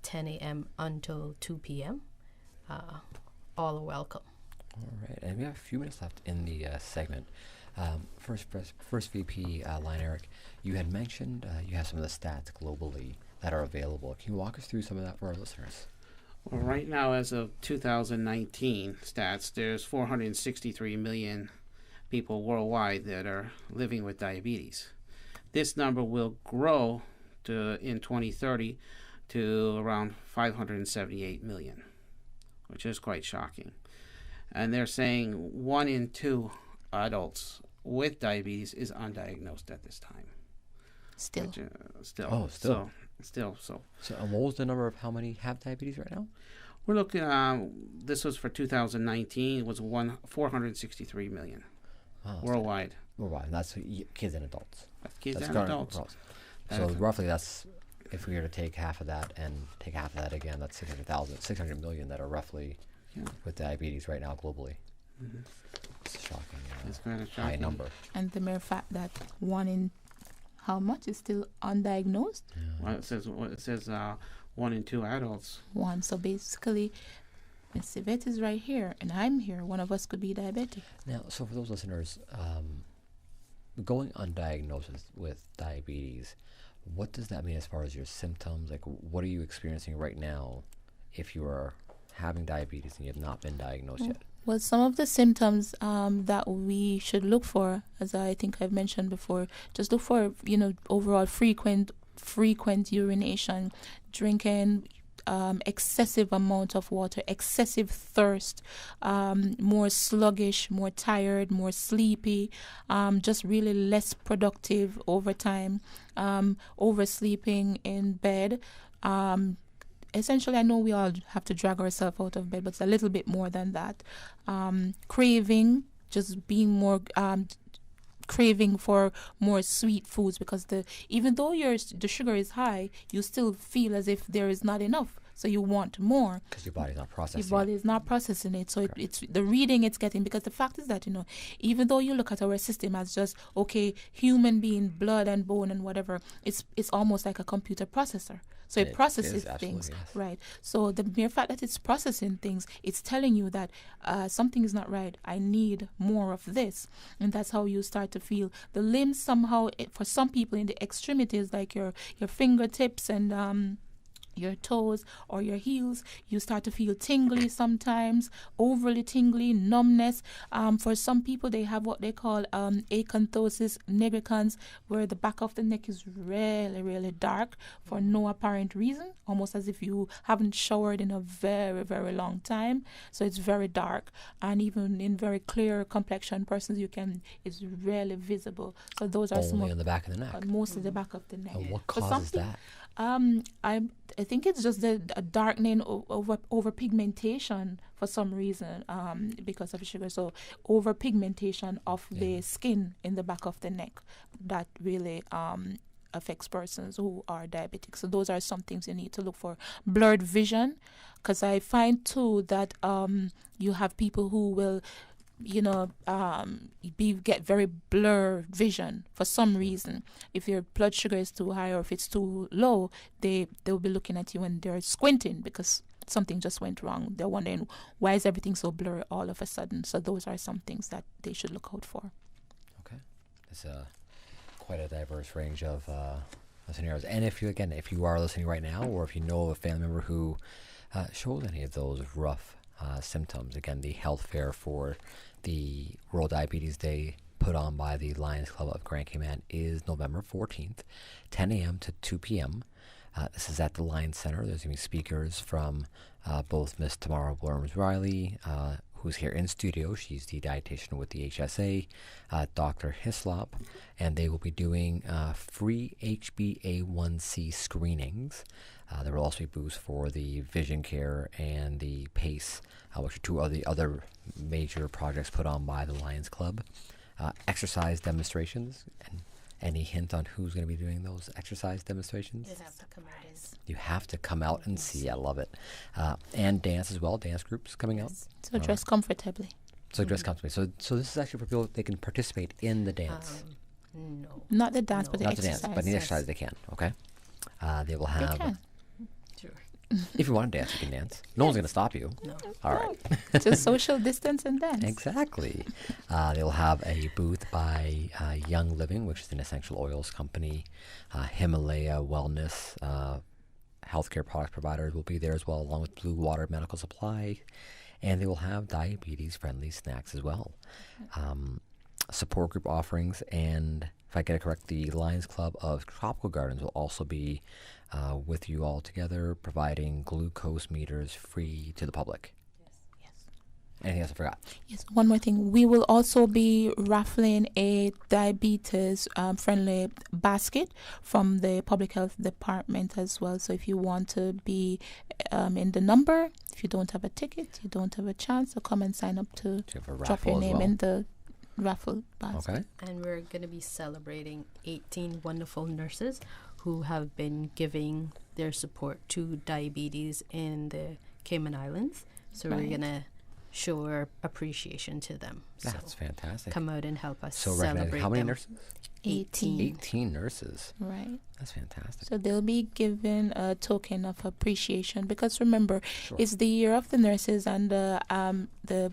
10 a.m. until 2 p.m. All are welcome. All right, and we have a few minutes left in the segment. First VP, Lion Eric, you had mentioned you have some of the stats globally that are available. Can you walk us through some of that for our listeners? Well, right now, as of 2019 stats, there's 463 million people worldwide that are living with diabetes. This number will grow in 2030 to around 578 million, which is quite shocking. And they're saying 1 in 2 adults with diabetes is undiagnosed at this time. Still. Which, still. Oh, still. So what was the number of how many have diabetes right now? We're looking, this was for 2019, it was 463 million worldwide. That's kids and adults. Kids that's and adults. So roughly that's, if we were to take half of that and take half of that again, that's 600 million that are roughly with diabetes right now globally. Mm-hmm. It's a shocking, it's kind of high number. And the mere fact that 1 in how much is still undiagnosed? Well, it says 1 in 2 adults. 1. So basically, Miss Yvette is right here, and I'm here. One of us could be diabetic. Now, so for those listeners, going undiagnosed with diabetes, what does that mean as far as your symptoms? Like, what are you experiencing right now if you are having diabetes and you have not been diagnosed yet? Well, some of the symptoms that we should look for, as I think I've mentioned before, just look for, overall frequent urination, drinking excessive amount of water, excessive thirst, more sluggish, more tired, more sleepy, just really less productive over time, oversleeping in bed. Essentially, I know we all have to drag ourselves out of bed, but it's a little bit more than that. Craving, just being more craving for more sweet foods, because even though the sugar is high, you still feel as if there is not enough. So you want more. Because your body's not processing it. Your body is not processing it. So it's the reading it's getting. Because the fact is that, even though you look at our system as just, okay, human being, blood and bone and whatever, it's almost like a computer processor. So it processes things. Yes. Right. So the mere fact that it's processing things, it's telling you that something is not right. I need more of this. And that's how you start to feel the limbs somehow, for some people in the extremities, like your fingertips and your toes or your heels, you start to feel tingly sometimes, overly tingly, numbness. For some people, they have what they call acanthosis nigricans, where the back of the neck is really, really dark for no apparent reason, almost as if you haven't showered in a very, very long time. So it's very dark, and even in very clear complexion persons, it's really visible. So those are only on the back of the neck. Mostly the back of the neck. And what causes that? I think it's just a darkening over pigmentation for some reason, because of sugar. So over pigmentation of the skin in the back of the neck, that really affects persons who are diabetic. So those are some things you need to look for. Blurred vision, because I find too that you have people who will get very blurred vision for some reason. If your blood sugar is too high or if it's too low, they'll be looking at you and they're squinting because something just went wrong. They're wondering, why is everything so blurry all of a sudden? So those are some things that they should look out for. Okay. It's quite a diverse range of scenarios. And if you are listening right now, or if you know of a family member who shows any of those rough symptoms, again, the health fair for the World Diabetes Day put on by the Lions Club of Grand Cayman is November 14th, 10 a.m. to 2 p.m. This is at the Lions Center. There's going to be speakers from both Miss Tamara Worms-Riley, who's here in studio. She's the dietitian with the HSA, Dr. Hislop, and they will be doing free HbA1c screenings. There will also be booths for the Vision Care and the PACE, which are two of the other major projects put on by the Lions Club. Exercise demonstrations. And any hint on who's going to be doing those exercise demonstrations? You have to come out and see. You have to come out and see. I love it. And dance as well. Dance groups coming out. So dress comfortably. So dress comfortably. So this is actually for people, they can participate in the dance. No. Not the dance, but the Not exercise. the dance, but in the exercise they can. Okay. They will have. They can. Sure. If you want to dance, you can dance. No one's going to stop you. No. All right. Just social distance and dance. Exactly. They will have a booth by Young Living, which is an essential oils company. Himalaya Wellness, healthcare product providers will be there as well, along with Blue Water Medical Supply. And they will have diabetes-friendly snacks as well. Support group offerings, and if I get it correct, the Lions Club of Tropical Gardens will also be with you all together, providing glucose meters free to the public. Yes. Anything else I forgot? Yes, one more thing. We will also be raffling a diabetes-friendly basket from the Public Health Department as well. So if you want to be in the number, if you don't have a ticket, you don't have a chance, so come and sign up to drop your name in the raffle basket. Okay. And we're going to be celebrating 18 wonderful nurses who have been giving their support to diabetes in the Cayman Islands. So we're going to show our appreciation to them. That's fantastic. Come out and help us So celebrate how many them. nurses? 18. 18 nurses. Right. That's fantastic. So they'll be given a token of appreciation because remember, it's the year of the nurses, and the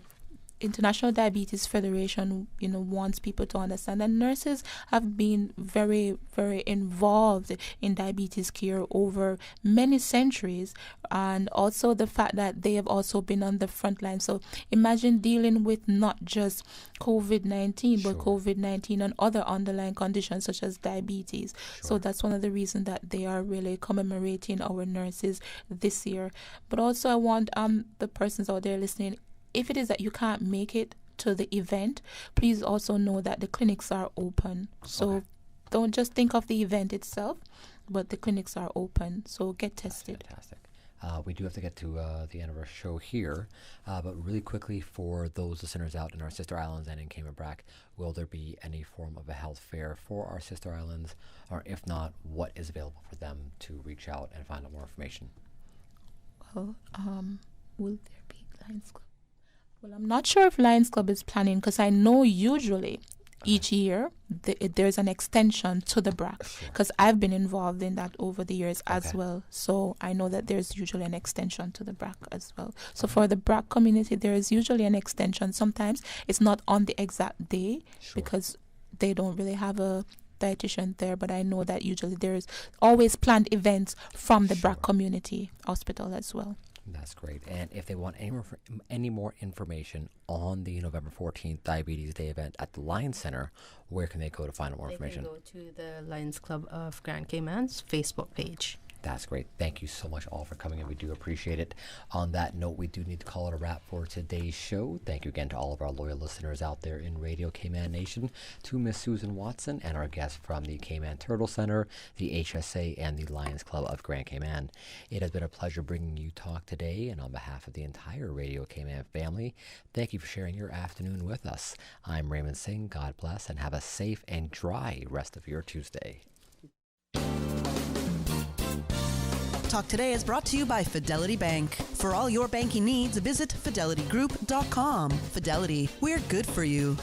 International Diabetes Federation, wants people to understand that nurses have been very, very involved in diabetes care over many centuries, and also the fact that they have also been on the front line. So imagine dealing with not just COVID-19, but COVID-19 and other underlying conditions such as diabetes. So that's one of the reasons that they are really commemorating our nurses this year. But also I want the persons out there listening, if it is that you can't make it to the event, please also know that the clinics are open. So don't just think of the event itself, but the clinics are open. So get tested. That's fantastic. We do have to get to the end of our show here, but really quickly for those listeners out in our sister islands and in Cayman Brac, will there be any form of a health fair for our sister islands? Or if not, what is available for them to reach out and find out more information? Well, will there be Lions Club? Well, I'm not sure if Lions Club is planning, because I know usually each year there's an extension to the BRAC, because I've been involved in that over the years as well. So I know that there's usually an extension to the BRAC as well. So for the BRAC community, there is usually an extension. Sometimes it's not on the exact day because they don't really have a dietitian there, but I know that usually there's always planned events from the BRAC community hospital as well. That's great. And if they want any more information on the November 14th Diabetes Day event at the Lions Center, where can they go to find out more information? They can go to the Lions Club of Grand Cayman's Facebook page. That's great. Thank you so much all for coming in. We do appreciate it. On that note, we do need to call it a wrap for today's show. Thank you again to all of our loyal listeners out there in Radio Cayman Nation, to Miss Susan Watson and our guests from the Cayman Turtle Center, the HSA, and the Lions Club of Grand Cayman. It has been a pleasure bringing you talk today, and on behalf of the entire Radio Cayman family, thank you for sharing your afternoon with us. I'm Raymond Singh. God bless, and have a safe and dry rest of your Tuesday. Talk Today is brought to you by Fidelity Bank. For all your banking needs, visit fidelitygroup.com. Fidelity, we're good for you.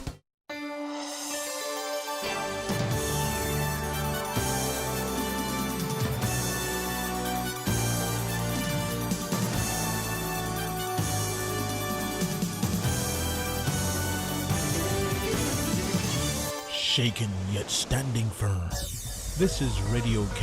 Shaken yet standing firm. This is Radio